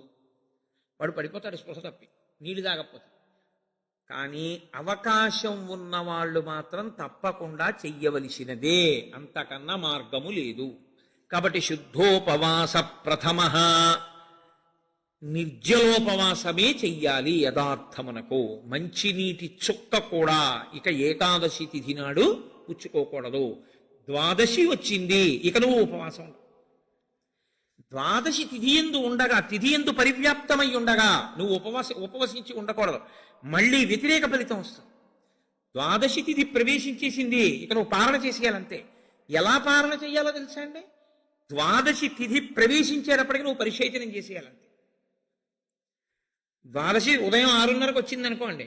వాడు పడిపోతాడు స్పృహ తప్పి, నీళ్లు తాగకపోతే. కానీ అవకాశం ఉన్నవాళ్ళు మాత్రం తప్పకుండా చెయ్యవలసినదే, అంతకన్నా మార్గము లేదు. కాబట్టి శుద్ధోపవాస ప్రథమ నిర్జలోపవాసమే చెయ్యాలి. యథార్థమునకు మంచినీటి చుక్క కూడా ఇక ఏకాదశి తిథి నాడు పుచ్చుకోకూడదు. ద్వాదశి వచ్చింది ఇక నువ్వు ఉపవాసం ఉండు. ద్వాదశి తిథియందు ఉండగా, తిథియందు పరివ్యాప్తమై ఉండగా నువ్వు ఉపవసించి ఉండకూడదు. మళ్ళీ వ్యతిరేక ఫలితం వస్తుంది. ద్వాదశి తిథి ప్రవేశించేసింది ఇక నువ్వు పాలన చేసేయాలంతే. ఎలా పాలన చేయాలో తెలుసా అండి? ద్వాదశి తిథి ప్రవేశించేటప్పటికి నువ్వు పరిశేచనం చేసేయాలంతే. ద్వాదశి ఉదయం 6:30కు వచ్చింది అనుకోండి,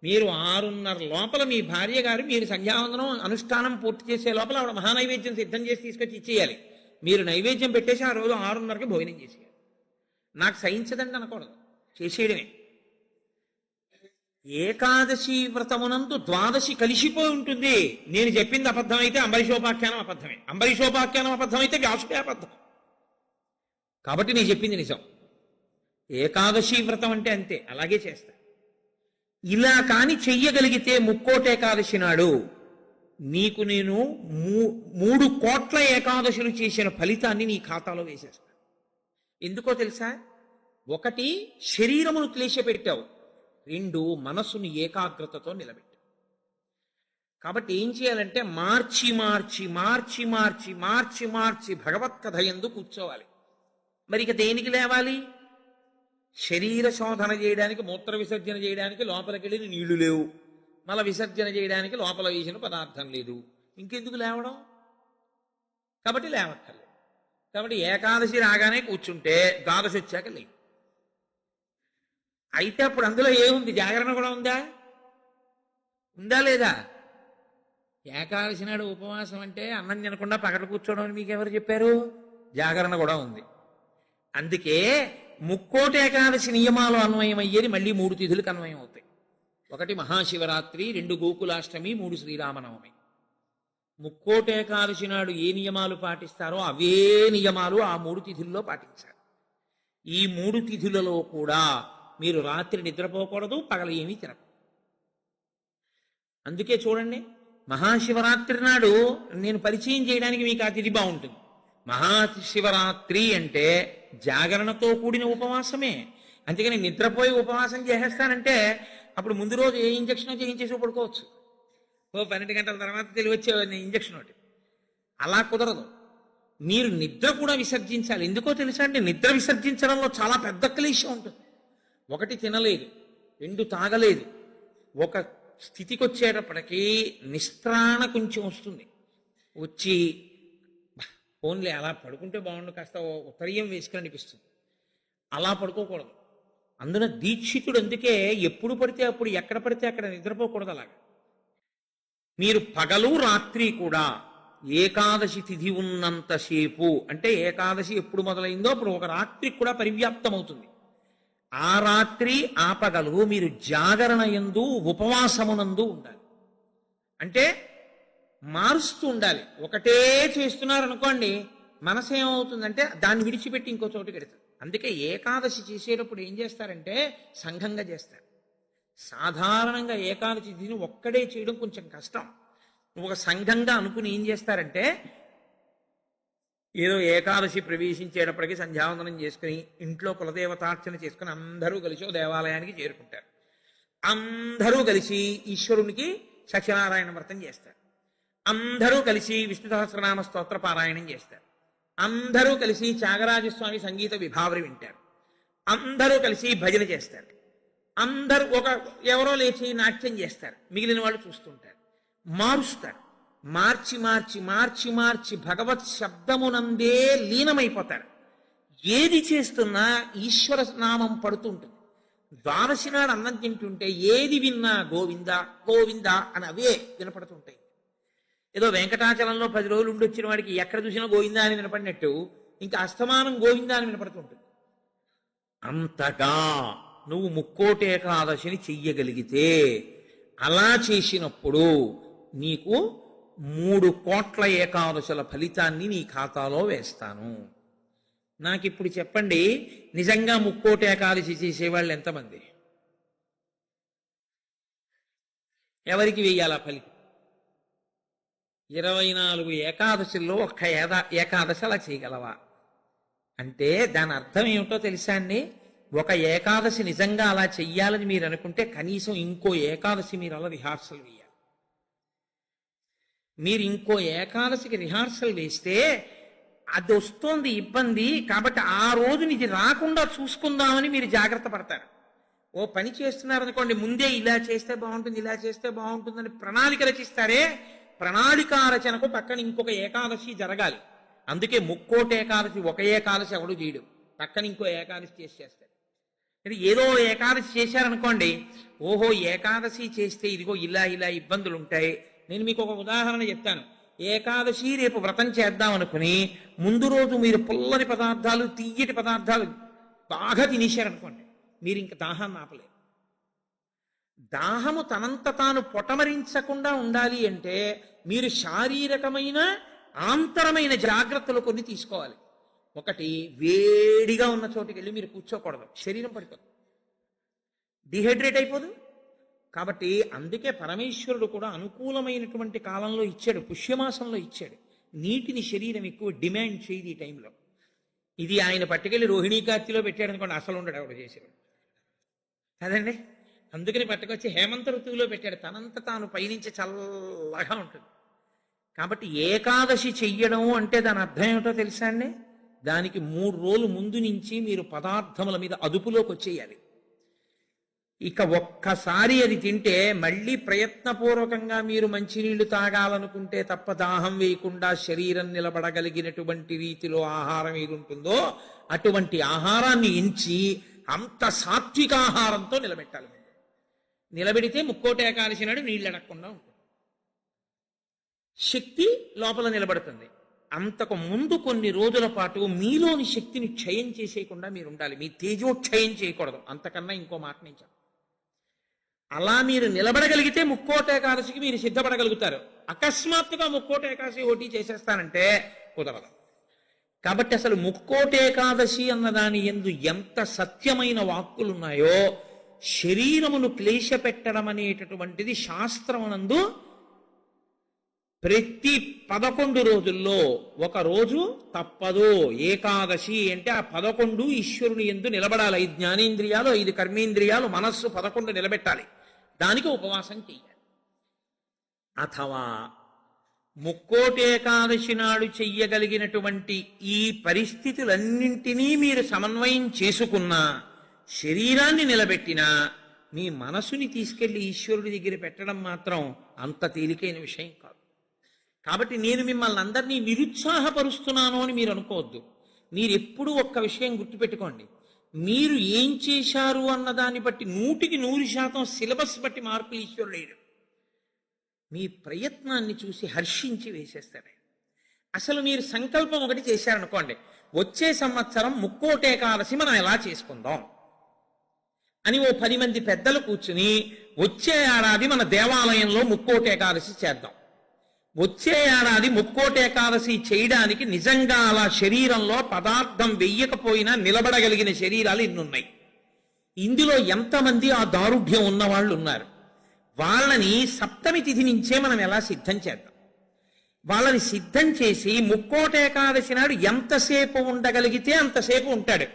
మీరు 6:30 లోపల మీ భార్య గారు మీరు సంధ్యావందనం అనుష్ఠానం పూర్తి చేసే లోపల ఆవిడ మహానైవేద్యం సిద్ధం చేసి తీసుకొచ్చి ఇచ్చేయాలి. మీరు నైవేద్యం పెట్టేసి ఆ రోజు 6:30కి భోజనం చేసేయాలి. నాకు సహించదండి అనకూడదు, చేసేయడమే. ఏకాదశి వ్రతమునందు ద్వాదశి కలిసిపోయి ఉంటుంది. నేను చెప్పింది అబద్ధమైతే అంబరీషోపాఖ్యానం అబద్ధమే, అంబరీషోపాఖ్యానం అబద్ధమైతే వ్యాసుడే అబద్ధం. కాబట్టి నేను చెప్పింది నిజం. ఏకాదశి వ్రతం అంటే అంతే, అలాగే చేస్తా. ఇలా కాని చెయ్యగలిగితే ముక్కోటి ఏకాదశి నాడు నీకు నేను 3 కోట్ల ఏకాదశులు చేసిన ఫలితాన్ని నీ ఖాతాలో వేసేస్తా. ఎందుకో తెలుసా? 1 శరీరమును క్లేశపెట్టావు, 2 మనస్సును ఏకాగ్రతతో నిలబెట్టావు. కాబట్టి ఏం చేయాలంటే మార్చి మార్చి మార్చి మార్చి మార్చి మార్చి భగవత్ కథ యందు కూర్చోవాలి. మరి ఇక దేనికి లేవాలి? శరీర శోధన చేయడానికి, మూత్ర విసర్జన చేయడానికి లోపలికి వెళ్ళిన నీళ్లు లేవు, మల విసర్జన చేయడానికి లోపల వేసిన పదార్థం లేదు, ఇంకెందుకు లేవడం? కాబట్టి లేవక్కర్లేదు. కాబట్టి ఏకాదశి రాగానే కూర్చుంటే ద్వాదశి వచ్చాక లేవు. అయితే అప్పుడు అందులో ఏముంది? జాగరణ కూడా ఉందా? ఉందా లేదా? ఏకాదశి నాడు ఉపవాసం అంటే అన్నం తినకుండా పగట కూర్చోవడం అని మీకు ఎవరు చెప్పారు? జాగరణ కూడా ఉంది. అందుకే ముక్కోటి ఏకాదశి నియమాలు అన్వయమయ్యేది మళ్ళీ 3 తిథులకు అన్వయం అవుతాయి. 1 మహాశివరాత్రి, 2 గోకులాష్టమి, 3 శ్రీరామనవమి. ముక్కోటి ఏకాదశి నాడు ఏ నియమాలు పాటిస్తారో అవే నియమాలు ఆ 3 తిథుల్లో పాటించాలి. ఈ 3 తిథులలో కూడా మీరు రాత్రి నిద్రపోకూడదు, పగలు ఏమీ తినకూడదు. అందుకే చూడండి, మహాశివరాత్రి నాడు నేను పరిచయం చేయడానికి మీకు ఆ తిథి బాగుంటుంది. మహాశివరాత్రి అంటే జాగరణతో కూడిన ఉపవాసమే. అందుకని నిద్రపోయి ఉపవాసం చేసేస్తానంటే అప్పుడు ముందు రోజు ఏ ఇంజక్షన్ చేయించేసి పడుకోవచ్చు. 12 గంటల తర్వాత తెలివచ్చే ఇంజక్షన్ ఒకటి. అలా కుదరదు. మీరు నిద్ర కూడా విసర్జించాలి. ఎందుకో తెలుసా అండి? నిద్ర విసర్జించడంలో చాలా పెద్ద క్లేశం ఉంటుంది. 1 తినలేదు, 2 తాగలేదు. ఒక స్థితికి వచ్చేటప్పటికీ నిస్త్రాణ కొంచెం వస్తుంది. వచ్చి ఓన్లీ అలా పడుకుంటే బాగుండు, కాస్త ఉత్తరీయం వేసుకుని అనిపిస్తుంది. అలా పడుకోకూడదు. అందున దీక్షితుడు అందుకే ఎప్పుడు పడితే అప్పుడు, ఎక్కడ పడితే అక్కడ నిద్రపోకూడదు. అలాగా మీరు పగలు రాత్రి కూడా ఏకాదశి తిథి ఉన్నంతసేపు, అంటే ఏకాదశి ఎప్పుడు మొదలైందో అప్పుడు ఒక రాత్రి కూడా పరివ్యాప్తం అవుతుంది. ఆ రాత్రి ఆ పగలు మీరు జాగరణ యందు ఉపవాసమునందు ఉండాలి. అంటే మారుస్తూ ఉండాలి. ఒకటే చేస్తున్నారనుకోండి, మనసు ఏమవుతుందంటే దాన్ని విడిచిపెట్టి ఇంకో చోటుకి వెళుతుంది. అందుకే ఏకాదశి చేసేటప్పుడు ఏం చేస్తారంటే సంఘంగా చేస్తారు. సాధారణంగా ఏకాదశి తిని ఒక్కడే చేయడం కొంచెం కష్టం. ఒక సంఘంగా అనుకుని ఏం చేస్తారంటే ఏదో ఏకాదశి ప్రవేశించేటప్పటికి సంధ్యావందనం చేసుకుని ఇంట్లో కులదేవతార్చన చేసుకుని అందరూ కలిసి ఓ దేవాలయానికి చేరుకుంటారు. అందరూ కలిసి ఈశ్వరునికి సత్యనారాయణ వ్రతం చేస్తారు. అందరూ కలిసి విష్ణు సహస్రనామ స్తోత్ర పారాయణం చేస్తారు. అందరూ కలిసి త్యాగరాజస్వామి సంగీత విభావరి వింటారు. అందరూ కలిసి భజన చేస్తారు. అందరూ ఎవరో లేచి నాట్యం చేస్తారు. మిగిలిన వాళ్ళు చూస్తుంటారు. మారుస్తారు. మార్చి మార్చి మార్చి మార్చి భగవత్ శబ్దమునందే లీనమైపోతారు. ఏది చేస్తున్నా ఈశ్వర నామం పడుతుంటుంది. ద్వాదశి నాడు అన్నం తింటుంటే ఏది విన్నా గోవింద గోవింద అని అవే వినపడుతుంటాయి. ఏదో వెంకటాచలంలో 10 రోజులు ఉండి వచ్చిన వాడికి ఎక్కడ చూసినా గోవిందా అని వినపడినట్టు ఇంకా అస్తమానం గోవిందా అని వినపడుతుంటుంది. అంతగా నువ్వు ముక్కోటి ఏకాదశిని చెయ్యగలిగితే, అలా చేసినప్పుడు నీకు 3 కోట్ల ఏకాదశుల ఫలితాన్ని నీ ఖాతాలో వేస్తాను. నాకు ఇప్పుడు చెప్పండి, నిజంగా ముక్కోటి ఏకాదశి చేసేవాళ్ళు ఎంతమంది? ఎవరికి వెయ్యాలా ఫలితం? 24 ఏకాదశుల్లో ఒక్క ఏకాదశి అలా చేయగలవా అంటే దాని అర్థం ఏమిటో తెలుసా అండి? ఒక ఏకాదశి నిజంగా అలా చెయ్యాలని మీరు అనుకుంటే కనీసం ఇంకో ఏకాదశి మీరు అలా రిహార్సల్ వేయాలి. మీరు ఇంకో ఏకాదశికి రిహార్సల్ వేస్తే అది వస్తోంది ఇబ్బంది కాబట్టి ఆ రోజుని ఇది రాకుండా చూసుకుందామని మీరు జాగ్రత్త పడతారు. ఓ పని చేస్తున్నారనుకోండి, ముందే ఇలా చేస్తే బాగుంటుంది ఇలా చేస్తే బాగుంటుందని ప్రణాళిక రచిస్తారే, ప్రణాళిక రచనకు పక్కన ఇంకొక ఏకాదశి జరగాలి. అందుకే ముక్కోటి ఏకాదశి ఒక ఏకాదశి ఎవడు చేయడు, పక్కన ఇంకో ఏకాదశి చేస్తారు. ఏదో ఏకాదశి చేశారనుకోండి, ఓహో ఏకాదశి చేస్తే ఇదిగో ఇలా ఇలా ఇబ్బందులు ఉంటాయి. నేను మీకు ఒక ఉదాహరణ చెప్తాను. ఏకాదశి రేపు వ్రతం చేద్దాం అనుకుని ముందు రోజు మీరు పుల్లని పదార్థాలు తీయటి పదార్థాలు బాగా తినేశారనుకోండి, మీరు ఇంక దాహాన్ని ఆపలేరు. దాహము తనంత తాను పొటమరించకుండా ఉండాలి అంటే మీరు శారీరకమైన ఆంతరమైన జాగ్రత్తలు కొన్ని తీసుకోవాలి. ఒకటి, వేడిగా ఉన్న చోటుకి వెళ్ళి మీరు కూర్చోకూడదు, శరీరం పడిపోదు, డిహైడ్రేట్ అయిపోదు. కాబట్టి అందుకే పరమేశ్వరుడు కూడా అనుకూలమైనటువంటి కాలంలో ఇచ్చాడు, పుష్యమాసంలో ఇచ్చాడు. నీటిని శరీరం ఎక్కువ డిమాండ్ చేయదు ఈ టైంలో. ఇది ఆయన పట్టుకెళ్ళి రోహిణీ కార్తీలో పెట్టాడు అనుకోండి, అసలు ఉండడు ఆవిడ చేసేవాడు కదండి. అందుకని పట్టుకొచ్చి హేమంత ఋతువులో పెట్టాడు, తనంత తాను పైనుంచి చల్లగా ఉంటుంది. కాబట్టి ఏకాదశి చెయ్యడం అంటే దాని అర్థం ఏమిటో తెలుసా అండి? దానికి 3 రోజులు ముందు నుంచి మీరు పదార్థముల మీద అదుపులోకి వచ్చేయాలి. ఇక ఒక్కసారి అది తింటే మళ్ళీ ప్రయత్నపూర్వకంగా మీరు మంచినీళ్లు తాగాలనుకుంటే తప్ప దాహం వేయకుండా శరీరం నిలబడగలిగినటువంటి రీతిలో ఆహారం ఏది ఉంటుందో అటువంటి ఆహారాన్ని ఎంచి అంత సాత్విక ఆహారంతో నిలబెట్టాలి. నిలబెడితే ముక్కోటి ఏకాదశి నాడు నీళ్ళు అడగకుండా ఉంటుంది, శక్తి లోపల నిలబడుతుంది. అంతకు ముందు కొన్ని రోజుల పాటు మీలోని శక్తిని క్షయం చేసేయకుండా మీరు ఉండాలి. మీ తేజోక్షయం చేయకూడదు. అంతకన్నా ఇంకో మాట నుంచి అలా మీరు నిలబడగలిగితే ముక్కోటి ఏకాదశికి మీరు సిద్ధపడగలుగుతారు. అకస్మాత్తుగా ముక్కోటి ఏకాదశి ఓటీ చేసేస్తానంటే కుదరదు. కాబట్టి అసలు ముక్కోటి ఏకాదశి అన్నదాని యందు ఎంత సత్యమైన వాక్కులున్నాయో, శరీరమును క్లేశ పెట్టడం అనేటటువంటిది శాస్త్రమునందు ప్రతి 11 రోజుల్లో ఒక రోజు తప్పదు. ఏకాదశి అంటే ఆ 11 ఈశ్వరుని యందు నిలబడాలి. 5 జ్ఞానేంద్రియాలు, 5 కర్మేంద్రియాలు, మనస్సు 11 నిలబెట్టాలి. దానికి ఉపవాసం చెయ్యాలి. అథవా ముక్కోటి ఏకాదశి నాడు చెయ్యగలిగినటువంటి ఈ పరిస్థితులన్నింటినీ మీరు సమన్వయం చేసుకున్నా, శరీరాన్ని నిలబెట్టినా, మీ మనసుని తీసుకెళ్లి ఈశ్వరుడి దగ్గర పెట్టడం మాత్రం అంత తేలికైన విషయం కాదు. కాబట్టి నేను మిమ్మల్ని అందరినీ నిరుత్సాహపరుస్తున్నాను అని మీరు అనుకోవద్దు. మీరు ఎప్పుడూ ఒక్క విషయం గుర్తుపెట్టుకోండి, మీరు ఏం చేశారు అన్నదాన్ని బట్టి 100% సిలబస్ బట్టి మార్కులు ఈశ్వరుడు వేయడు. మీ ప్రయత్నాన్ని చూసి హర్షించి వేసేస్తాడు. అసలు మీరు సంకల్పం ఒకటి చేశారనుకోండి, వచ్చే సంవత్సరం ముక్కోటి ఏకాదశి మనం ఎలా చేసుకుందాం అని ఓ 10 మంది పెద్దలు కూర్చుని వచ్చే ఏడాది మన దేవాలయంలో ముక్కోటి ఏకాదశి చేద్దాం. వచ్చే ఏడాది ముక్కోటి ఏకాదశి చేయడానికి నిజంగా అలా శరీరంలో పదార్థం వెయ్యకపోయినా నిలబడగలిగిన శరీరాలు ఇన్నున్నాయి. ఇందులో ఎంతమంది ఆ దారుఢ్యం ఉన్న వాళ్ళు ఉన్నారు? వాళ్ళని సప్తమి తిథి నుంచే మనం ఎలా సిద్ధం చేద్దాం? వాళ్ళని సిద్ధం చేసి ముక్కోటి ఏకాదశి నాడు ఎంతసేపు ఉండగలిగితే అంతసేపు ఉంటాడు.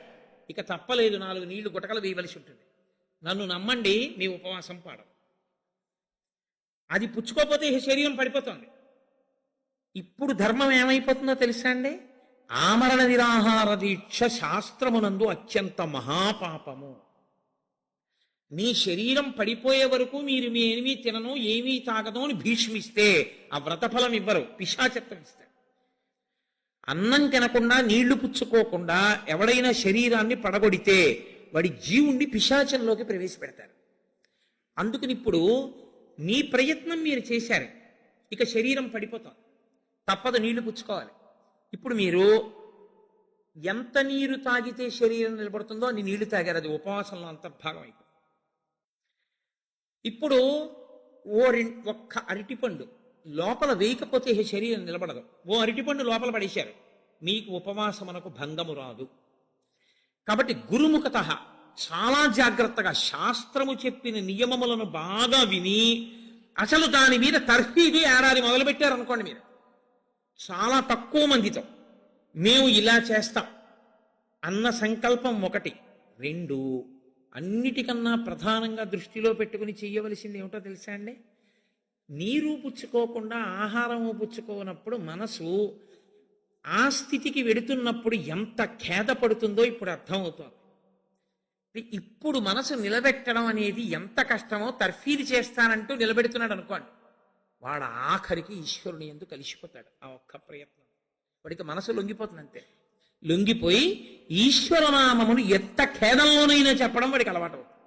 ఇక తప్పలేదు, 4 నీళ్లు గుటకలు వేయవలసి ఉంటుంది. నన్ను నమ్మండి, మీ ఉపవాసం పాడదు. అది పుచ్చుకోకపోతే ఈ శరీరం పడిపోతుంది. ఇప్పుడు ధర్మం ఏమైపోతుందో తెలుసా అండి? ఆమరణ నిరాహార దీక్ష శాస్త్రమునందు అత్యంత మహాపాపము. మీ శరీరం పడిపోయే వరకు మీరు మీ ఏమీ తినను ఏమీ తాగదు అని భీష్మిస్తే ఆ వ్రతఫలం ఇవ్వరు, పిశాచత్వం ఇస్తారు. అన్నం తినకుండా నీళ్లు పుచ్చుకోకుండా ఎవడైనా శరీరాన్ని పడగొడితే వాడి జీవుణ్ణి పిశాచంలోకి ప్రవేశపెడతారు. అందుకని ఇప్పుడు మీ ప్రయత్నం మీరు చేశారు, ఇక శరీరం పడిపోతాం, తప్పదు, నీళ్లు పుచ్చుకోవాలి. ఇప్పుడు మీరు ఎంత నీరు తాగితే శరీరం నిలబడుతుందో అన్ని నీళ్లు తాగారు, అది ఉపవాసంలో అంతర్భాగం అయిపోతుంది. ఇప్పుడు ఒక్క అరటిపండు లోపల వేయకపోతే శరీరం నిలబడదు. ఓ అరటిపండు లోపల పడేశారు, మీకు ఉపవాసమునకు భంగము రాదు. కాబట్టి గురుముఖత చాలా జాగ్రత్తగా శాస్త్రము చెప్పిన నియమములను బాగా విని అసలు దాని మీద తర్ఫీదు ఏడాది మొదలుపెట్టారనుకోండి, మీరు చాలా తక్కువ మందితో మేము ఇలా చేస్తాం అన్న సంకల్పం 1. 2, అన్నిటికన్నా ప్రధానంగా దృష్టిలో పెట్టుకుని చెయ్యవలసింది ఏమిటో తెలుసా అండి? నీరు పుచ్చుకోకుండా ఆహారము పుచ్చుకోనప్పుడు మనసు ఆ స్థితికి వెడుతున్నప్పుడు ఎంత ఖేదపడుతుందో ఇప్పుడు అర్థమవుతోంది. ఇప్పుడు మనసు నిలబెట్టడం అనేది ఎంత కష్టమో తర్ఫీదు చేస్తానంటూ నిలబెడుతున్నాడు అనుకోండి, వాడు ఆఖరికి ఈశ్వరుని ఎందుకు కలిసిపోతాడు. ఆ ఒక్క ప్రయత్నం వాడికి మనసు లొంగిపోతుంది అంతే. లొంగిపోయి ఈశ్వరనామమును ఎంత ఖేదంలోనైనా చెప్పడం వాడికి అలవాటు అవుతుంది.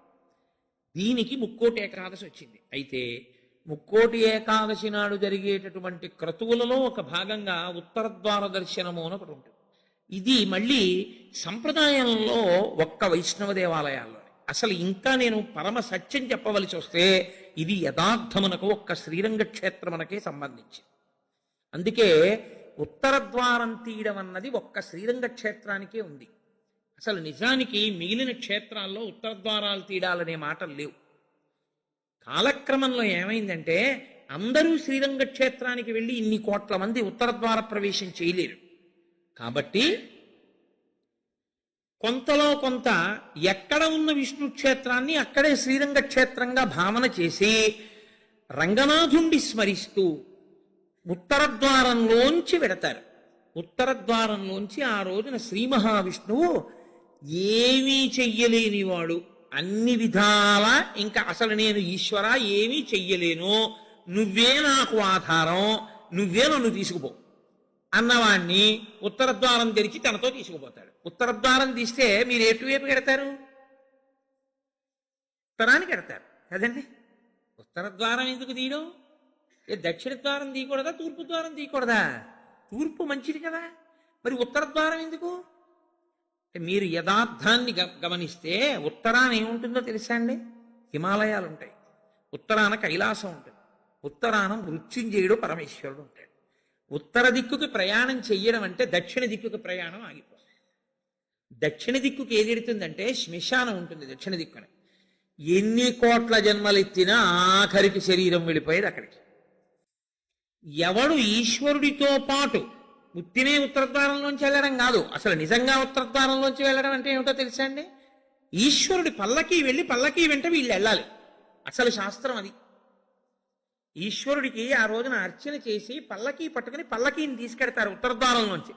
దీనికి ముక్కోటి ఏకాదశి వచ్చింది. అయితే ముక్కోటి ఏకాదశి నాడు జరిగేటటువంటి క్రతువులలో ఒక భాగంగా ఉత్తరద్వార దర్శనము అని ఒకటి ఉంటుంది. ఇది మళ్ళీ సంప్రదాయంలో ఒక్క వైష్ణవ దేవాలయాల్లో. అసలు ఇంకా నేను పరమ సత్యం చెప్పవలసి వస్తే ఇది యథార్థమునకు ఒక్క శ్రీరంగ క్షేత్రమునకే సంబంధించి. అందుకే ఉత్తర ద్వారం తీయడం అన్నది ఒక్క శ్రీరంగ క్షేత్రానికే ఉంది. అసలు నిజానికి మిగిలిన క్షేత్రాల్లో ఉత్తర ద్వారాలు తీయడాలనే మాటలు లేవు. కాలక్రమంలో ఏమైందంటే అందరూ శ్రీరంగ క్షేత్రానికి వెళ్ళి ఇన్ని కోట్ల మంది ఉత్తర ద్వార ప్రవేశం చేయలేరు. కాబట్టి కొంతలో కొంత ఎక్కడ ఉన్న విష్ణు క్షేత్రాన్ని అక్కడే శ్రీరంగ క్షేత్రంగా భావన చేసి రంగనాథుండి స్మరిస్తూ ఉత్తర ద్వారంలోంచి వెడతారు. ఉత్తర ద్వారంలోంచి ఆ రోజున శ్రీ మహావిష్ణువు ఏమీ చెయ్యలేనివాడు, అన్ని విధాల ఇంకా అసలు నేను ఈశ్వర ఏమీ చెయ్యలేను, నువ్వే నాకు ఆధారం, నువ్వే నన్ను తీసుకుపో అన్నవాణ్ణి ఉత్తర ద్వారం తెరిచి తనతో తీసుకుపోతాడు. ఉత్తర ద్వారం తీస్తే మీరు ఎటువైపు కడతారు? ఉత్తరానికి కడతారు కదండి. ఉత్తర ద్వారం ఎందుకు తీయడం? దక్షిణ ద్వారం తీయకూడదా, తూర్పు ద్వారం తీయకూడదా? తూర్పు మంచిది కదా, మరి ఉత్తర ద్వారం ఎందుకు? మీరు యథార్థాన్ని గమనిస్తే ఉత్తరాన ఏముంటుందో తెలుసా అండి? హిమాలయాలు ఉంటాయి, ఉత్తరాన కైలాసం ఉంటుంది, ఉత్తరాన మృత్యుంజయుడు పరమేశ్వరుడు ఉంటాడు. ఉత్తర దిక్కుకి ప్రయాణం చెయ్యడం అంటే దక్షిణ దిక్కుకి ప్రయాణం ఆగిపోతుంది. దక్షిణ దిక్కుకి ఏది ఎడుతుందంటే శ్మశానం ఉంటుంది దక్షిణ దిక్కున. ఎన్ని కోట్ల జన్మలెత్తినా ఆఖరికి శరీరం వెళ్ళిపోయేది అక్కడికి. ఎవడు ఈశ్వరుడితో పాటు ఉత్తినే ఉత్తరద్వారంలోంచి వెళ్ళడం కాదు, అసలు నిజంగా ఉత్తరద్వారంలోంచి వెళ్ళడం అంటే ఏమిటో తెలుసా అండి? ఈశ్వరుడి పల్లకి వెళ్ళి పల్లకి వెంట వీళ్ళు వెళ్ళాలి. అసలు శాస్త్రం అది. ఈశ్వరుడికి ఆ రోజున అర్చన చేసి పల్లకి పట్టుకుని పల్లకీని తీసుకెడతారు ఉత్తరద్వారంలోంచి,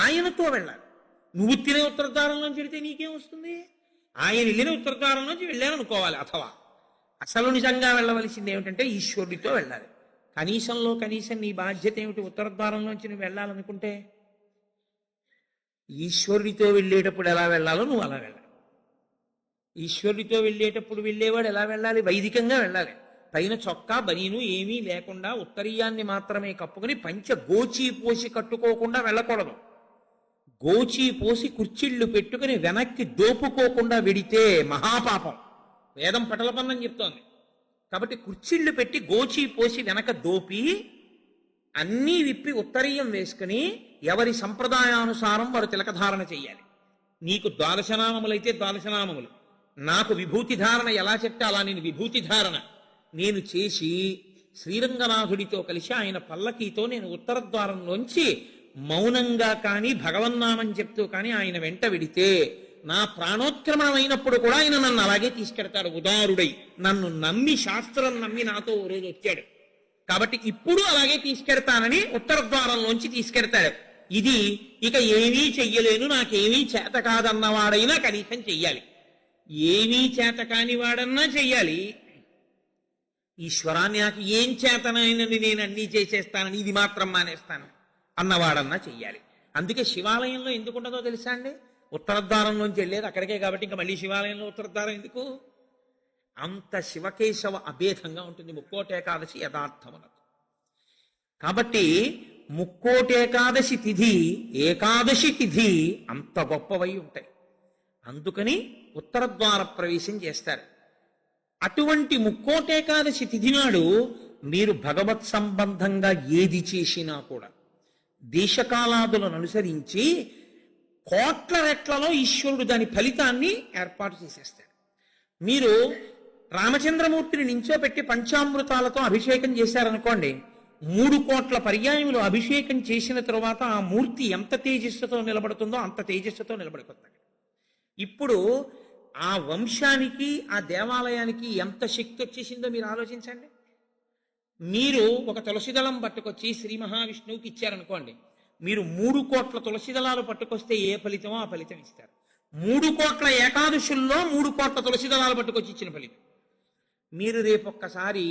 ఆయనతో వెళ్ళాలి. నువ్వు తినే ఉత్తరద్వారంలోంచి వెళితే నీకేం వస్తుంది? ఆయన వెళ్ళిన ఉత్తరద్వారంలోంచి వెళ్ళాననుకోవాలి. అథవా అసలు నిజంగా వెళ్ళవలసింది ఏమిటంటే ఈశ్వరుడితో వెళ్ళాలి. కనీసంలో కనీసం నీ బాధ్యత ఏమిటి? ఉత్తరద్వారంలోంచి నువ్వు వెళ్ళాలనుకుంటే ఈశ్వరుడితో వెళ్ళేటప్పుడు ఎలా వెళ్ళాలో నువ్వు అలా వెళ్ళాలి. ఈశ్వరుడితో వెళ్ళేటప్పుడు వెళ్ళేవాడు ఎలా వెళ్ళాలి? వైదికంగా వెళ్ళాలి. పైన చొక్కా బనీను ఏమీ లేకుండా ఉత్తరీయాన్ని మాత్రమే కప్పుకుని పంచ గోచీ పోసి కట్టుకోకుండా వెళ్ళకూడదు. గోచీ పోసి కుర్చీళ్లు పెట్టుకుని వెనక్కి దోపుకోకుండా వెడితే మహాపాపం. వేదం పటలపన్నం చెప్తోంది. కాబట్టి కుర్చీళ్లు పెట్టి గోచీ పోసి వెనక దోపి అన్నీ విప్పి ఉత్తరీయం వేసుకుని ఎవరి సంప్రదాయానుసారం వారు తిలకధారణ చెయ్యాలి. నీకు ద్వాదశనామములైతే ద్వాదశనామములు, నాకు విభూతి ధారణ ఎలా చెప్తే అలా నేను విభూతి ధారణ నేను చేసి శ్రీరంగనాథుడితో కలిసి ఆయన పల్లకీతో నేను ఉత్తర ద్వారంలోంచి మౌనంగా కానీ భగవన్నామం చెప్తూ కానీ ఆయన వెంట వెడితే నా ప్రాణోత్క్రమణం అయినప్పుడు కూడా ఆయన నన్ను అలాగే తీసుకెడతాడు. ఉదారుడై నన్ను నమ్మి, శాస్త్రం నమ్మి నాతో ఓ రోజు వచ్చాడు కాబట్టి ఇప్పుడు అలాగే తీసుకెడతానని ఉత్తర ద్వారంలోంచి తీసుకెడతాడు. ఇది ఇక ఏమీ చెయ్యలేను, నాకేమీ చేత కాదన్నవాడైనా కనీసం చెయ్యాలి. ఏమీ చేత కాని వాడన్నా చెయ్యాలి. ఈశ్వరాన్ని నాకు ఏం చేతనైనని నేను అన్నీ చేసేస్తానని ఇది మాత్రం మానేస్తాను అన్నవాడన్నా చెయ్యాలి. అందుకే శివాలయంలో ఎందుకు ఉండదో తెలుసా అండి? ఉత్తరద్వారంలోంచి వెళ్ళేది అక్కడికే కాబట్టి ఇంకా మళ్ళీ శివాలయంలో ఉత్తరద్వారం ఎందుకు? అంత శివకేశవ అభేదంగా ఉంటుంది ముక్కోటేకాదశి యథార్థమునకు. కాబట్టి ముక్కోటేకాదశి తిథి, ఏకాదశి తిథి అంత గొప్పవై ఉంటాయి. అందుకని ఉత్తరద్వార ప్రవేశం చేస్తారు. అటువంటి ముక్కోటేకాదశి తిథి నాడు మీరు భగవత్ సంబంధంగా ఏది చేసినా కూడా దేశకాలాదులను అనుసరించి కోట్ల రెట్లలో ఈశ్వరుడు దాని ఫలితాన్ని ఏర్పాటు చేసేస్తాడు. మీరు రామచంద్రమూర్తిని నించోపెట్టి పంచామృతాలతో అభిషేకం చేశారనుకోండి, 3 కోట్ల పర్యాయములు అభిషేకం చేసిన తరువాత ఆ మూర్తి ఎంత తేజస్సుతో నిలబడుతుందో అంత తేజస్సుతో నిలబడిపోతాడు. ఇప్పుడు ఆ వంశానికి, ఆ దేవాలయానికి ఎంత శక్తి వచ్చేసిందో మీరు ఆలోచించండి. మీరు ఒక తులసిదళం పట్టుకొచ్చి శ్రీ మహావిష్ణువుకి ఇచ్చారనుకోండి, మీరు 3 కోట్ల తులసిదళాలు పట్టుకొస్తే ఏ ఫలితమో ఆ ఫలితం ఇస్తారు. 3 కోట్ల ఏకాదశుల్లో 3 కోట్ల తులసిదళాలు పట్టుకొచ్చి ఇచ్చిన ఫలితం. మీరు రేపొక్కసారి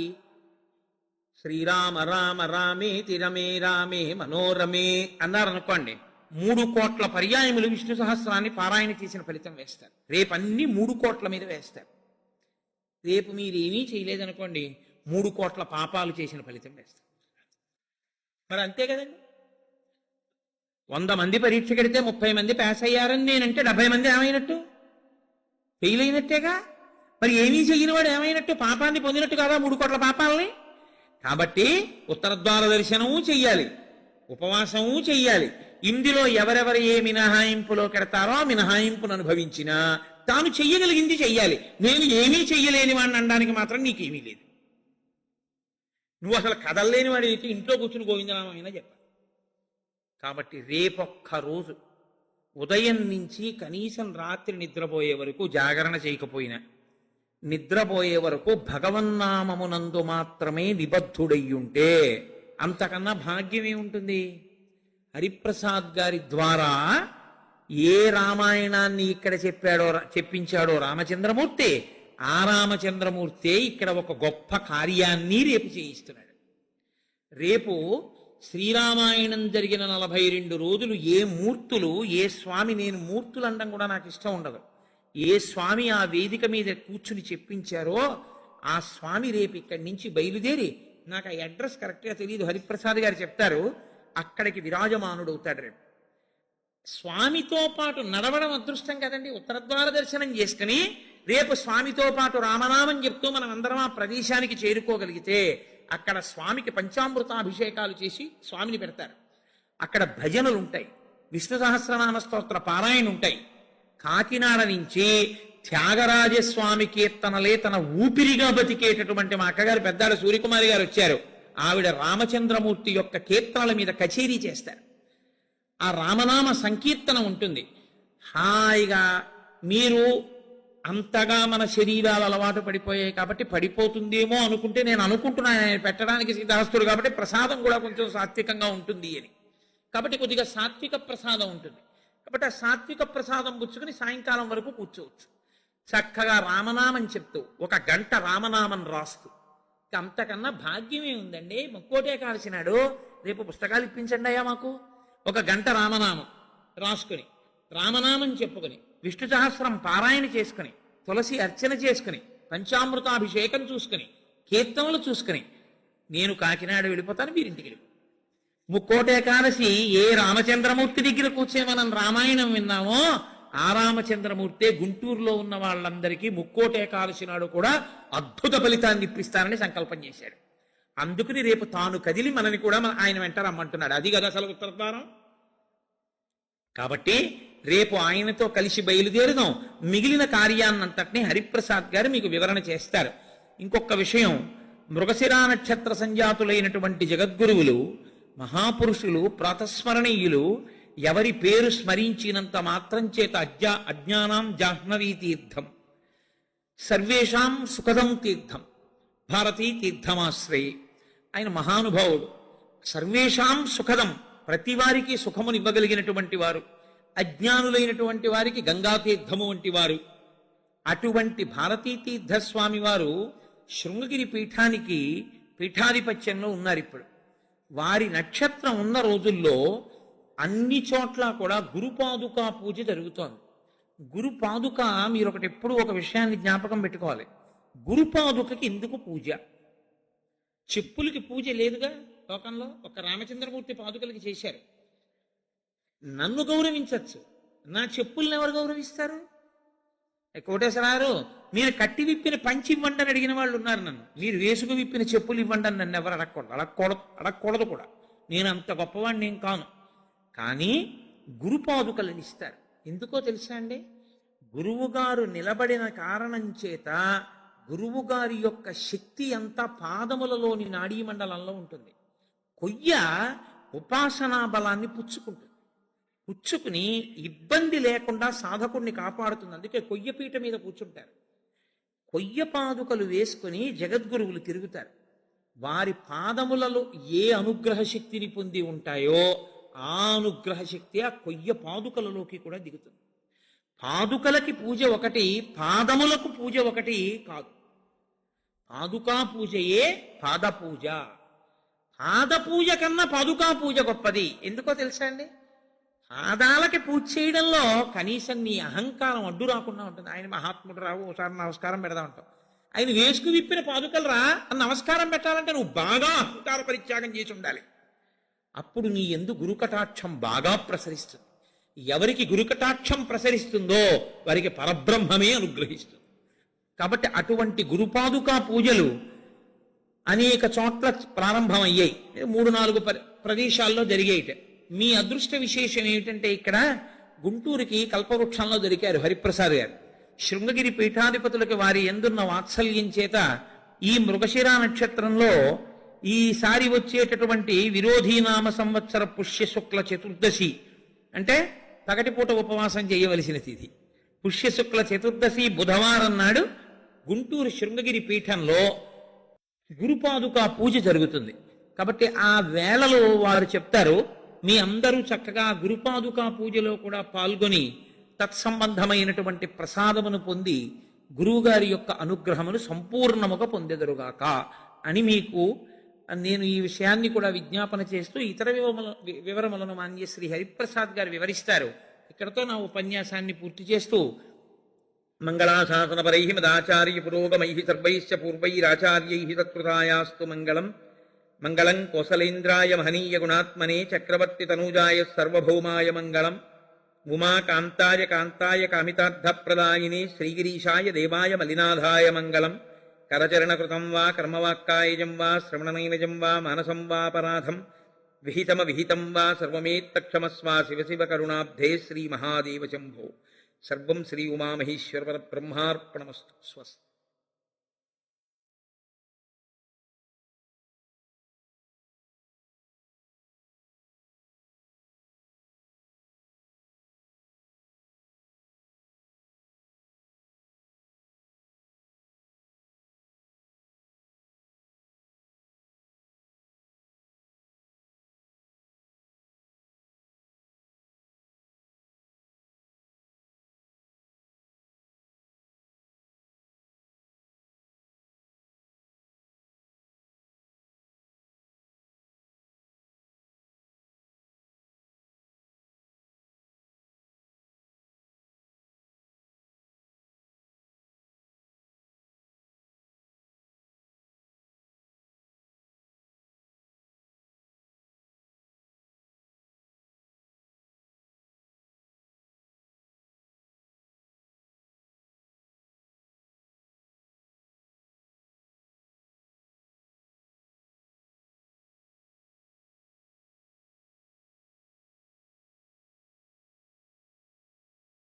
శ్రీరామ రామ రామే తిరమే రామే మనోరమే అన్నారనుకోండి, 3 కోట్ల పర్యాయములు విష్ణు సహస్రాన్ని పారాయణ చేసిన ఫలితం వేస్తారు. రేపు అన్ని 3 కోట్ల మీద వేస్తారు. రేపు మీరేమీ చేయలేదనుకోండి, 3 కోట్ల పాపాలు చేసిన ఫలితం వేస్తారు. మరి అంతే కదండి. 100 మంది పరీక్ష కడితే 30 మంది పాస్ అయ్యారని నేనంటే 70 మంది ఏమైనట్టు? ఫెయిల్ అయినట్టేగా. మరి ఏమీ చెయ్యని వాడు ఏమైనట్టు? పాపాన్ని పొందినట్టు కాదా 3 కోట్ల పాపాలని? కాబట్టి ఉత్తరద్వార దర్శనము చెయ్యాలి, ఉపవాసము చెయ్యాలి. ఇందులో ఎవరెవరు ఏ మినహాయింపులో కెడతారో ఆ మినహాయింపును అనుభవించినా తాను చెయ్యగలిగింది చెయ్యాలి. నేను ఏమీ చెయ్యలేని వాడిని అనడానికి మాత్రం నీకేమీ లేదు. నువ్వు అసలు కదలలేని వాడి అయితే ఇంట్లో కూర్చుని గోవిందనామైనా చెప్పాలి. కాబట్టి రేపొక్క రోజు ఉదయం నుంచి కనీసం రాత్రి నిద్రపోయే వరకు జాగరణ చేయకపోయినా, నిద్రపోయే వరకు భగవన్నామమునందు మాత్రమే నిబద్ధుడయ్యుంటే అంతకన్నా భాగ్యమే ఉంటుంది. హరిప్రసాద్ గారి ద్వారా ఏ రామాయణాన్ని ఇక్కడ చెప్పించాడో రామచంద్రమూర్తి, ఆ రామచంద్రమూర్తే ఇక్కడ ఒక గొప్ప కార్యాన్ని రేపు చేయిస్తున్నాడు. రేపు శ్రీరామాయణం జరిగిన 42 రోజులు ఏ మూర్తులు, ఏ స్వామి, నేను మూర్తులు అనడం కూడా నాకు ఇష్టం ఉండదు, ఏ స్వామి ఆ వేదిక మీద కూర్చుని చెప్పించారో ఆ స్వామి రేపు ఇక్కడి నుంచి బయలుదేరి, నాకు ఆ అడ్రస్ కరెక్ట్గా తెలియదు, హరిప్రసాద్ గారు చెప్తారు, అక్కడికి విరాజమానుడు అవుతాడు. రేపు స్వామితో పాటు నడవడం అదృష్టం కదండి. ఉత్తరద్వార దర్శనం చేసుకుని రేపు స్వామితో పాటు రామనామం చెప్తూ మనం అందరం ఆ ప్రదేశానికి చేరుకోగలిగితే అక్కడ స్వామికి పంచామృతాభిషేకాలు చేసి స్వామిని పెడతారు. అక్కడ భజనలు ఉంటాయి, విష్ణు సహస్రనామ స్తోత్ర పారాయణ ఉంటాయి. కాకినాడ నుంచి త్యాగరాజస్వామి కీర్తనలే తన ఊపిరిగా బతికేటటువంటి మా అక్కగారు పెద్దాడు సూర్యకుమారి గారు వచ్చారు. ఆవిడ రామచంద్రమూర్తి యొక్క కీర్తనల మీద కచేరీ చేస్తారు. ఆ రామనామ సంకీర్తన ఉంటుంది. హాయిగా మీరు అంతగా మన శరీరాలు అలవాటు పడిపోయాయి కాబట్టి పడిపోతుందేమో అనుకుంటే, నేను అనుకుంటున్నాను ఆయన పెట్టడానికి సిద్ధాస్తుడు కాబట్టి ప్రసాదం కూడా కొంచెం సాత్వికంగా ఉంటుంది అని, కాబట్టి కొద్దిగా సాత్విక ప్రసాదం ఉంటుంది. కాబట్టి ఆ సాత్విక ప్రసాదం పుచ్చుకుని సాయంకాలం వరకు కూర్చోవచ్చు. చక్కగా రామనామం చెప్తూ 1 గంట రామనామం రాస్తూ, అంతకన్నా భాగ్యమే ఉందండి. ముక్కోటే కాల్చినాడు, రేపు పుస్తకాలు ఇప్పించండి అయ్యా మాకు. 1 గంట రామనామం రాసుకుని, రామనామం చెప్పుకుని, విష్ణు సహస్రం పారాయణ చేసుకుని, తులసి అర్చన చేసుకుని, పంచామృతాభిషేకం చూసుకుని, కీర్తనలు చూసుకుని నేను కాకినాడ వెళ్ళిపోతాను, మీరింటికి వెళ్ళిపో. ముక్కోటి ఏకాదశి ఏ రామచంద్రమూర్తి దగ్గర కూర్చొని మనం రామాయణం విన్నామో ఆ రామచంద్రమూర్తే గుంటూరులో ఉన్న వాళ్ళందరికీ ముక్కోటి ఏకాదశి నాడు కూడా అద్భుత ఫలితాన్ని ఇప్పిస్తానని సంకల్పం చేశాడు. అందుకని రేపు తాను కదిలి మనని కూడా ఆయన వెంట రమ్మంటున్నాడు. అది కదా అసలు ఉత్తరద్వారం. కాబట్టి రేపు ఆయనతో కలిసి బయలుదేరుదాం. మిగిలిన కార్యాన్నంతటినీ హరిప్రసాద్ గారు మీకు వివరణ చేస్తారు. ఇంకొక విషయం, మృగశిరా నక్షత్ర సంజాతులైనటువంటి జగద్గురువులు, మహాపురుషులు, ప్రాతస్మరణీయులు ఎవరి పేరు స్మరించినంత మాత్రం చేత అజ్ఞానాం జాహ్నవీ తీర్థం, సర్వేషాం సుఖదం తీర్థం, భారతీ తీర్థమాశ్రయి. ఆయన మహానుభావుడు. సర్వేషాం సుఖదం, ప్రతి వారికి సుఖమునివ్వగలిగినటువంటి వారు. అజ్ఞానులైనటువంటి వారికి గంగాతీర్థము వంటి వారు. అటువంటి భారతీ తీర్థస్వామి వారు శృంగగిరి పీఠానికి పీఠాధిపత్యంలో ఉన్నారు ఇప్పుడు. వారి నక్షత్రం ఉన్న రోజుల్లో అన్ని చోట్ల కూడా గురుపాదుకా పూజ జరుగుతోంది. గురుపాదుక, మీరు ఒకటి ఎప్పుడు ఒక విషయాన్ని జ్ఞాపకం పెట్టుకోవాలి. గురుపాదుకకి ఎందుకు పూజ? చెప్పులకి పూజ లేదుగా లోకంలో. ఒక రామచంద్రమూర్తి పాదుకలకి చేశారు. నన్ను గౌరవించచ్చు, నా చెప్పుల్ని ఎవరు గౌరవిస్తారు? కోటేశ్వరారు, మీరు కట్టి విప్పిన పంచి ఇవ్వండి అని అడిగిన వాళ్ళు ఉన్నారు నన్ను. మీరు వేసుకు విప్పిన చెప్పులు ఇవ్వండి అని నన్ను ఎవరు అడగకూడదు కూడా. నేను అంత గొప్పవాడిని ఏం కాను. కానీ గురుపాదుకలను ఇస్తారు. ఎందుకో తెలుసా అండి? గురువుగారు నిలబడిన కారణం చేత గురువుగారి యొక్క శక్తి అంతా పాదములలోని నాడీ మండలంలో ఉంటుంది. కొయ్య ఉపాసనా బలాన్ని పుచ్చుకుని ఇబ్బంది లేకుండా సాధకుడిని కాపాడుతుంది. అందుకే కొయ్యపీట మీద కూర్చుంటారు. కొయ్య పాదుకలు వేసుకుని జగద్గురువులు తిరుగుతారు. వారి పాదములలో ఏ అనుగ్రహ శక్తిని పొంది ఉంటాయో ఆ అనుగ్రహ శక్తి ఆ కొయ్య పాదుకలలోకి కూడా దిగుతుంది. పాదుకలకి పూజ ఒకటి, పాదములకు పూజ ఒకటి కాదు. పాదుకా పూజయే పాద పూజ. పాద పూజ కన్నా పాదుకా పూజ గొప్పది. ఎందుకో తెలుసా అండి? పాదాలకి పూజ చేయడంలో కనీసం నీ అహంకారం అడ్డు రాకుండా ఉంటుంది. ఆయన మహాత్ముడు రావు, ఒకసారి నమస్కారం పెడదాం అంటాం. ఆయన వేసుకు విప్పిన పాదుకలు రా అని నమస్కారం పెట్టాలంటే నువ్వు బాగా అహంకార పరిత్యాగం చేసి ఉండాలి. అప్పుడు నీ యందు గురుకటాక్షం బాగా ప్రసరిస్తుంది. ఎవరికి గురుకటాక్షం ప్రసరిస్తుందో వారికి పరబ్రహ్మమే అనుగ్రహిస్తుంది. కాబట్టి అటువంటి గురుపాదుకా పూజలు అనేక చోట్ల ప్రారంభమయ్యాయి. 3-4 ప్రదేశాల్లో జరిగాయి. మీ అదృష్ట విశేషం ఏమిటంటే ఇక్కడ గుంటూరుకి కల్పవృక్షంలో దొరికారు హరిప్రసాద్ గారు. శృంగగిరి పీఠాధిపతులకి వారి ఎందున్న వాత్సల్యం చేత ఈ మృగశిరా నక్షత్రంలో ఈసారి వచ్చేటటువంటి విరోధీనామ సంవత్సర పుష్య శుక్ల చతుర్దశి అంటే పగటిపూట ఉపవాసం చేయవలసిన తిథి. పుష్యశుక్ల చతుర్దశి బుధవారం నాడు గుంటూరు శృంగగిరి పీఠంలో గురుపాదుకా పూజ జరుగుతుంది. కాబట్టి ఆ వేళలో వారు చెప్తారు, మీ అందరూ చక్కగా గురుపాదుకా పూజలో కూడా పాల్గొని తత్సంబంధమైనటువంటి ప్రసాదమును పొంది గురువుగారి యొక్క అనుగ్రహమును సంపూర్ణముగా పొందెదరుగాక అని మీకు నేను ఈ విషయాన్ని కూడా విజ్ఞాపన చేస్తూ ఇతర వివరములను మాన్య శ్రీ హరిప్రసాద్ గారు వివరిస్తారు. ఇక్కడతో నా ఉపన్యాసాన్ని పూర్తి చేస్తూ మంగళాశాసనపరై మదాచార్య పురోగమై సర్వైశ్చ పూర్వైరాచార్యై తత్కృతాయాస్తు మంగళం. మంగళం కోసలేంద్రాయ మహనీయ గుణాత్మనే చక్రవర్తి తనూజాయ సర్వభౌమాయ మంగళం. ఉమాకాంతాయ కాంతాయ కామితార్థప్రదాయినే శ్రీగిరీశాయ దేవాయ మలినాథాయ మంగళం. కరచరణకృతం వా కర్మవాక్కాయజం వా శ్రవణనైనజం వా మానసం వాపరాధం విహితం వా సర్వమేత్తక్షమస్వా శివ శివ కరుణాబ్ధే శ్రీ మహాదేవ శంభో. సర్వం శ్రీ ఉమామహేశ్వర పరబ్రహ్మార్పణమస్తు. స్వస్తి.